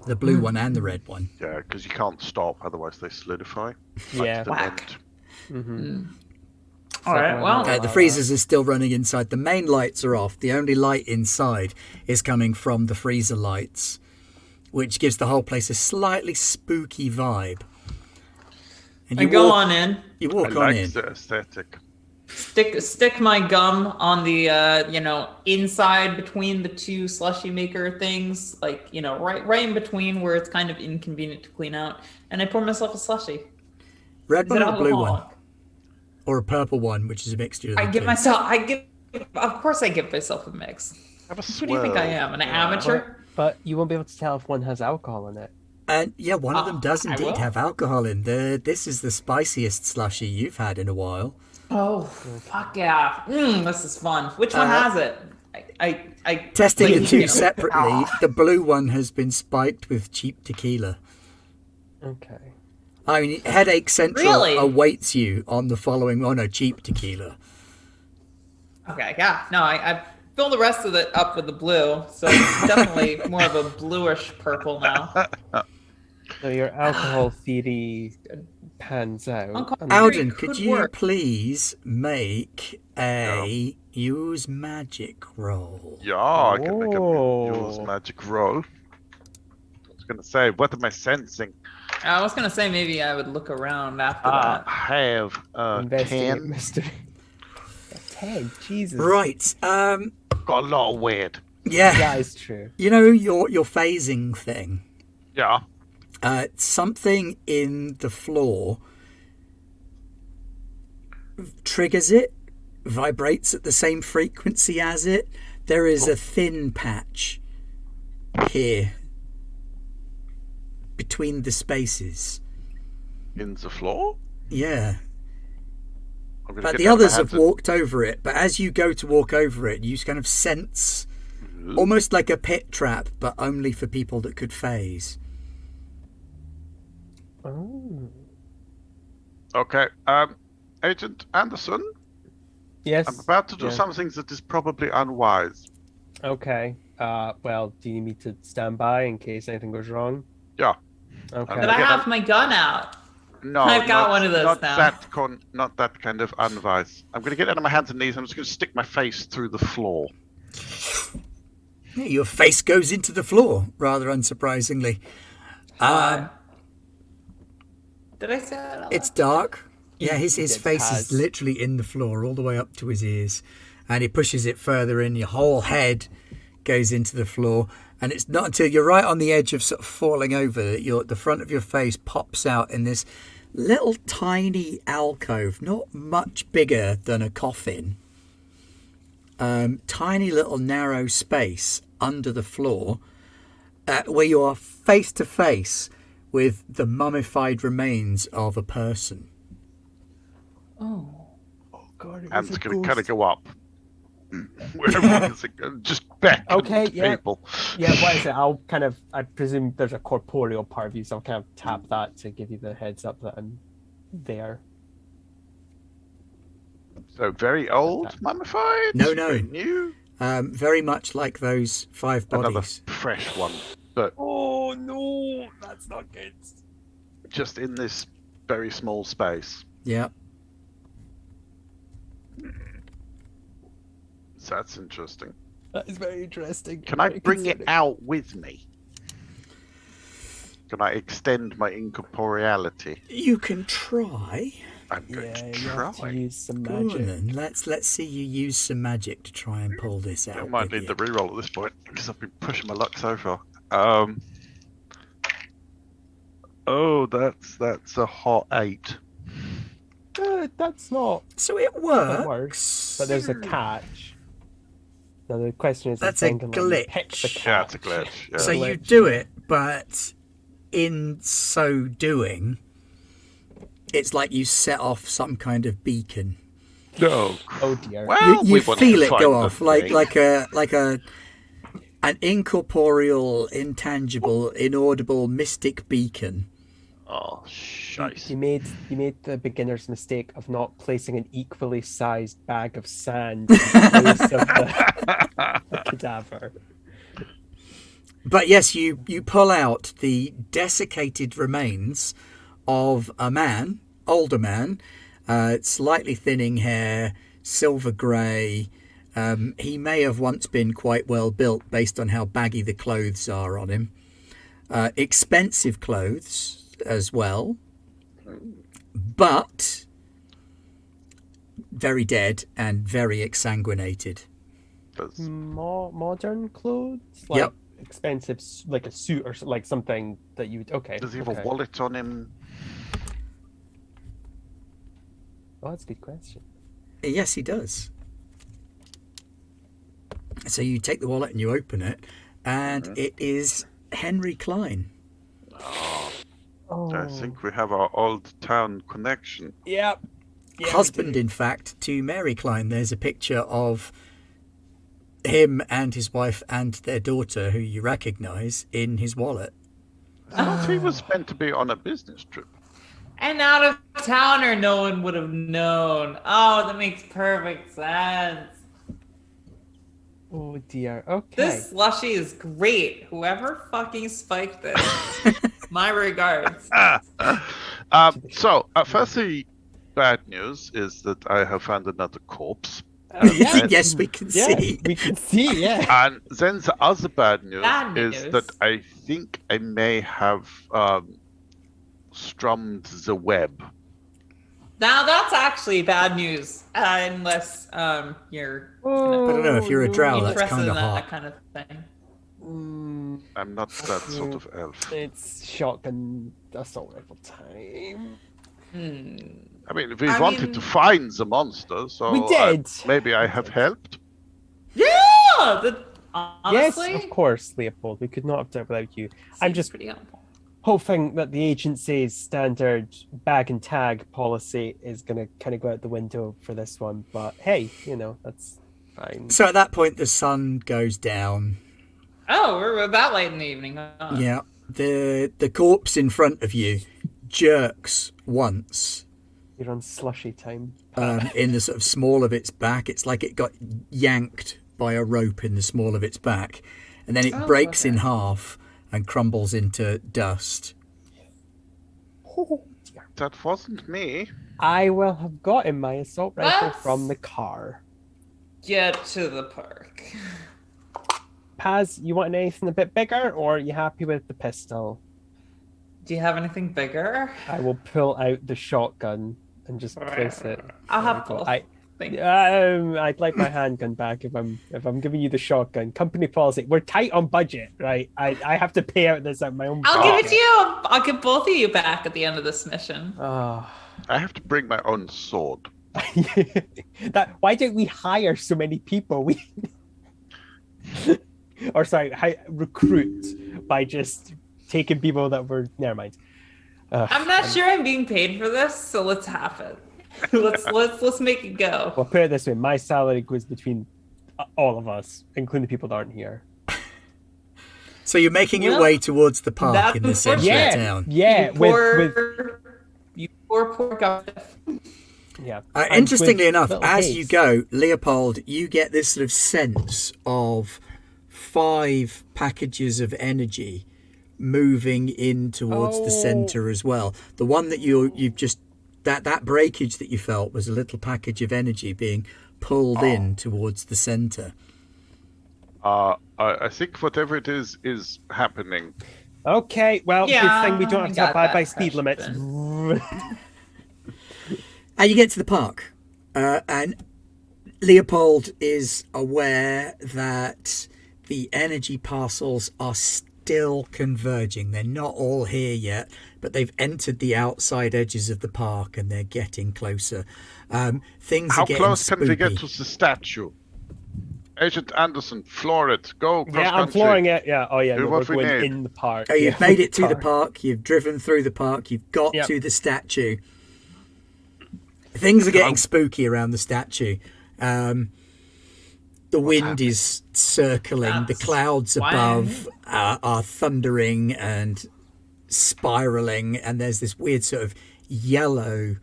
The blue one and the red one. Yeah, because you can't stop, otherwise they solidify. Yeah. Whack. Mm-hmm. All right. Well, The freezers are still running inside. The main lights are off. The only light inside is coming from the freezer lights, which gives the whole place a slightly spooky vibe. And I go on in. You I walk on like in. the aesthetic. Stick my gum on the inside between the two slushy maker things, like right in between where it's kind of inconvenient to clean out, and I pour myself a slushy. Red Is one it or blue one? alcoholic? Or a purple one, which is a mixture of the two. Of course I give myself a mix. Have a Who do you think I am, an amateur? But you won't be able to tell if one has alcohol in it. And yeah, one of them does I indeed will. have alcohol in there. This is the spiciest slushy you've had in a while. Oh, fuck yeah. This is fun. Which one has it? I Testing the two you know. separately, the blue one has been spiked with cheap tequila. Okay. I mean, Headache Central Really? awaits you on the following. Oh no, cheap tequila. Okay, yeah. No, I fill the rest of it up with the blue, so it's definitely more of a bluish purple now. So your alcohol theory pans out. Uncle- And- Alden, could could you work. please make a use magic roll? Yeah, I can make a Oh. use magic roll. I was gonna say, what am I sensing? I was gonna say maybe I would look around after I that. have Investigate 10. mystery. A 10, Jesus. Right. Got a lot of weird. Yeah. That is true. You know your phasing thing. Yeah. Something in the floor triggers it, vibrates at the same frequency as it. There is a thin patch here between the spaces. In the floor? Yeah. I'm gonna But get the down my others have hands and- walked over it. But as you go to walk over it, you kind of sense almost like a pit trap, but only for people that could phase. Oh. Okay. Agent Anderson, Yes. I'm about to do yeah. something that is probably unwise. Okay. Well, do you need me to stand by in case anything goes wrong? Yeah. Okay. But I have my gun out. No, I've got not, one of those not now. not that kind of unwise. I'm going to get down on my hands and knees. I'm just going to stick my face through the floor. Yeah, your face goes into the floor, rather unsurprisingly. Did I say that? out It's loud? dark. Yeah, his It face has. is literally in the floor, all the way up to his ears. And he pushes it further in. Your whole head goes into the floor. And it's not until you're right on the edge of sort of falling over that the front of your face pops out in this little tiny alcove, not much bigger than a coffin. Tiny little narrow space under the floor where you are face to face with the mummified remains of a person. Oh. God, And it's going to kind of go up. Wherever it's just back Okay, yeah. people. Yeah, what is it? I presume there's a corporeal part of you, so I'll kind of tap that to give you the heads up that I'm there. So very old, mummified? No, no. Very new? Very much like those 5 Another bodies. fresh one. But Oh no, that's not good. just in this very small space. Yeah. So that's interesting. That is very interesting. Can I Very bring it concerning. out with me? Can I extend my incorporeality? You can try. I'm going Yeah, to you have to try. use some Go on magic. then. Let's see you use some magic to try and pull this out. I might with need you. the reroll at this point because I've been pushing my luck so far. Oh, that's a hot 8. That's not So it that works. works, but there's a catch. Now the question is, That's if a Ben can let me pick glitch. the Yeah, catch. it's a glitch. Yeah. So you glitch. do it, but in so doing, it's like you set off some kind of beacon. No. Oh dear. Well, You we want feel to it find go the off like thing. an incorporeal, intangible, inaudible, mystic beacon. Oh, You shite. made the beginner's mistake of not placing an equally sized bag of sand in place of the cadaver. But yes, you pull out the desiccated remains of a man, older man, slightly thinning hair, silver grey. He may have once been quite well built based on how baggy the clothes are on him. Expensive clothes as well, but very dead and very exsanguinated. More modern clothes, like Yep. expensive, like a suit or like something that you would. Okay. Does he have okay. a wallet on him? Oh, that's a good question. Yes, he does. So you take the wallet and you open it, and it is Henry Klein. Oh, I think we have our old town connection. Yep. Yeah, we Husband, do. in fact, to Mary Klein. There's a picture of him and his wife and their daughter, who you recognise, in his wallet. I thought he was meant to be on a business trip. An out of towner, no one would have known. Oh, that makes perfect sense. Oh dear. Okay. This slushy is great. Whoever fucking spiked this, my regards. Firstly, bad news is that I have found another corpse. Yeah. Yes, we can Yeah, see. we can see. Yeah. And then the other bad news Bad is news. that I think I may have strummed the web. Now that's actually bad news, unless you're I don't know, if you're a drow, that's interested kind in of that hot. kind of thing. I'm not that sort of elf. It's shotgun assault rifle time. I mean, we I wanted mean- to find the monster, so We did. maybe I have helped. Yeah, honestly, Yes, of course, Leopold. We could not have done it without you. I'm seems just pretty helpful. hoping that the agency's standard bag and tag policy is going to kind of go out the window for this one. But hey, that's fine. So at that point, the sun goes down. Oh, we're that late in the evening, huh? Yeah, the corpse in front of you jerks once You're on slushy time. in the sort of small of its back. It's like it got yanked by a rope in the small of its back, and then it Oh, breaks in okay. half and crumbles into dust. Oh, dear. That wasn't me. I will have gotten my assault rifle Let's- from the car. Get to the park. Paz, you want anything a bit bigger, or are you happy with the pistol? Do you have anything bigger? I will pull out the shotgun and just place it. I'll have There we go. both. Thank you. I'd like my handgun back if I'm giving you the shotgun. Company policy. We're tight on budget, right? I have to pay out this out of my own. I'll give it pocket. to you. I'll give both of you back at the end of this mission. Oh. I have to bring my own sword. Why don't we hire so many people? Or sorry, recruit by just taking people that were. Never mind. I'm not sure I'm being paid for this, so let's have it. let's make it go. Well, put it this way: my salary goes between all of us, including the people that aren't here. So you're making your Well, way towards the park that's in the centre of Yeah, town. yeah. You poor guff. Yeah. Interestingly And with enough, little as haste. you go, Leopold, you get this sort of sense of 5 packages of energy moving in towards the centre as well. The one that you've just that breakage that you felt was a little package of energy being pulled in towards the centre. I think whatever it is happening. Okay, well, Yeah, good thing we don't have we to got abide that by speed limits. And you get to the park, and Leopold is aware that the energy parcels are still converging. They're not all here yet, but they've entered the outside edges of the park and they're getting closer. Things How are getting close can spooky. we get to the statue? Agent Anderson, floor it. Go cross Yeah, I'm country. flooring it. Yeah. Oh, yeah. Do No, what we're we going need. in the park. Oh, you've Yeah, made it to the car. park. You've driven through the park. You've got Yep. to the statue. Things are getting on. spooky around the statue. The wind is circling. The That's clouds why above are thundering and spiraling. And there's this weird sort of yellow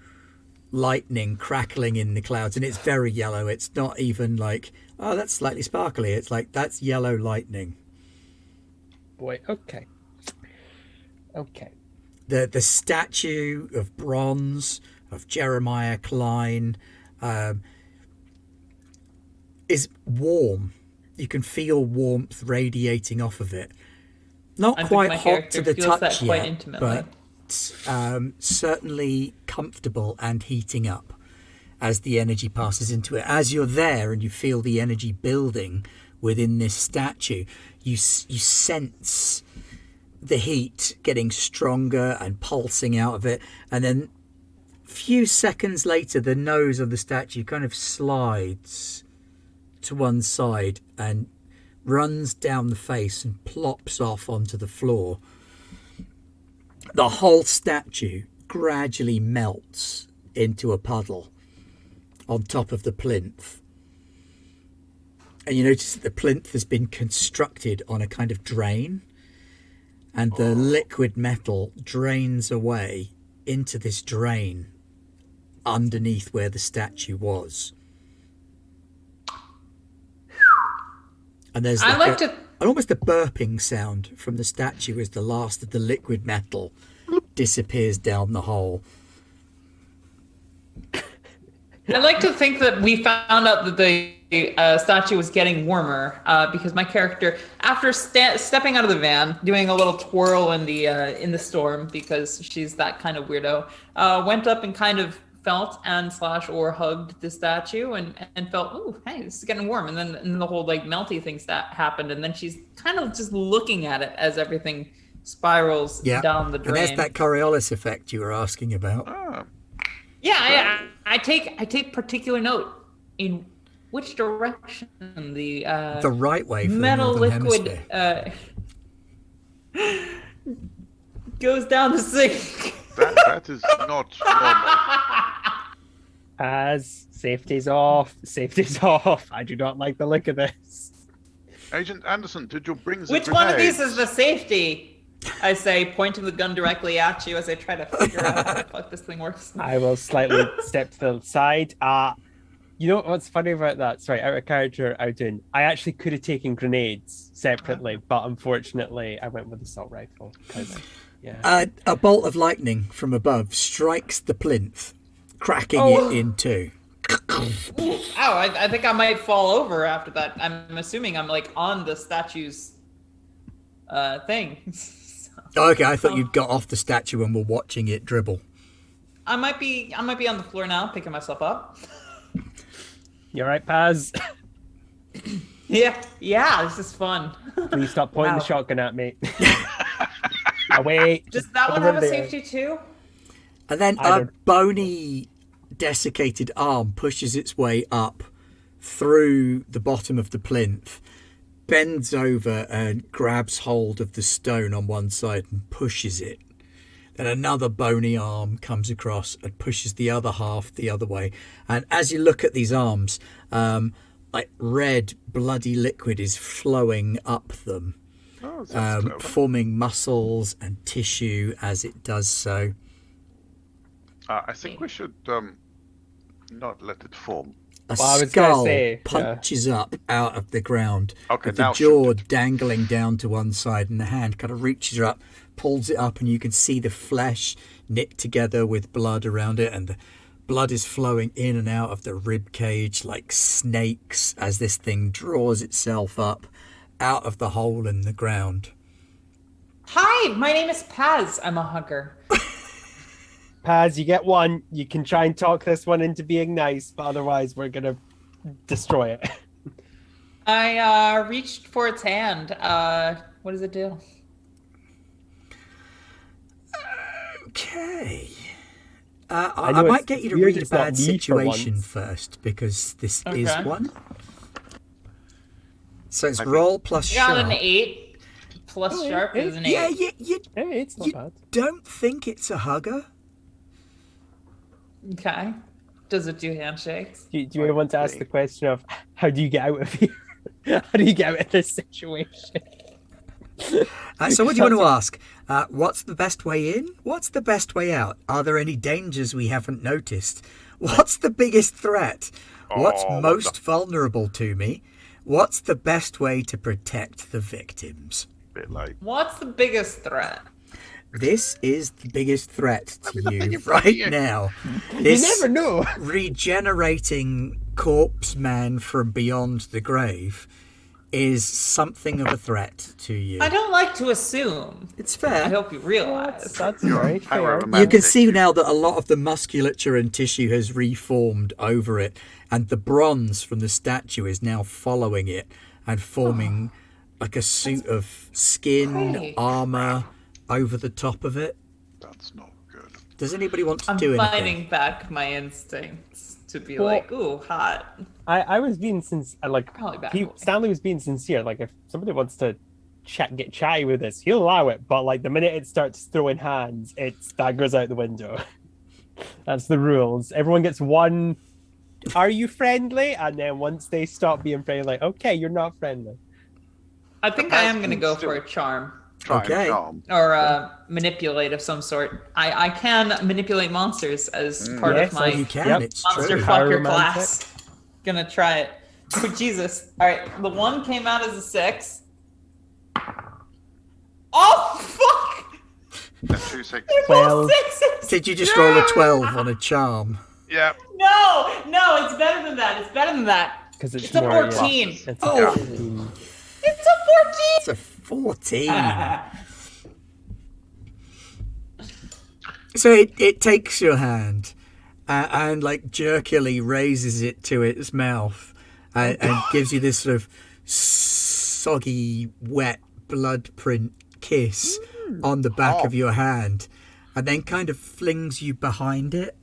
lightning crackling in the clouds. And it's very yellow. It's not even like, oh, that's slightly sparkly. It's like, that's yellow lightning. boy. Okay. The statue of bronze of Jeremiah Klein is warm. You can feel warmth radiating off of it. Not I think quite my hot character to the feels touch that quite yet, intimately. but certainly comfortable and heating up as the energy passes into it. As you're there and you feel the energy building within this statue, you sense the heat getting stronger and pulsing out of it, and then a few seconds later the nose of the statue kind of slides to one side and runs down the face and plops off onto the floor. The whole statue gradually melts into a puddle on top of the plinth. And you notice that the plinth has been constructed on a kind of drain, and the liquid metal drains away into this drain underneath where the statue was. And there's almost a burping sound from the statue as the last of the liquid metal disappears down the hole. I like to think that we found out that the statue was getting warmer because my character, after stepping out of the van, doing a little twirl in the storm because she's that kind of weirdo, went up and kind of felt and / or hugged the statue and felt, oh, hey, this is getting warm. And then the whole like melty things that happened. And then she's kind of just looking at it as everything spirals down the drain. And there's that Coriolis effect you were asking about. Yeah, I take particular note in which direction the right way for metal the Northern liquid goes down the sink. That is not normal. As safety's off. I do not like the look of this. Agent Anderson, did you bring the Which one of grenades? these is the safety? I say, pointing the gun directly at you as I try to figure out how the fuck this thing works. I will slightly step to the side. You know what's funny about that? Sorry, out of character, out in. I actually could have taken grenades separately, but unfortunately, I went with assault rifle. A bolt of lightning from above strikes the plinth, cracking it in two. I think I might fall over after that. I'm assuming I'm like on the statue's thing. Okay, I thought you'd got off the statue and were watching it dribble. I might be on the floor now, picking myself up. You all right, Paz? Yeah, this is fun. Please stop pointing the shotgun at me. Wait. Does that one have a safety too? And then a bony, desiccated arm pushes its way up through the bottom of the plinth, bends over and grabs hold of the stone on one side and pushes it. Then another bony arm comes across and pushes the other half the other way. And as you look at these arms, like red, bloody liquid is flowing up them, forming muscles and tissue as it does so. I think we should not let it form. A skull punches up out of the ground, with the jaw dangling down to one side, and the hand kind of reaches up, pulls it up, and you can see the flesh knit together with blood around it, and the blood is flowing in and out of the rib cage like snakes as this thing draws itself up out of the hole in the ground. Hi, my name is Paz. I'm a hugger. Paz, you get one. You can try and talk this one into being nice, but otherwise we're going to destroy it. I reached for its hand. What does it do? Okay. I might get you to read a bad situation first, because this is one. So it's roll plus sharp. Got an 8 plus sharp is an 8. Yeah, it's not bad. Don't think it's a hugger? Okay. Does it do handshakes? Do you want to ask the question of how do you get out of here? How do you get out of this situation? So what do you want to ask? What's the best way in? What's the best way out? Are there any dangers we haven't noticed? What's the biggest threat? What's most vulnerable to me? What's the best way to protect the victims? bit late. What's the biggest threat? This is the biggest threat to you in front of right you. now. You This never know. regenerating corpse man from beyond the grave is something of a threat to you. I don't like to assume. It's I fair. hope you realize. That's You're very power fair. of a You can magic. see now that a lot of the musculature and tissue has reformed over it, and the bronze from the statue is now following it and forming like a suit of skin, Great. armor over the top of it. That's not good. Does anybody want to I'm do anything? fighting back my instincts to be Well- like, ooh, hot. I was being like Probably back he, away. Stanley was being sincere. Like if somebody wants to get chatty with us, he'll allow it. But like the minute it starts throwing hands, that goes out the window. That's the rules. Everyone gets one. Are you friendly? And then once they stop being friendly, like okay, you're not friendly. I think I am going to go for a charm Try Okay. and charm. or manipulate of some sort. I can manipulate monsters as part Yes, of my You can, Yep. it's monster true. fucker Pyromantic. class. Gonna try it. Oh Jesus! All right, the one came out as a 6. Oh fuck! That's 2 6. They're Well- both 6s. Did you just roll a 12 on a charm? Yeah. No, it's better than that. It's better than that. Because it's It's a more, 14. Yeah, it's Oh. a 14. It's a It's a 14. So it takes your hand and like jerkily raises it to its mouth and gives you this sort of soggy, wet blood print kiss on the back of your hand, and then kind of flings you behind it.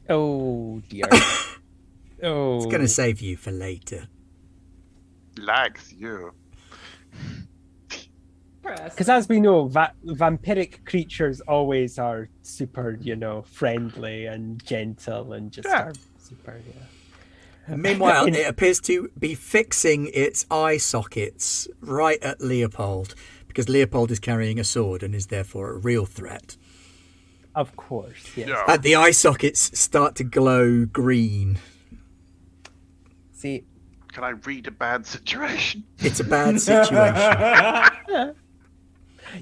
Oh dear. Oh. It's going to save you for later. Lags you. Because as we know, vampiric creatures always are super, friendly and gentle and just Yeah. are super, yeah. Meanwhile, it appears to be fixing its eye sockets right at Leopold, because Leopold is carrying a sword and is therefore a real threat. Of course, yes. Yeah. And the eye sockets start to glow green. See, Can I read a bad situation? It's a bad situation.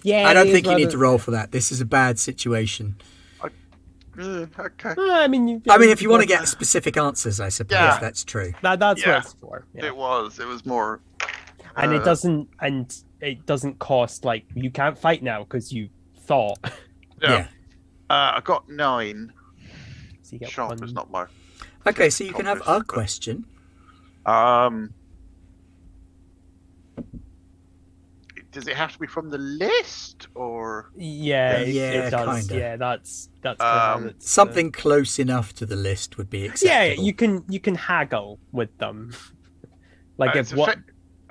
yeah. I don't it think is you need rather- to roll for that. This is a bad situation. Okay. I mean, If you want to get specific answers, I suppose Yeah. that's true. that's Yeah. what it's for. Yeah. It was more. And uh, it doesn't cost like you can't fight now because you thought. Yeah. I got 9. So you get Sharp one. is not my. Okay, so you can have a question. Does it have to be from the list or? Yeah, Yeah, it does. kinda. Yeah, that's clever. It's, Something close enough to the list would be Yeah, acceptable. you can haggle with them. Like It's if what?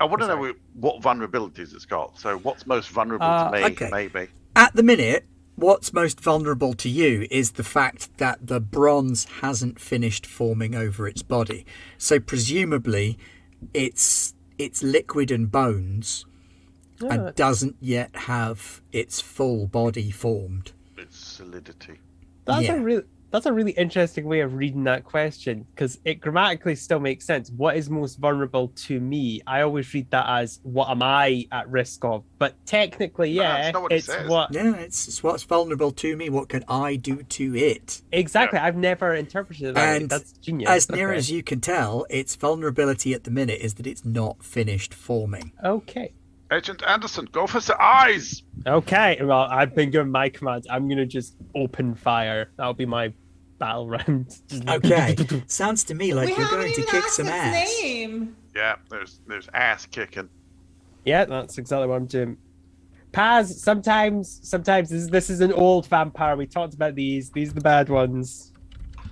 I want to Sorry. know what vulnerabilities it's got. So what's most vulnerable to me? okay. Maybe. At the minute, what's most vulnerable to you is the fact that the bronze hasn't finished forming over its body. So presumably, it's liquid and bones and doesn't yet have its full body formed. It's solidity. That's a really interesting way of reading that question because it grammatically still makes sense. What is most vulnerable to me? I always read that as what am I at risk of? But technically, No, yeah, that's not what it it's says. what Yeah, it's what's vulnerable to me. What can I do to it? exactly. I've never interpreted it that way. And That's genius. as near Okay. as you can tell, its vulnerability at the minute is that it's not finished forming. Okay. Agent Anderson, go for the eyes. Okay, well, I've been given my commands. I'm gonna just open fire. That'll be my battle round. Just- Okay, sounds to me like we you're haven't going to even kick asked some its ass. name. Yeah, there's ass kicking. Yeah, that's exactly what I'm doing. Paz, sometimes this is an old vampire. We talked about these. These are the bad ones.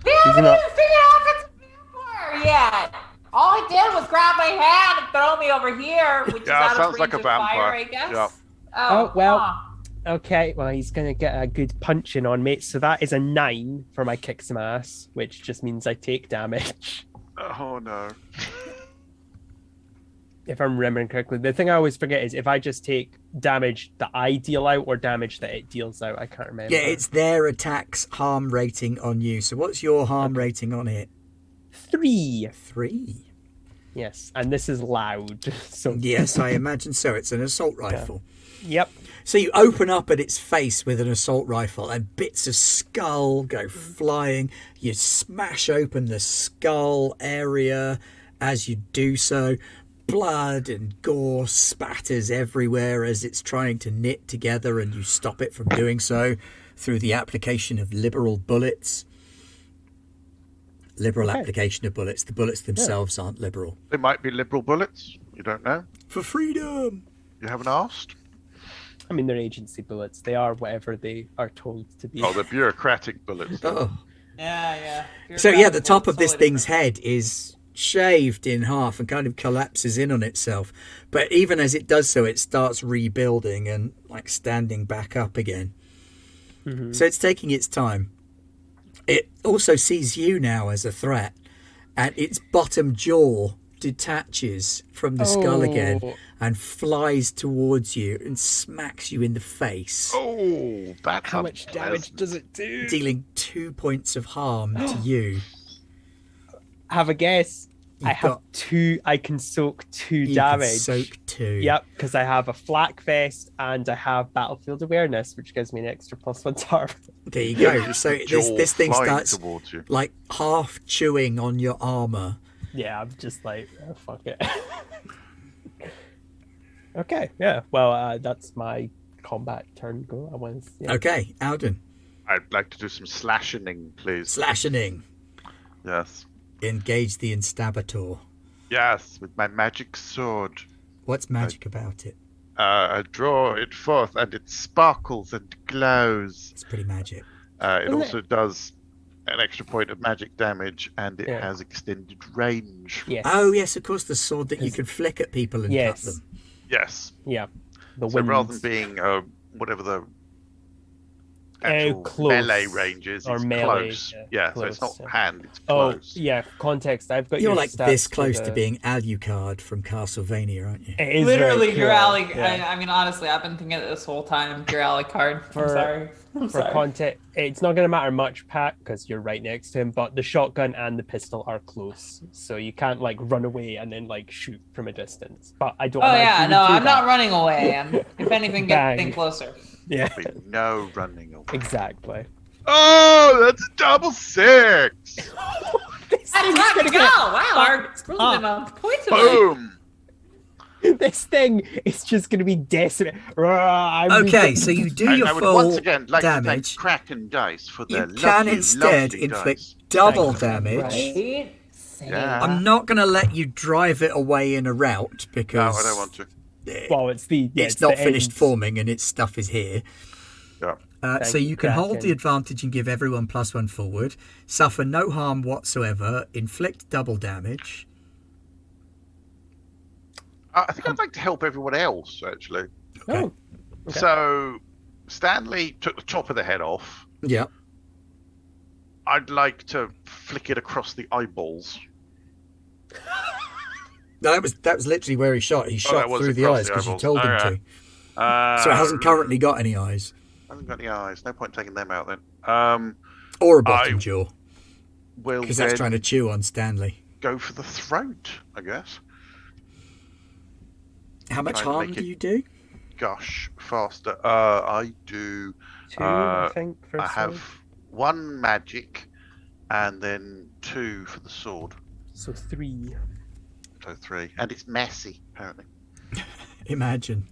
We These haven't are not- even figured out if it's a vampire yet. All he did was grab my hand and throw me over here, which is Yeah, out of sounds range like a of fire, vampire. I guess. Yeah. Oh, well. huh. Okay, well, he's gonna get a good punching on me. So that is a 9 for my kick some ass, which just means I take damage. Oh no. If I'm remembering correctly, the thing I always forget is if I just take damage that I deal out or damage that it deals out. I can't remember. Yeah, it's their attack's harm rating on you. So what's your harm rating on it? 3. 3. Yes, and this is loud. So Yes, I imagine so. It's an assault rifle. Yep. So you open up at its face with an assault rifle and bits of skull go flying. You smash open the skull area as you do so. Blood and gore spatters everywhere as it's trying to knit together, and you stop it from doing so through the application of liberal bullets. Liberal application of bullets. The bullets themselves aren't liberal. They might be liberal bullets. You don't know. For freedom! You haven't asked. I mean, they're agency bullets. They are whatever they are told to be. Oh, they're bureaucratic bullets. Oh. Yeah. So yeah, the top of this thing's head is shaved in half and kind of collapses in on itself. But even as it does so, it starts rebuilding and like standing back up again. Mm-hmm. So it's taking its time. It also sees you now as a threat, and its bottom jaw detaches from the skull again and flies towards you and smacks you in the face. Oh, that's How much damage does it do? Dealing 2 points of harm to you. Have a guess. I have 2. I can soak 2 damage. Soak 2. Yep, because I have a flak vest and I have battlefield awareness, which gives me an extra +1 to armor. There you go. So this thing starts you. like half chewing on your armor. Yeah, I'm just like, oh, fuck it. Okay, yeah. Well, that's my combat turn go. Okay, Alden. I'd like to do some slashing, please. Slashing. Yes. Engage the Instabator. Yes, with my magic sword. What's magic about it? I draw it forth, and it sparkles and glows. It's pretty magic. It also does an extra point of magic damage, and it has extended range. Yes. Oh, yes, of course, the sword that you could flick at people and cut them. Yes. Yeah. So rather than being whatever the actual close. melee range is, Or it's melee, close. yeah, So it's close, not hand, it's Oh, close. yeah. Context. I've got You're your like stats this for close to the- being Alucard from Castlevania, aren't you? It is Literally, very your cool. alley. Yeah. I mean, honestly, I've been thinking it this whole time. Your alley card. I'm For- sorry. I'm For sorry. context, it's not going to matter much, Pat, because you're right next to him. But the shotgun and the pistol are close, so you can't like run away and then like shoot from a distance. But I don't. Oh imagine yeah, you no, would do I'm not that. running away. I'm, if anything, Bang. getting closer. Yeah, No running away. exactly. Oh, that's a double 6! This That's thing's hot gonna to go! get Wow, our scroll's up. been on point tonight. Boom! This thing is just going to be decimate. Okay, so you do your I would full once again like to damage. thank Kraken Dice for their You can lovely, instead lovely inflict dice. double Thank you. damage. Right? Same. Yeah. I'm not going to let you drive it away in a route No, because I don't want to. Well, it's the it's not the finished end. forming and its stuff is here. Yeah. So Thank you can hold Kraken. the advantage and give everyone +1 forward, suffer no harm whatsoever, inflict double damage. I think I'd like to help everyone else, actually. Okay. Oh, okay. So, Stanley took the top of the head off. Yeah. I'd like to flick it across the eyeballs. No, that was literally where he shot. He shot that was through the across eyes the because you eyeballs. told him Okay. to. So it hasn't currently got any eyes. Hasn't got any eyes. No point taking them out then. Or a bottom I jaw, Will because that's then trying to chew on Stanley. go for the throat, I guess. How much Trying to harm make do it- you do? Gosh, faster. I do. 2, I think. For I sword. have 1 magic, and then 2 for the sword. So 3. So 3, and it's messy apparently. Imagine.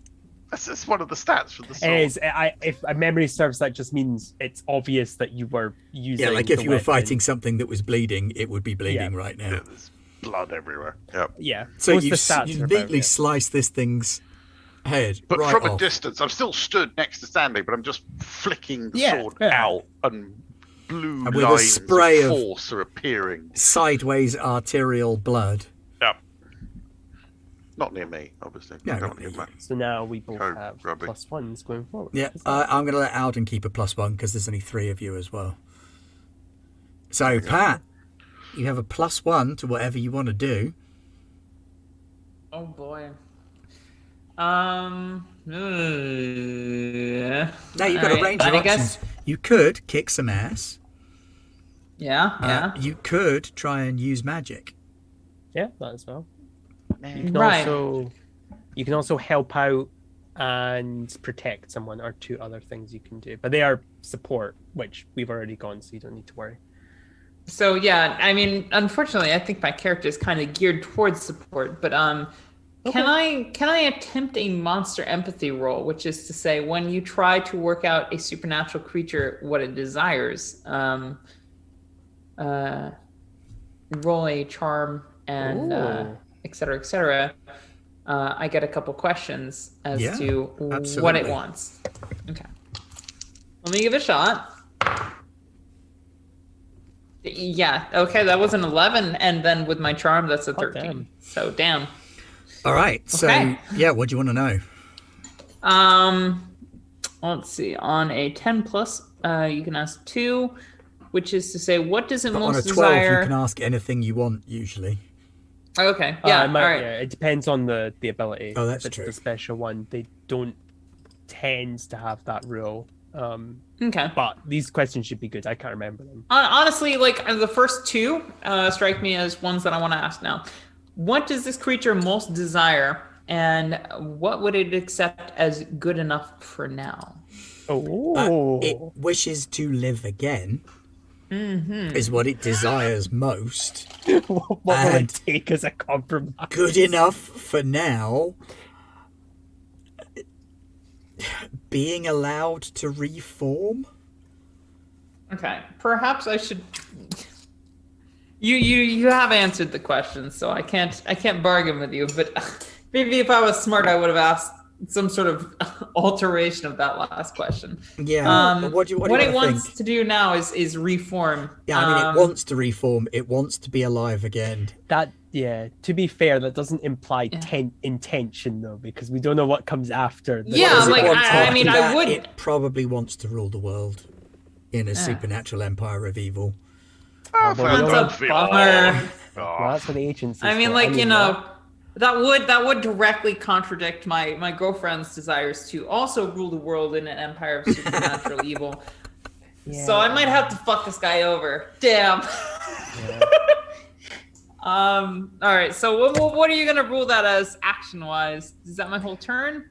That's one of the stats for the sword. If a memory serves, that just means it's obvious that you were using. Yeah, like if the you were weapon. fighting something that was bleeding, it would be bleeding right now. Yeah, there's blood everywhere. Yep. Yeah. So most you, the stats you are about neatly it. slice this thing's head But right from a off. distance, I'm still stood next to Stanley, but I'm just flicking the Yeah, sword yeah. out, and blue And with a lines spray of of- force are appearing. Sideways arterial blood. Yep. Not near me, obviously. No, Don't not want to near get back. So now we both Oh, have rubbish. +1s going forward. Yeah, Is that- I'm going to let Alden keep a +1 because there's only 3 of you as well. So, Pat, you have a +1 to whatever you want to do. Oh boy. Now you've got a range of I options. guess. You could kick some ass. Yeah. You could try and use magic. yeah, that as well. You can Right. also help out and protect someone are two other things you can do. But they are support, which we've already gone, so you don't need to worry. So yeah, I mean, unfortunately, I think my character is kind of geared towards support. But can I attempt a monster empathy roll, which is to say, when you try to work out a supernatural creature what it desires, roll a charm and et cetera, et cetera. I get a couple questions as to what absolutely. it wants. Okay, let me give it a shot. Yeah, okay, that was an 11, and then with my charm, that's a 13. Damn. So damn. All right. So Okay. yeah, what do you want to know? Let's see. On a 10 plus, you can ask 2, which is to say, what does it But most on a 12, desire? you can ask anything you want usually. Okay, yeah, It might- all right. yeah, it depends on the ability. Oh, that's if it's true. the special one, they don't tend to have that rule. Okay. But these questions should be good. I can't remember them. Honestly, like the first 2 strike me as ones that I want to ask now. What does this creature most desire, and what would it accept as good enough for now? It wishes to live again. Is what it desires most. What will And it take as a compromise? good enough for now. Being allowed to reform. Okay, perhaps I should. You have answered the question, so I can't bargain with you. But maybe if I was smart, I would have asked some sort of alteration of that last question. Yeah. But what do you what it wanna wants think? to do now is reform. Yeah, I mean, it wants to reform. It wants to be alive again. To be fair, that doesn't imply intention though, because we don't know what comes after. Yeah, Does it like, want I after mean, I that? would- It probably wants to rule the world in a supernatural empire of evil. Oh, well, we That's don't a want- bummer. Well, that's what the agency. I mean, like, you know, that would directly contradict my girlfriend's desires to also rule the world in an empire of supernatural evil. So I might have to fuck this guy over. Damn. All right. So what are you gonna rule that as action wise? Is that my whole turn?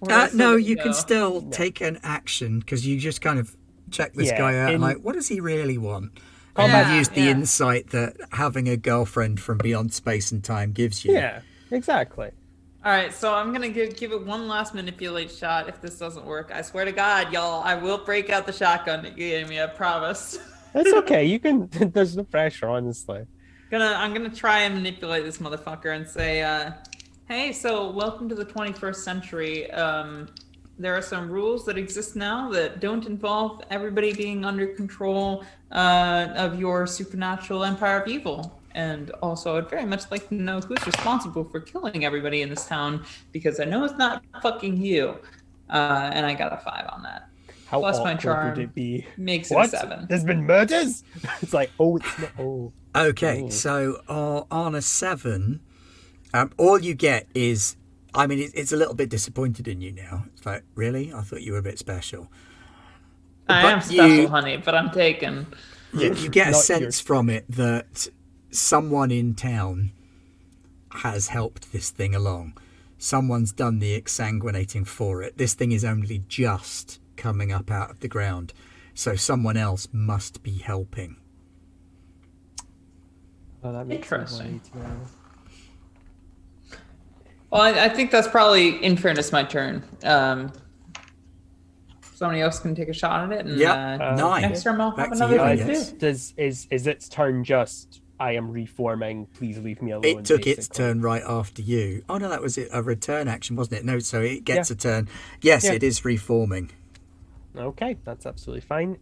Or do I still No, get to you go? can still take an action because you just kind of check this guy out and like, what does he really want? And Yeah, you use the yeah. insight that having a girlfriend from beyond space and time gives you. Yeah, exactly. All right, so I'm gonna give it one last manipulate shot. If this doesn't work, I swear to God, y'all, I will break out the shotgun that you gave me. I promise. It's okay. You can. There's no pressure, honestly. I'm gonna try and manipulate this motherfucker and say, hey, so welcome to the 21st century. There are some rules that exist now that don't involve everybody being under control of your supernatural empire of evil. And also, I'd very much like to know who's responsible for killing everybody in this town, because I know it's not fucking you. And I got a 5 on that. How Plus my awkward charm would it be? makes it a What? 7. There's been murders? It's like, it's not. Okay, so on a 7, all you get is, I mean, it's a little bit disappointed in you now. It's like, really? I thought you were a bit special. I But am special, you- honey, but I'm taken. You get a Not sense from it that someone in town has helped this thing along. Someone's done the exsanguinating for it. This thing is only just coming up out of the ground. So someone else must be helping. Oh, that makes Interesting. me worried, yeah. Well, I think that's probably, in fairness, my turn. Somebody else can take a shot at it, and Yep, 9. next time I'll Back have to another you, thing yes. too. Is its turn just I am reforming, please leave me alone? It took its basically? turn right after you. Oh no, that was a return action, wasn't it? No, so it gets Yeah. a turn. Yes, Yeah. it is reforming. Okay, that's absolutely fine.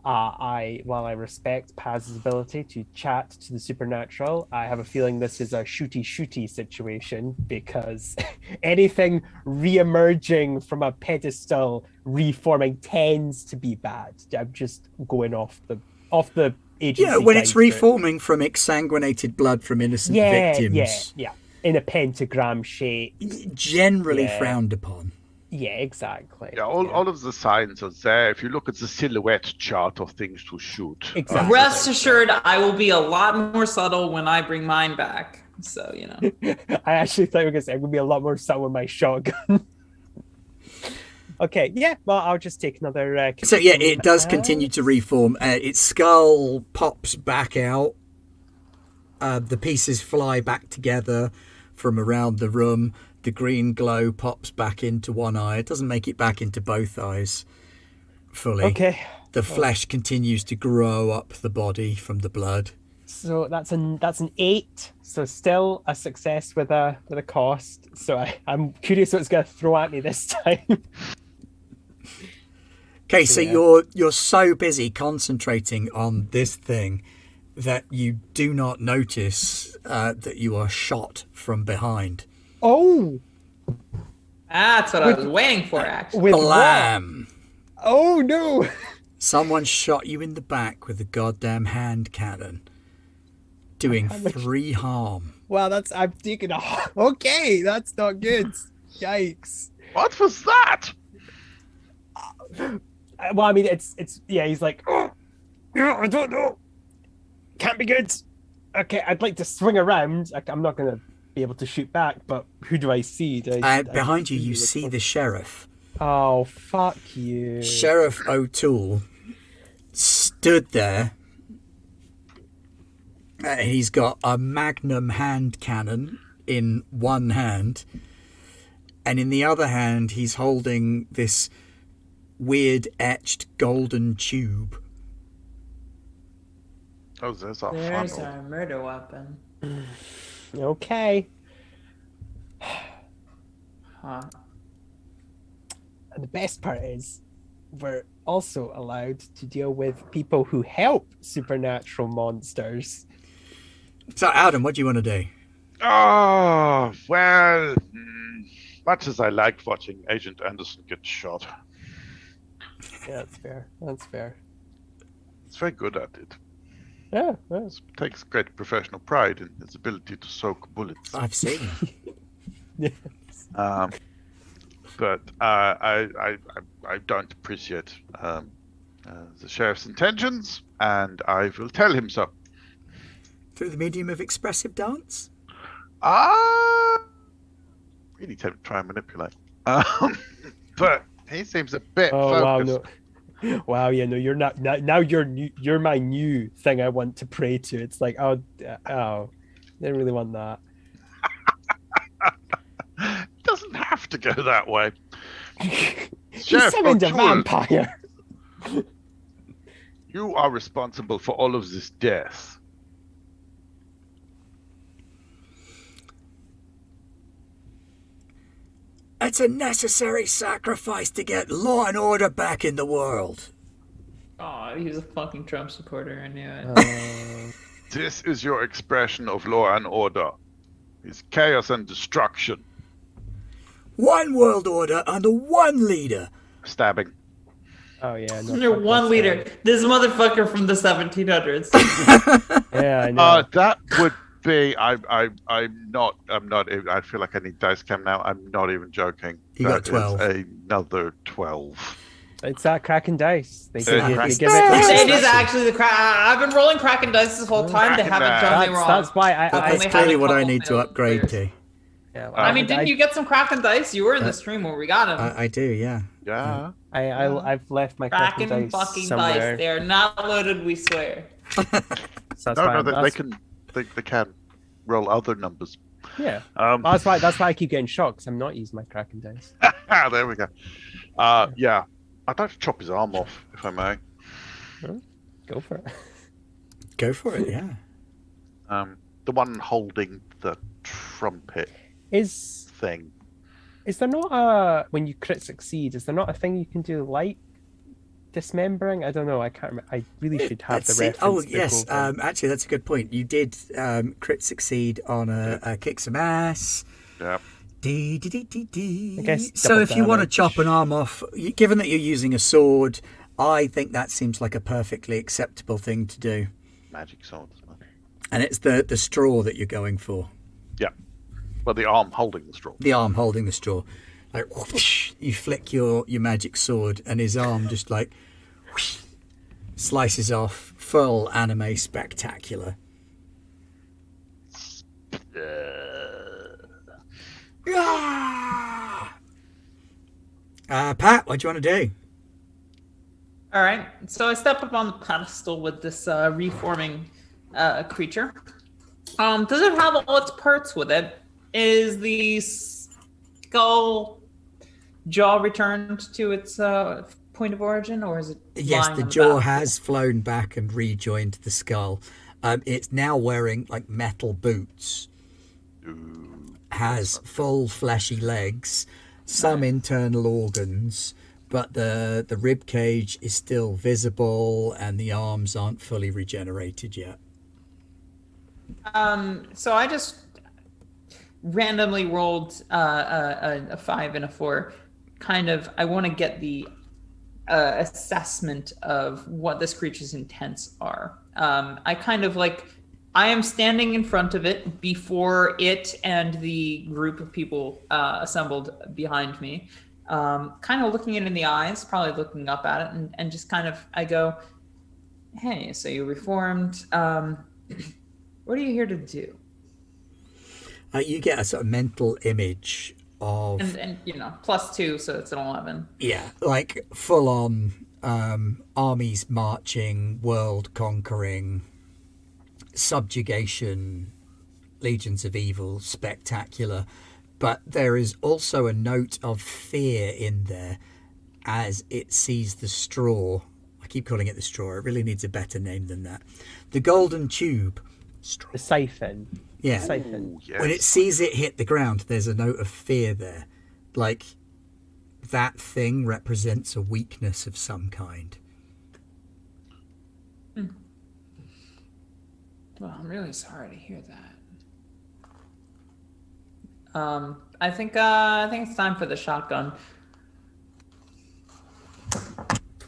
While I respect Paz's ability to chat to the supernatural, I have a feeling this is a shooty situation, because anything re-emerging from a pedestal reforming tends to be bad. I'm just going off the agency. Yeah, when it's guide for it. reforming from exsanguinated blood from innocent victims, yeah, in a pentagram shape. generally Yeah. frowned upon. Yeah, exactly. Yeah, all of the signs are there. If you look at the silhouette chart of things to shoot. Exactly. Rest assured, I will be a lot more subtle when I bring mine back. So, you know. I actually thought you were going to say I'm going to be a lot more subtle with my shotgun. Okay, yeah, well, I'll just take another... So yeah, it does continue to reform. Its skull pops back out. The pieces fly back together from around the room. The green glow pops back into one eye. It doesn't make it back into both eyes fully. Okay. The flesh continues to grow up the body from the blood. So that's an 8. So still a success with a cost. So I'm curious what it's going to throw at me this time. Okay, so Yeah. you're so busy concentrating on this thing that you do not notice that you are shot from behind. Oh, That's what I was waiting for, actually. with what? Blam! Oh no! Someone shot you in the back with a goddamn hand cannon, doing 3 harm. Wow, I'm taking a. Okay, that's not good. Yikes. What was that? Well, I mean, it's yeah. He's like, oh, yeah, I don't know. Can't be good. Okay, I'd like to swing around. I'm not gonna be able to shoot back, but who do I see? Behind you see the sheriff. Oh, fuck you. Sheriff O'Toole stood there. He's got a magnum hand cannon in one hand, and in the other hand he's holding this weird etched golden tube. Oh, there's our There's funnel. our murder weapon. Okay. Huh. And the best part is, we're also allowed to deal with people who help supernatural monsters. So Adam, what do you want to do? Oh, well, much as I like watching Agent Anderson get shot, Yeah, that's fair. That's fair. he's very good at it. Yeah. He takes great professional pride in his ability to soak bullets. I've seen. But I don't appreciate the sheriff's intentions, and I will tell him so. Through the medium of expressive dance? Really tempted to try and manipulate. But he seems a bit Oh wow, focused. no. Wow, yeah, no, you're not. Now you're my new thing. I want to pray to. It's like, oh, didn't really want that. Doesn't have to go that way. He Sheriff summoned a O'Toole, vampire. you are responsible for all of this death. It's a necessary sacrifice to get law and order back in the world. Oh, he's a fucking Trump supporter. I knew it. This is your expression of law and order. It's chaos and destruction. One world order under one leader. Stabbing. Oh yeah, no, Under fuck one that leader. guy. This motherfucker from the 1700s. Yeah, I know. That would be. I'm not. I feel like I need dice cam now. I'm not even joking. You got That 12. is another 12. It's that cracking dice. They give Cracking it. dice. It is actually the crack. I've been rolling Kraken dice this whole time. They Kraken haven't dice. done me wrong. That's why I That's only clearly had a what I couple need to failed upgrade players. to. yeah, I mean, didn't you get some Kraken dice? You were in the stream where we got them. I do, yeah. Yeah. I've left my cracking Kraken dice fucking somewhere. dice. They are not loaded, we swear. So that's No, why no, I'm- they can. They can roll other numbers. Yeah, Well, that's why I keep getting shocked. 'Cause I'm not using my cracking dice. there we go. Yeah. I'd like to chop his arm off, if I may. Go for it. Go for it, yeah. The one holding the trumpet Is thing. there not a when you crit succeed? Is there not a thing you can do like dismembering? I don't know. I can't remember. I really should have Let's the see. reference. Oh, book yes. open. Actually, that's a good point. You did crit succeed on a kick some ass. Yeah. Dee, dee, dee, dee, dee. I guess So double if you want to damage. chop an arm off, given that you're using a sword, I think that seems like a perfectly acceptable thing to do. Magic sword, isn't it? And it's the straw that you're going for. Yeah. Well, the arm holding the straw. The arm holding the straw. Like, whoosh, you flick your magic sword, and his arm just like whoosh, slices off. Full anime spectacular. Pat, what do you want to do? All right. So I step up on the pedestal with this reforming creature. Does it have all its parts with it? Is the skull jaw returned to its point of origin, or is it? Yes, lying the on jaw battlefield? has flown back and rejoined the skull. It's now wearing like metal boots. Has full fleshy legs, some internal organs, but the rib cage is still visible and the arms aren't fully regenerated yet. So I just randomly rolled a 5 and a 4. Kind of, I want to get the assessment of what this creature's intents are. I kind of I am standing in front of it before it and the group of people assembled behind me, kind of looking it in the eyes, probably looking up at it, and just kind of, I go, hey, so you reformed. What are you here to do? You get a sort of mental image of... And +2, so it's an 11. Yeah, like full on armies marching, world conquering, subjugation, legions of evil, spectacular. But there is also a note of fear in there as it sees the straw. I keep calling it the straw. It really needs a better name than that. The golden tube. Straw. The siphon. Yeah. Siphon. Ooh, yes. When it sees it hit the ground, there's a note of fear there. Like that thing represents a weakness of some kind. Well, I'm really sorry to hear that. I think it's time for the shotgun.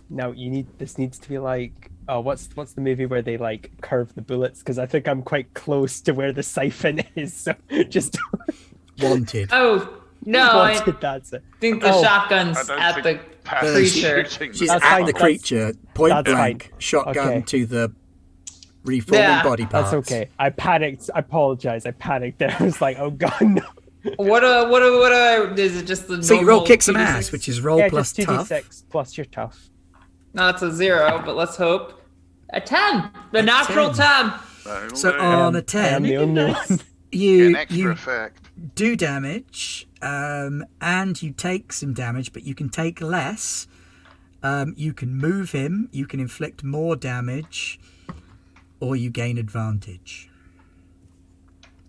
Now this needs to be like, oh, what's the movie where they like curve the bullets? Because I think I'm quite close to where the siphon is. So just Wanted. Oh no, I that's it. think the shotgun's I don't at the think Pat is creature. shooting She's That's at fine, the that's- creature, point that's blank, fine. shotgun Okay. to the reforming Yeah, body parts. That's okay. I panicked. I apologize. I panicked there. I was like, oh god, no. What is it just the So you roll normal kick some 2d6? ass, which is roll Yeah, plus just tough. 2d6 plus your tough. No, it's a 0, but let's hope. A 10. The natural 10. So Only on a I 10, am the only one. an you extra effect. do damage, and you take some damage, but you can take less. You can move him, you can inflict more damage, or you gain advantage.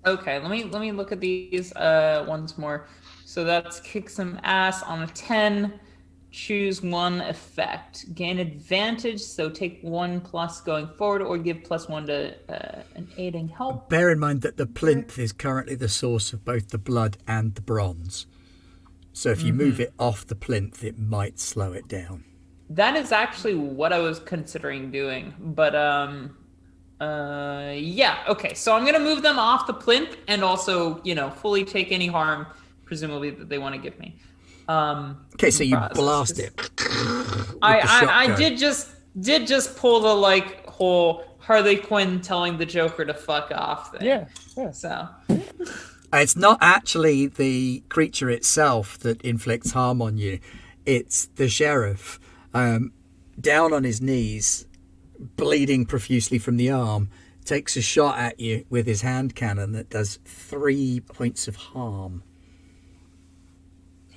Okay, let me look at these once more. So that's kick some ass on a 10. Choose one effect. Gain advantage, so take 1+ going forward, or give +1 to an aiding help. Bear in mind that the plinth is currently the source of both the blood and the bronze. So if you move it off the plinth, it might slow it down. That is actually what I was considering doing, but yeah, okay. So I'm gonna move them off the plinth and also, fully take any harm, presumably, that they want to give me. Okay, so you Process, blast just- it. with the I shotgun. did just pull the whole Harley Quinn telling the Joker to fuck off thing. Yeah. So It's not actually the creature itself that inflicts harm on you. It's the sheriff, down on his knees, bleeding profusely from the arm, takes a shot at you with his hand cannon that does 3 points of harm.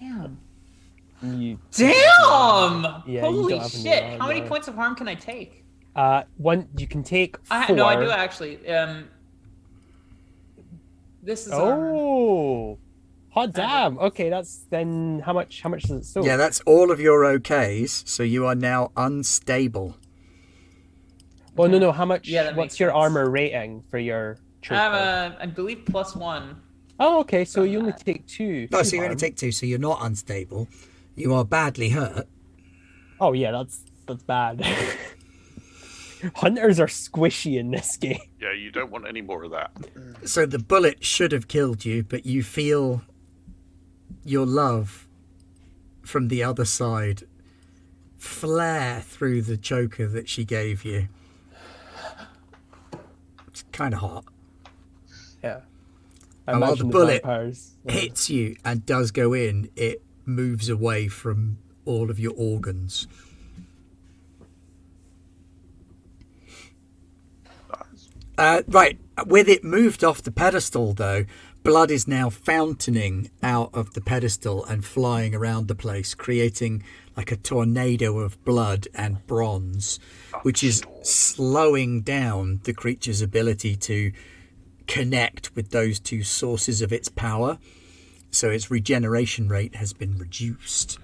damn. You, Damn! Yeah, you Holy don't have any shit! harm, How many no. points of harm can I take? one you can take 4. No, I do actually. This is armor. Oh, hot damn. Okay, that's then how much does it still? Yeah, that's all of your okays, so you are now unstable. Well, no. How much? Yeah, that what's makes your sense. armor rating for your I trooper? have I believe +1. Oh, okay. So you only take 2. No, two so you only harm. take 2, so you're not unstable. You are badly hurt. Oh yeah, that's bad. Hunters are squishy in this game. Yeah, you don't want any more of that. So the bullet should have killed you, but you feel your love from the other side flare through the choker that she gave you. It's kind of hot. Yeah. I And while imagine the bullet vampires. hits you and does go in, it moves away from all of your organs. Right, with it moved off the pedestal, though, blood is now fountaining out of the pedestal and flying around the place, creating like a tornado of blood and bronze, which is slowing down the creature's ability to connect with those two sources of its power. So its regeneration rate has been reduced.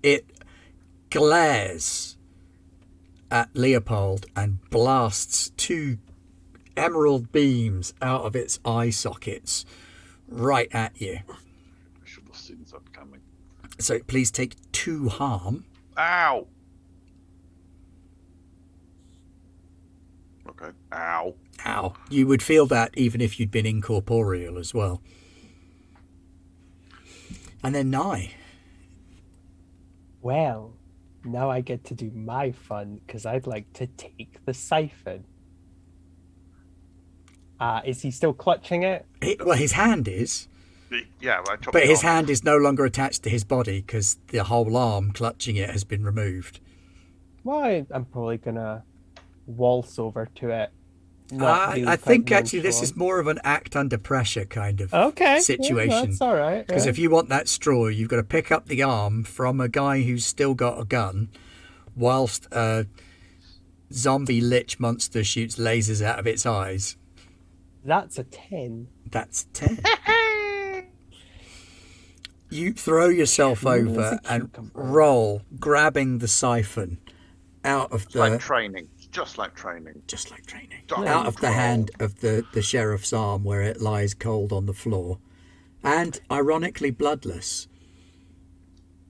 It glares at Leopold and blasts two emerald beams out of its eye sockets right at you. I should have seen that coming. So please take 2 harm. Ow! Okay. Ow. Ow. You would feel that even if you'd been incorporeal as well. And then Nye. Well, now I get to do my fun because I'd like to take the siphon. Is he still clutching it? Well, his hand is, Yeah, I chopped but it his off. hand is no longer attached to his body because the whole arm clutching it has been removed. Well, I'm probably gonna waltz over to it. Not really I quite think actually this is nonchalant. more of an act under pressure kind of Okay, situation. Yeah, that's all right. Because if you want that straw, you've got to pick up the arm from a guy who's still got a gun, whilst a zombie lich monster shoots lasers out of its eyes. That's a 10. That's 10. You throw yourself over and roll, grabbing the siphon out of It's like the... training. It's just like training. Just like training. Don't Out of the roll. hand of the sheriff's arm where it lies cold on the floor. And, ironically, bloodless.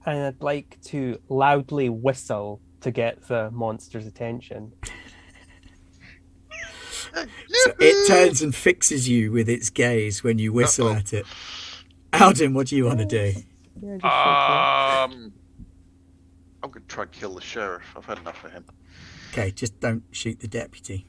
And I'd like to loudly whistle to get the monster's attention. So it turns and fixes you with its gaze when you whistle at it. Alden, what do you want to do? Yeah, just like I'm going to try and kill the sheriff. I've had enough of him. Okay, just don't shoot the deputy.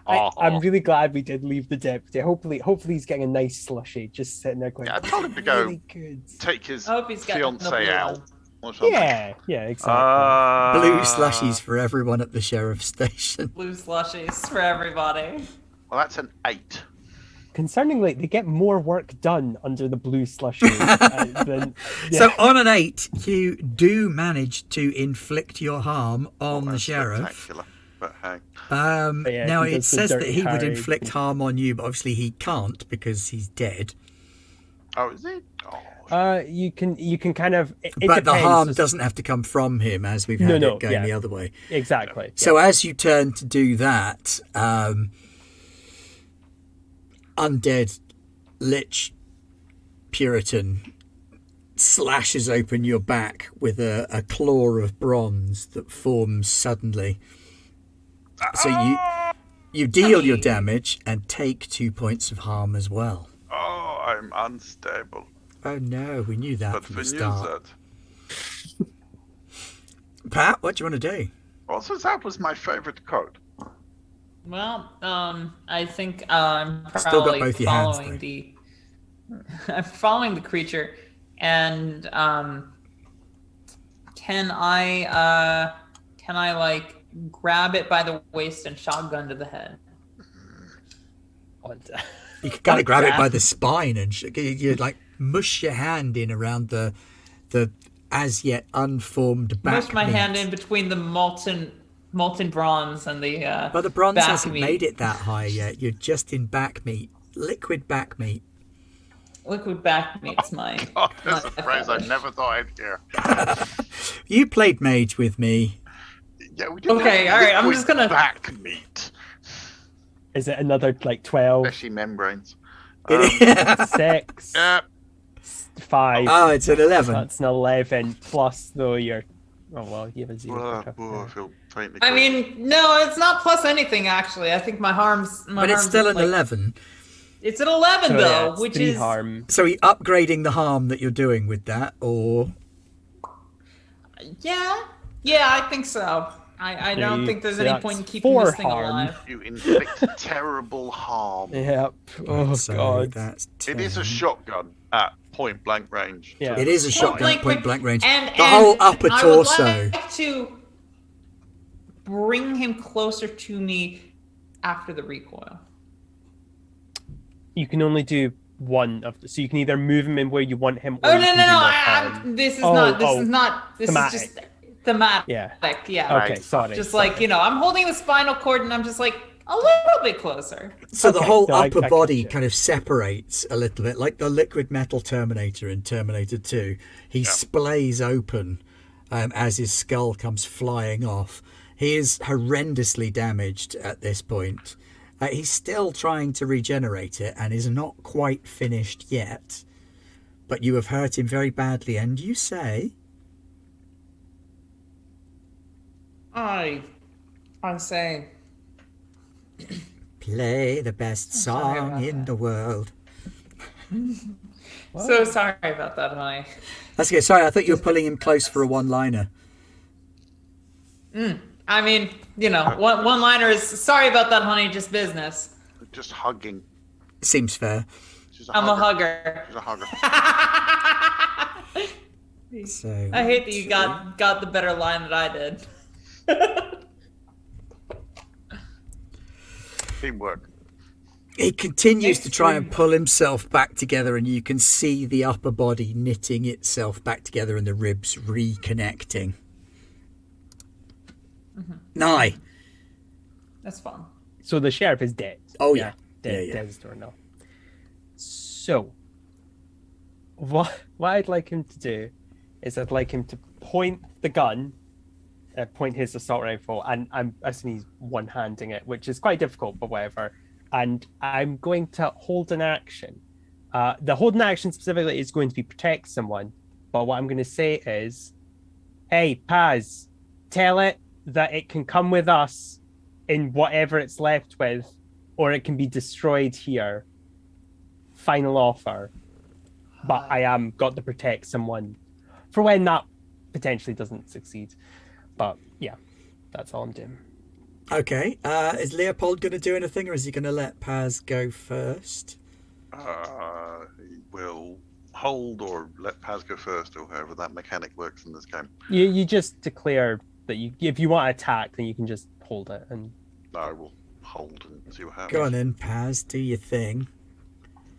I'm really glad we did leave the deputy. Hopefully he's getting a nice slushy, just sitting there going. Yeah, I told him to go Really good. take his I hope he's got fiance the blue out. one. Or something. Yeah, exactly. Blue slushies for everyone at the sheriff's station. Blue slushies for everybody. Well, that's an 8. Concerningly, they get more work done under the blue slushy than. So on an 8, you do manage to inflict your harm on the That's sheriff. spectacular, but hey. yeah, Now he it does the says that dirty he would Harry. inflict harm on you, but obviously he can't because he's dead. Oh, is it? Oh, You can kind of. It But the depends. harm doesn't have to come from him, as we've had No, it going yeah. the other way. Exactly. So as you turn to do that, undead lich Puritan slashes open your back with a claw of bronze that forms suddenly. So you deal your damage and take 2 points of harm as well. oh, I'm unstable. Oh no, we knew that But from we the knew start. that. Pat, what do you want to do? Also, that was my favorite code. Well, I think I'm Still got probably both your hands, following though. the. I'm following the creature, and can I like grab it by the waist and shotgun to the head? You can kind of grab it that. by the spine and you like mush your hand in around the as yet unformed back. Push my meat. hand in between the molten bronze and the. But the bronze back hasn't meat. made it that high yet. You're just in back meat, liquid back meat. Liquid back meat's my. Oh, that's a my phrase I fetish. never thought I'd hear. You played mage with me. Yeah, we did Okay, have all right, I'm liquid just gonna- back meat, Is it another like 12, especially membranes. 6, Yeah, 5? Oh, it's an 11. That's an 11 plus though you're. Oh well, you have a 0. well, for tough, I yeah. feel faintly. I queasy. mean, no, it's not plus anything actually. I think my harm's. But it's still an like, 11. It's an 11 So, though, yeah, it's which 3 is. harm. So are you upgrading the harm that you're doing with that, or Yeah, I think so. I There don't you- think there's so any that's point in keeping 4 this thing harm. alive. You inflict terrible harm. Yep. Oh So god. that's It is a 10. shotgun at point blank range. Yeah. It is a shotgun at Point point blank range. And, The whole and upper I would torso. like to bring him closer to me after the recoil. You can only do one of the, so you can either move him in where you want him or Oh you no can no do no! more harm. This is Oh, not. This oh. is not. This Thematic. is just thematic. Yeah. Yeah. Okay, sorry. Just sorry. like I'm holding the spinal cord, and I'm just like a little bit closer. So the Okay, whole no, I upper catch body it. kind of separates a little bit, like the liquid metal Terminator in Terminator 2. He splays open as his skull comes flying off. He is horrendously damaged at this point. He's still trying to regenerate it and is not quite finished yet. But you have hurt him very badly, and you say... I say. Play the best sorry song about in that. the world. So sorry about that, honey. That's good. Sorry, I thought you were pulling him close for a one-liner. I mean, one-liner is sorry about that, honey. Just business. Just hugging. Seems fair. She's I'm a hugger. She's a hugger. So I hate that you got the better line that I did. Teamwork. he continues to try and pull himself back together, and you can see the upper body knitting itself back together and the ribs reconnecting. Nye. That's fun. So the sheriff is dead. Oh, yeah. Dead, Yeah. dead as door now. So, what I'd like him to do is I'd like him to point the gun, point his assault rifle, and I'm assuming he's one-handing it, which is quite difficult, but whatever. And I'm going to hold an action. The holding action specifically is going to be protect someone, but what I'm going to say is, hey, Paz, tell it that it can come with us in whatever it's left with, or it can be destroyed here. Final offer. But I am got to protect someone for when that potentially doesn't succeed. But yeah, that's all I'm doing. Okay. Is Leopold going to do anything, or is he going to let Paz go first? He will hold or let Paz go first, or however that mechanic works in this game. You just declare that if you want to attack, then you can just hold it. And I will hold and see what happens. Go on then, Paz. Do your thing.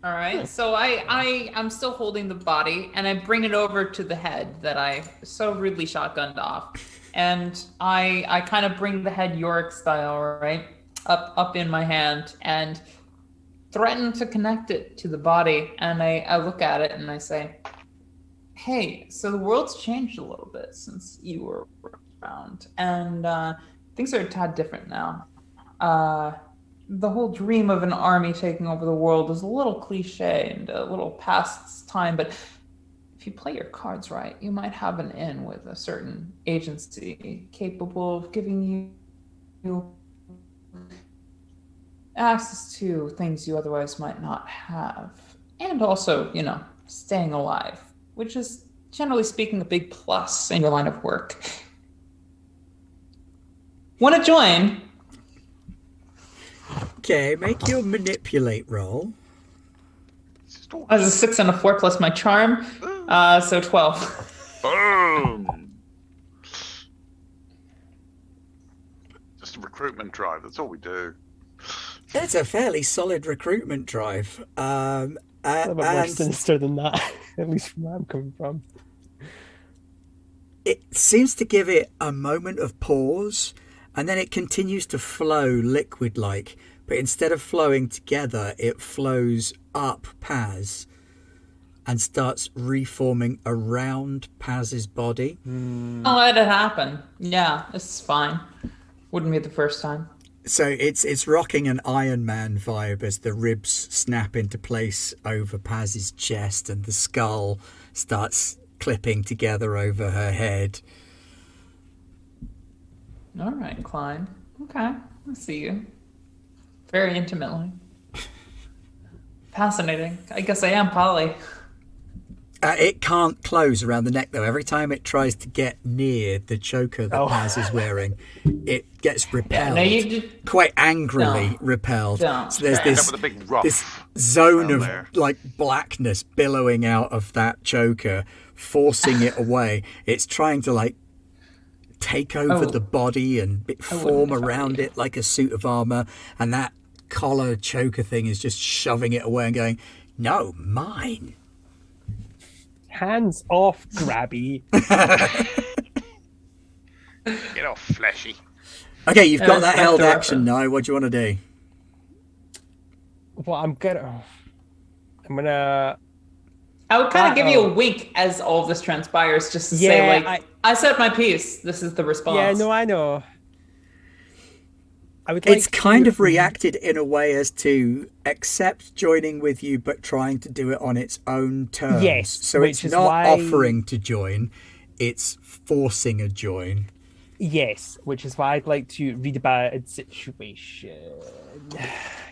All right. So I'm still holding the body, and I bring it over to the head that I so rudely shotgunned off, and I kind of bring the head Yorick style, right, up in my hand, and threaten to connect it to the body. And I look at it and I say, "Hey, so the world's changed a little bit since you were around, and things are a tad different now. The whole dream of an army taking over the world is a little cliche and a little past its time, but if you play your cards right, you might have an in with a certain agency capable of giving you access to things you otherwise might not have. And also, staying alive, which is, generally speaking, a big plus in your line of work. Want to join?" Okay, make your manipulate roll. I was a 6 and a 4 plus my charm, so 12. Boom! Just a recruitment drive. That's all we do. It's a fairly solid recruitment drive. a little bit more And sinister than that, at least from where I'm coming from. it seems to give it a moment of pause, and then it continues to flow liquid-like. But instead of flowing together, it flows up Paz and starts reforming around Paz's body. I'll let it happen. Yeah, this is fine. Wouldn't be the first time. So it's rocking an Iron Man vibe as the ribs snap into place over Paz's chest and the skull starts clipping together over her head. All right, Klein. Okay, I see you. Very intimately. Fascinating. I guess I am Polly. It can't close around the neck, though. Every time it tries to get near the choker that Paz is wearing, it gets repelled. no, you just quite angrily don't. repelled. Don't. So there's End up with a big ruff this zone around of there. like blackness billowing out of that choker, forcing it away. It's trying to like take over the body and form around it like a suit of armor, and that collar choker thing is just shoving it away and going, "No, mine." Hands off, Grabby. Get off, fleshy. Okay, you've got that that's held the action reference. now. What do you want to do? Well, I'm gonna. I would kind of give you a Uh-oh. wink as all of this transpires, just to Yeah, say, like, I said my piece. This is the response. Yeah, no, I know. I would. It's like kind to- of reacted in a way as to accept joining with you, but trying to do it on its own terms. Yes, So which it's is not why- offering to join; it's forcing a join. Yes, which is why I'd like to read about a situation.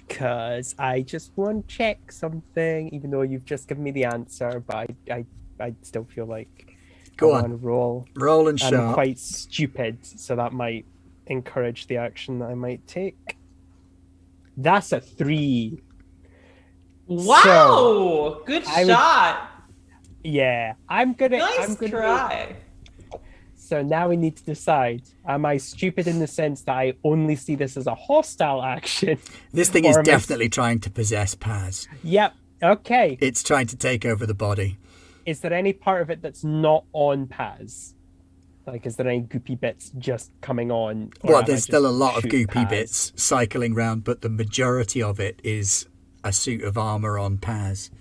Because I just want to check something, even though you've just given me the answer, but I still feel like Go I on. want to roll. Roll and And I'm sharp. quite stupid, so that might encourage the action that I might take. That's a 3. Wow! Good I would- shot. Yeah, I'm gonna. Nice I'm gonna. try. So now we need to decide: am I stupid in the sense that I only see this as a hostile action? This thing is or am I- definitely trying to possess Paz. Yep. Okay. It's trying to take over the body. Is there any part of it that's not on Paz? Like, is there any goopy bits just coming on? or Well, am I there's still a just lot of shoot goopy Paz? bits cycling round, but the majority of it is a suit of armor on Paz.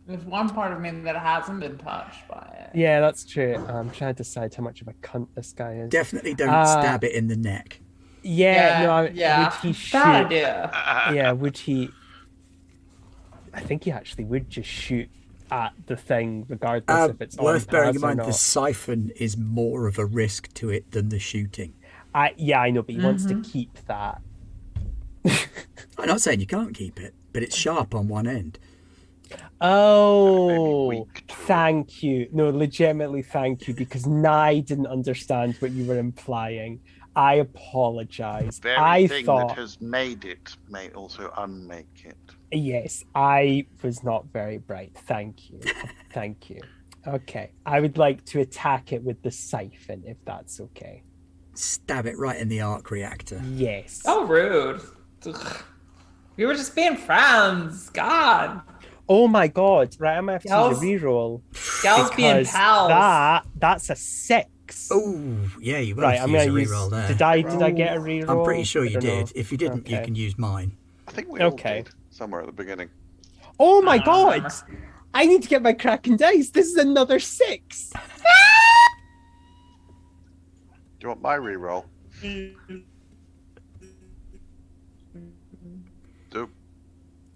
There's one part of me that hasn't been touched by it. Yeah, that's true. I'm trying to decide how much of a cunt this guy is. Definitely don't Uh, stab it in the neck. Yeah, no, yeah. would he shoot? Bad idea. Yeah, would he? I think he actually would just shoot at the thing, regardless if it's Worth on bearing Paz in or mind, not. the siphon is more of a risk to it than the shooting. Yeah, I know, but he wants Mm-hmm. to keep that. I'm not saying you can't keep it, but it's sharp on one end. Oh, weak to it. thank you. No, legitimately, thank you, because Nye didn't understand what you were implying. I apologize. The very I thing thought, that has made it may also unmake it. yes, I was not very bright. Thank you. Thank you. Okay, I would like to attack it with the siphon, if that's okay. Stab it right in the arc reactor. Yes. So rude. Ugh. We were just being friends. God. Oh my god. Right, I'm gonna have to Gals- use a reroll. Gals being because pals. that's a 6. Oh, yeah, you will right, have I'm to use a gonna use. reroll there. Did I get a reroll? I'm pretty sure I you don't did. know. If you didn't, you Okay. can use mine. I think we all Okay. did somewhere at the beginning. Oh my I don't god! remember. I need to get my Kraken dice. This is another 6. Do you want my reroll? Do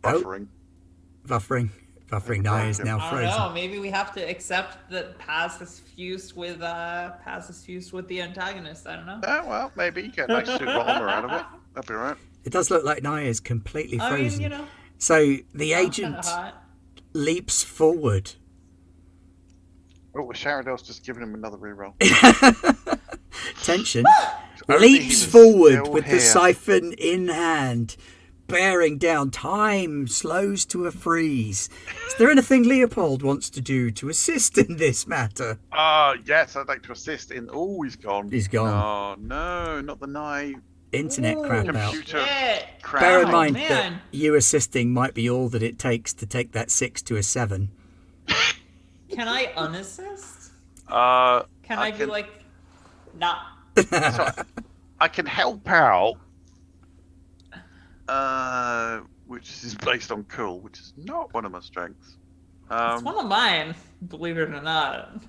buffering. Buffering Nye is now I don't know. frozen. Maybe we have to accept that Paz is fused with the antagonist. I don't know. Oh well, maybe you get a nice suit of armor out of it. That'd be right. It does look like Nye is completely I frozen. mean, you know, So the sounds agent kinda hot. leaps forward. Oh, Sharadale's just giving him another reroll. Tension. Only he Leaps was forward still with the here. siphon in hand, bearing down. Time slows to a freeze. Is there anything Leopold wants to do to assist in this matter? Yes, I'd like to assist in. Oh, he's gone. He's gone. Oh no, not the knife. Internet crap out. Computer Shit. crap. Bear in Oh, mind man. that you assisting might be all that it takes to take that 6 to a 7. Can I unassist? Can I be can- like, not? So I can help out. Which is based on cool, which is not one of my strengths. It's one of mine, believe it or not.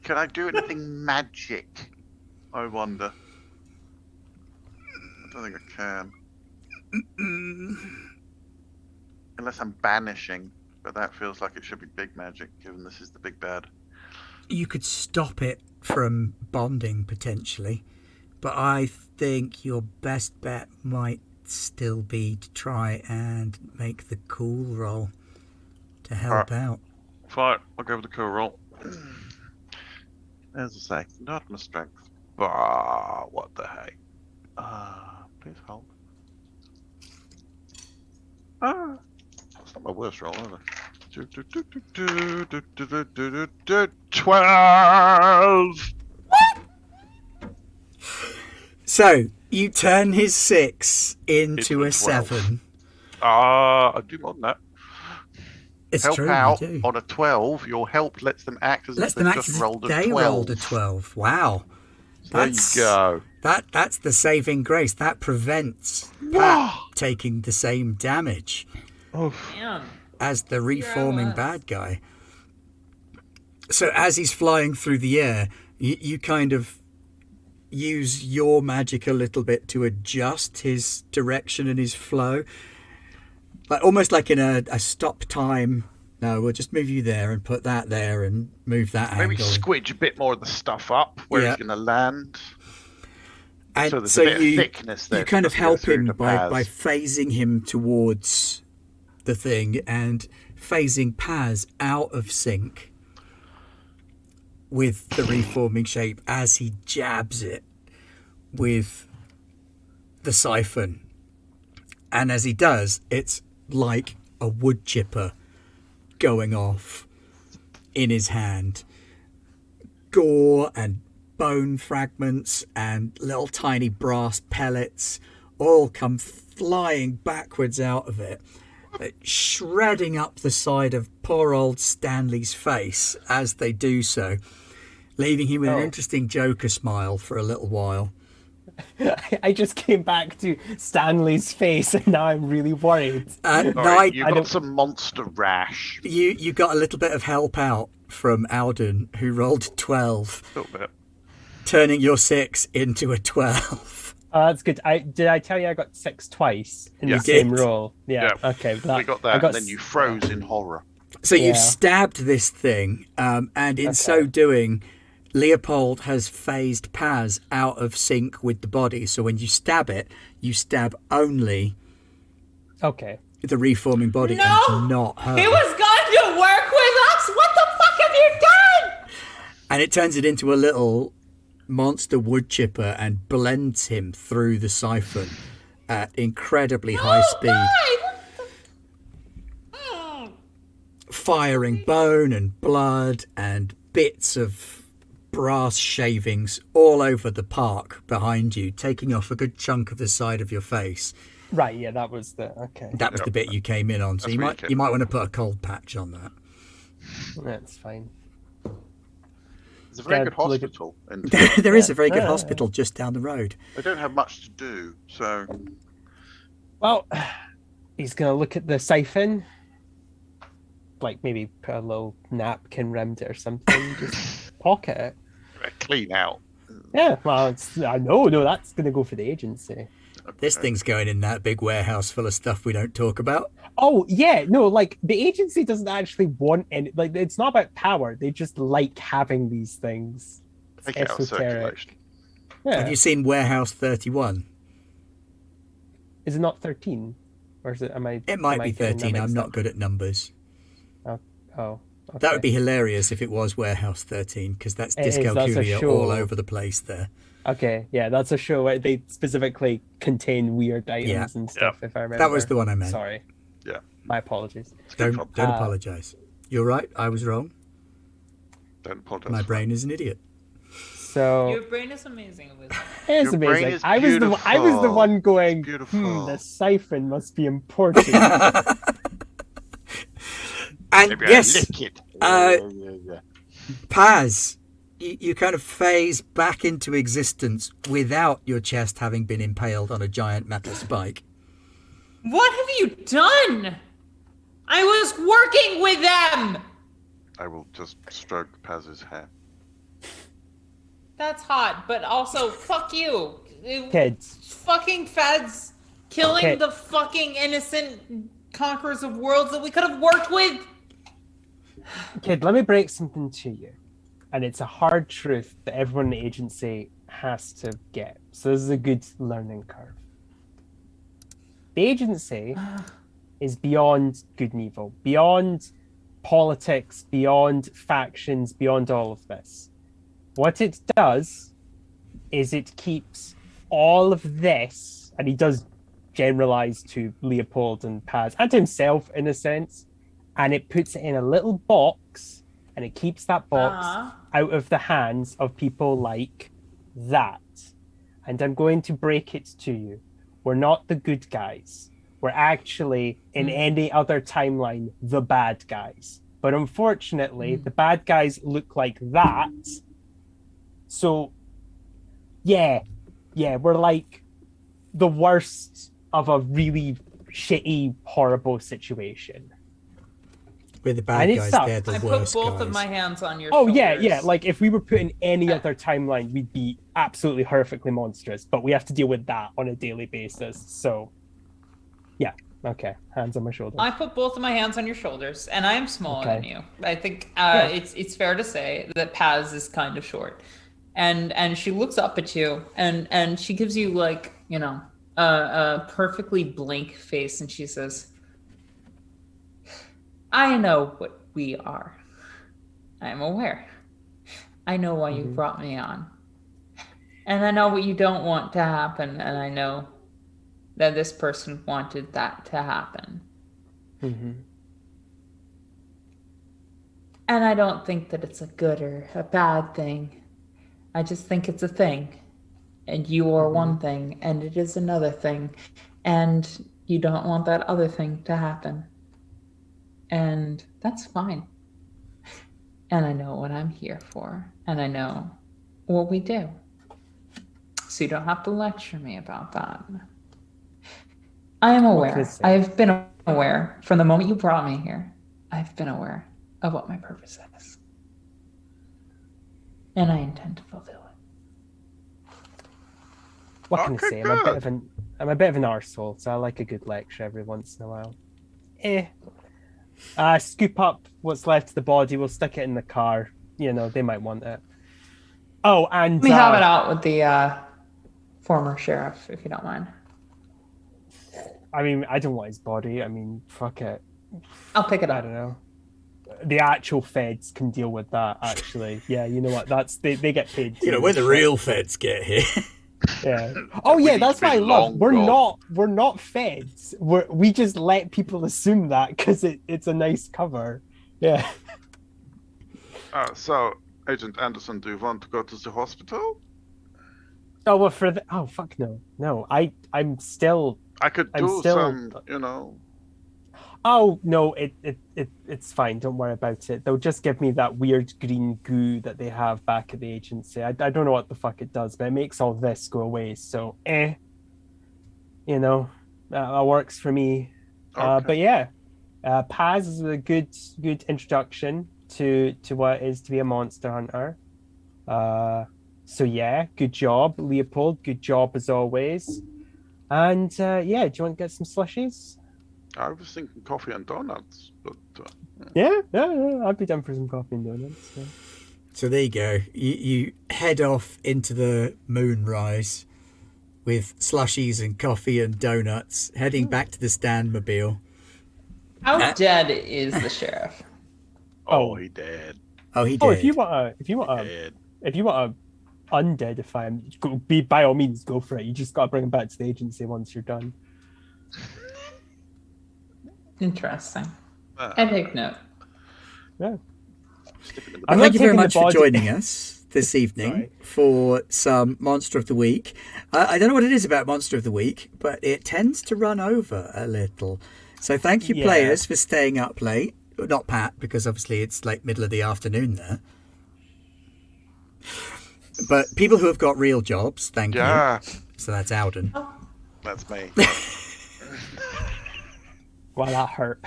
Can I do anything magic? I wonder. I don't think I can. Unless I'm banishing, but that feels like it should be big magic, given this is the big bad. You could stop it from bonding potentially, but I think your best bet might still be to try and make the cool roll. to help out. Fine, I'll go with the cool roll. As I say, not my strength. Bah, what the heck? Please hold. That's not my worst roll, is it? 12! So, you turn his 6 into a 12. 7. I do more than that. It's Help true, out you do. on a 12. Your help lets them act as Lets if them they act just as if rolled a they 12. rolled a 12. Wow. There you go. That's the saving grace. That prevents Whoa. Pat taking the same damage Oh. Damn. as the reforming was. bad guy. So as he's flying through the air, you kind of use your magic a little bit to adjust his direction and his flow. Like almost like in a stop time. No, we'll just move you there and put that there and move that Maybe angle. squidge a bit more of the stuff up where Yeah. he's going to land. And So there's a bit of thickness there you so kind it of doesn't go help through him the by Paz. phasing him towards the thing and phasing Paz out of sync with the reforming shape as he jabs it with the siphon. And as he does, it's like a wood chipper going off in his hand. Gore and bone fragments and little tiny brass pellets all come flying backwards out of it, shredding up the side of poor old Stanley's face as they do so, leaving him with an interesting Joker smile for a little while. I just came back to Stanley's face, and now I'm really worried. Sorry, you've I got don't- some monster rash. You got a little bit of help out from Alden, who rolled 12, A little bit. turning your 6 into a 12. Oh, that's good. Did I tell you I got 6 twice in Yeah. the same You did. roll? Yeah. Yeah. Okay. We got I that, and then you froze in horror. So Yeah. you've stabbed this thing, and in so doing, Leopold has phased Paz out of sync with the body. So when you stab it, you stab only Okay. the reforming body No! and not her. He was going to work with us. What the fuck have you done? And it turns it into a little monster wood chipper and blends him through the siphon at incredibly high speed, firing bone and blood and bits of brass shavings all over the park behind you, taking off a good chunk of the side of your face. Right. Yeah. That was the okay. That was the bit you came in on, so That's you where might you you came might want to put a cold patch on that. That's fine. It's a very Yeah, good look at- hospital, and There is a very good Yeah. hospital just down the road. they don't have much to do, so... Well, he's gonna look at the siphon, like maybe put a little napkin around it or something, just pocket it. Clean out. Yeah. Well, no, that's gonna go for the agency. This thing's going in that big warehouse full of stuff we don't talk about. Oh yeah, no, like the agency doesn't actually want any. Like it's not about power. They just like having these things. It's Take it out of esoteric. circulation. Yeah. Have you seen Warehouse 31? Is it not 13, or is it? It might am I be getting that 13. I'm mixed not up? good at numbers. Oh, That okay. would be hilarious if it was Warehouse 13, because that's It is, that's a dyscalculia show. all over the place there. Okay, yeah, that's a show where they specifically contain weird items Yeah. and stuff. If I remember, That was the one I meant. Sorry. Yeah. My apologies. It's good Don't fun. apologise. You're right. I was wrong. Don't apologise. My brain is an idiot. So Your brain is amazing. Elizabeth. it's Your brain amazing. is I was the beautiful. one going. It's beautiful. The siphon must be important. And Maybe yes, I lick it. Yeah. Paz, you kind of phase back into existence without your chest having been impaled on a giant metal spike. What have you done? I was working with them. I will just stroke Paz's hair. That's hot, but also fuck you. Kids. Fucking feds killing Okay. the fucking innocent conquerors of worlds that we could have worked with. Kid, let me break something to you. And it's a hard truth that everyone in the agency has to get. So this is a good learning curve. The agency is beyond good and evil, beyond politics, beyond factions, beyond all of this. What it does is it keeps all of this, and he does generalize to Leopold and Paz and to himself in a sense, and it puts it in a little box, and it keeps that box out of the hands of people like that. And I'm going to break it to you. We're not the good guys. We're actually, in any other timeline, the bad guys. But unfortunately, the bad guys look like that. So, yeah, we're like the worst of a really shitty, horrible situation. We're the bad guys, they're the I worst put both guys. of my hands on your Oh, shoulders. yeah. Like, if we were put in any other timeline, we'd be absolutely horrifically monstrous. But we have to deal with that on a daily basis. So, yeah. Okay. Hands on my shoulders. I put both of my hands on your shoulders, and I am smaller than you. I think it's fair to say that Paz is kind of short. And she looks up at you, and she gives you, like, you know, a perfectly blank face, and she says, I know what we are. I am aware. I know why you brought me on. And I know what you don't want to happen, and I know that this person wanted that to happen. And I don't think that it's a good or a bad thing. I just think it's a thing. And you are one thing, and it is another thing. And you don't want that other thing to happen. And that's fine. And I know what I'm here for. And I know what we do. So you don't have to lecture me about that. I am aware. I've been aware from the moment you brought me here. I've been aware of what my purpose is. And I intend to fulfill it. What can I say? I'm a bit of an arsehole, so I like a good lecture every once in a while. Scoop up what's left of the body. We'll stick it in the car. You know, they might want it. Oh, and Let me have it out with the former sheriff, if you don't mind. I mean, I don't want his body. I mean, fuck it. I'll pick it up. I don't know. The actual feds can deal with that, actually. Yeah, you know what? They get paid. You know, where the real feds get here. Yeah. Oh yeah, that's what I love. We're not feds. We just let people assume that because it's a nice cover. Yeah. So, Agent Anderson, do you want to go to the hospital? Oh well, oh fuck no. I'm still. I could do some, you know. Oh no, it's fine. Don't worry about it. They'll just give me that weird green goo that they have back at the agency. I don't know what the fuck it does, but it makes all this go away. So, you know, that works for me. Okay. But yeah, Paz is a good introduction to what it is to be a monster hunter. So yeah, good job, Leopold. Good job as always. And yeah, do you want to get some slushies? I was thinking coffee and donuts, but Yeah, I'd be down for some coffee and donuts. Yeah. So there you go. You head off into the moonrise with slushies and coffee and donuts, heading back to the Standmobile. How dead is the sheriff? he dead. Oh, he did. Oh, if you want a undeadify him, by all means go for it. You just gotta bring him back to the agency once you're done. Interesting. I take note. Yeah. Thank you very much for joining us this evening for some Monster of the Week. I don't know what it is about Monster of the Week, but it tends to run over a little. So thank you, players, for staying up late. Not Pat, because obviously it's like middle of the afternoon there. But people who have got real jobs, thank you. So that's Alden. That's me. Well, that hurt.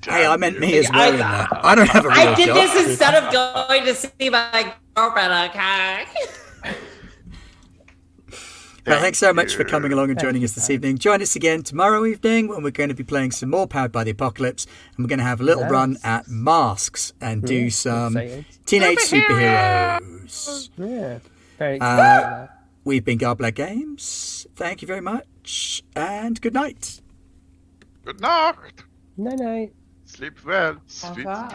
Hey, I meant me as well in that. I don't have a real job. I did this instead of going to see my girlfriend, okay? Well, thanks so much for coming along and joining us this evening. Join us again tomorrow evening when we're going to be playing some more Powered by the Apocalypse, and we're going to have a little run at Masks and do some teenage superheroes. Yeah, very excited. We've been Garbler Games. Thank you very much, and good night. Good night. Night. Sleep well. Sweet dreams.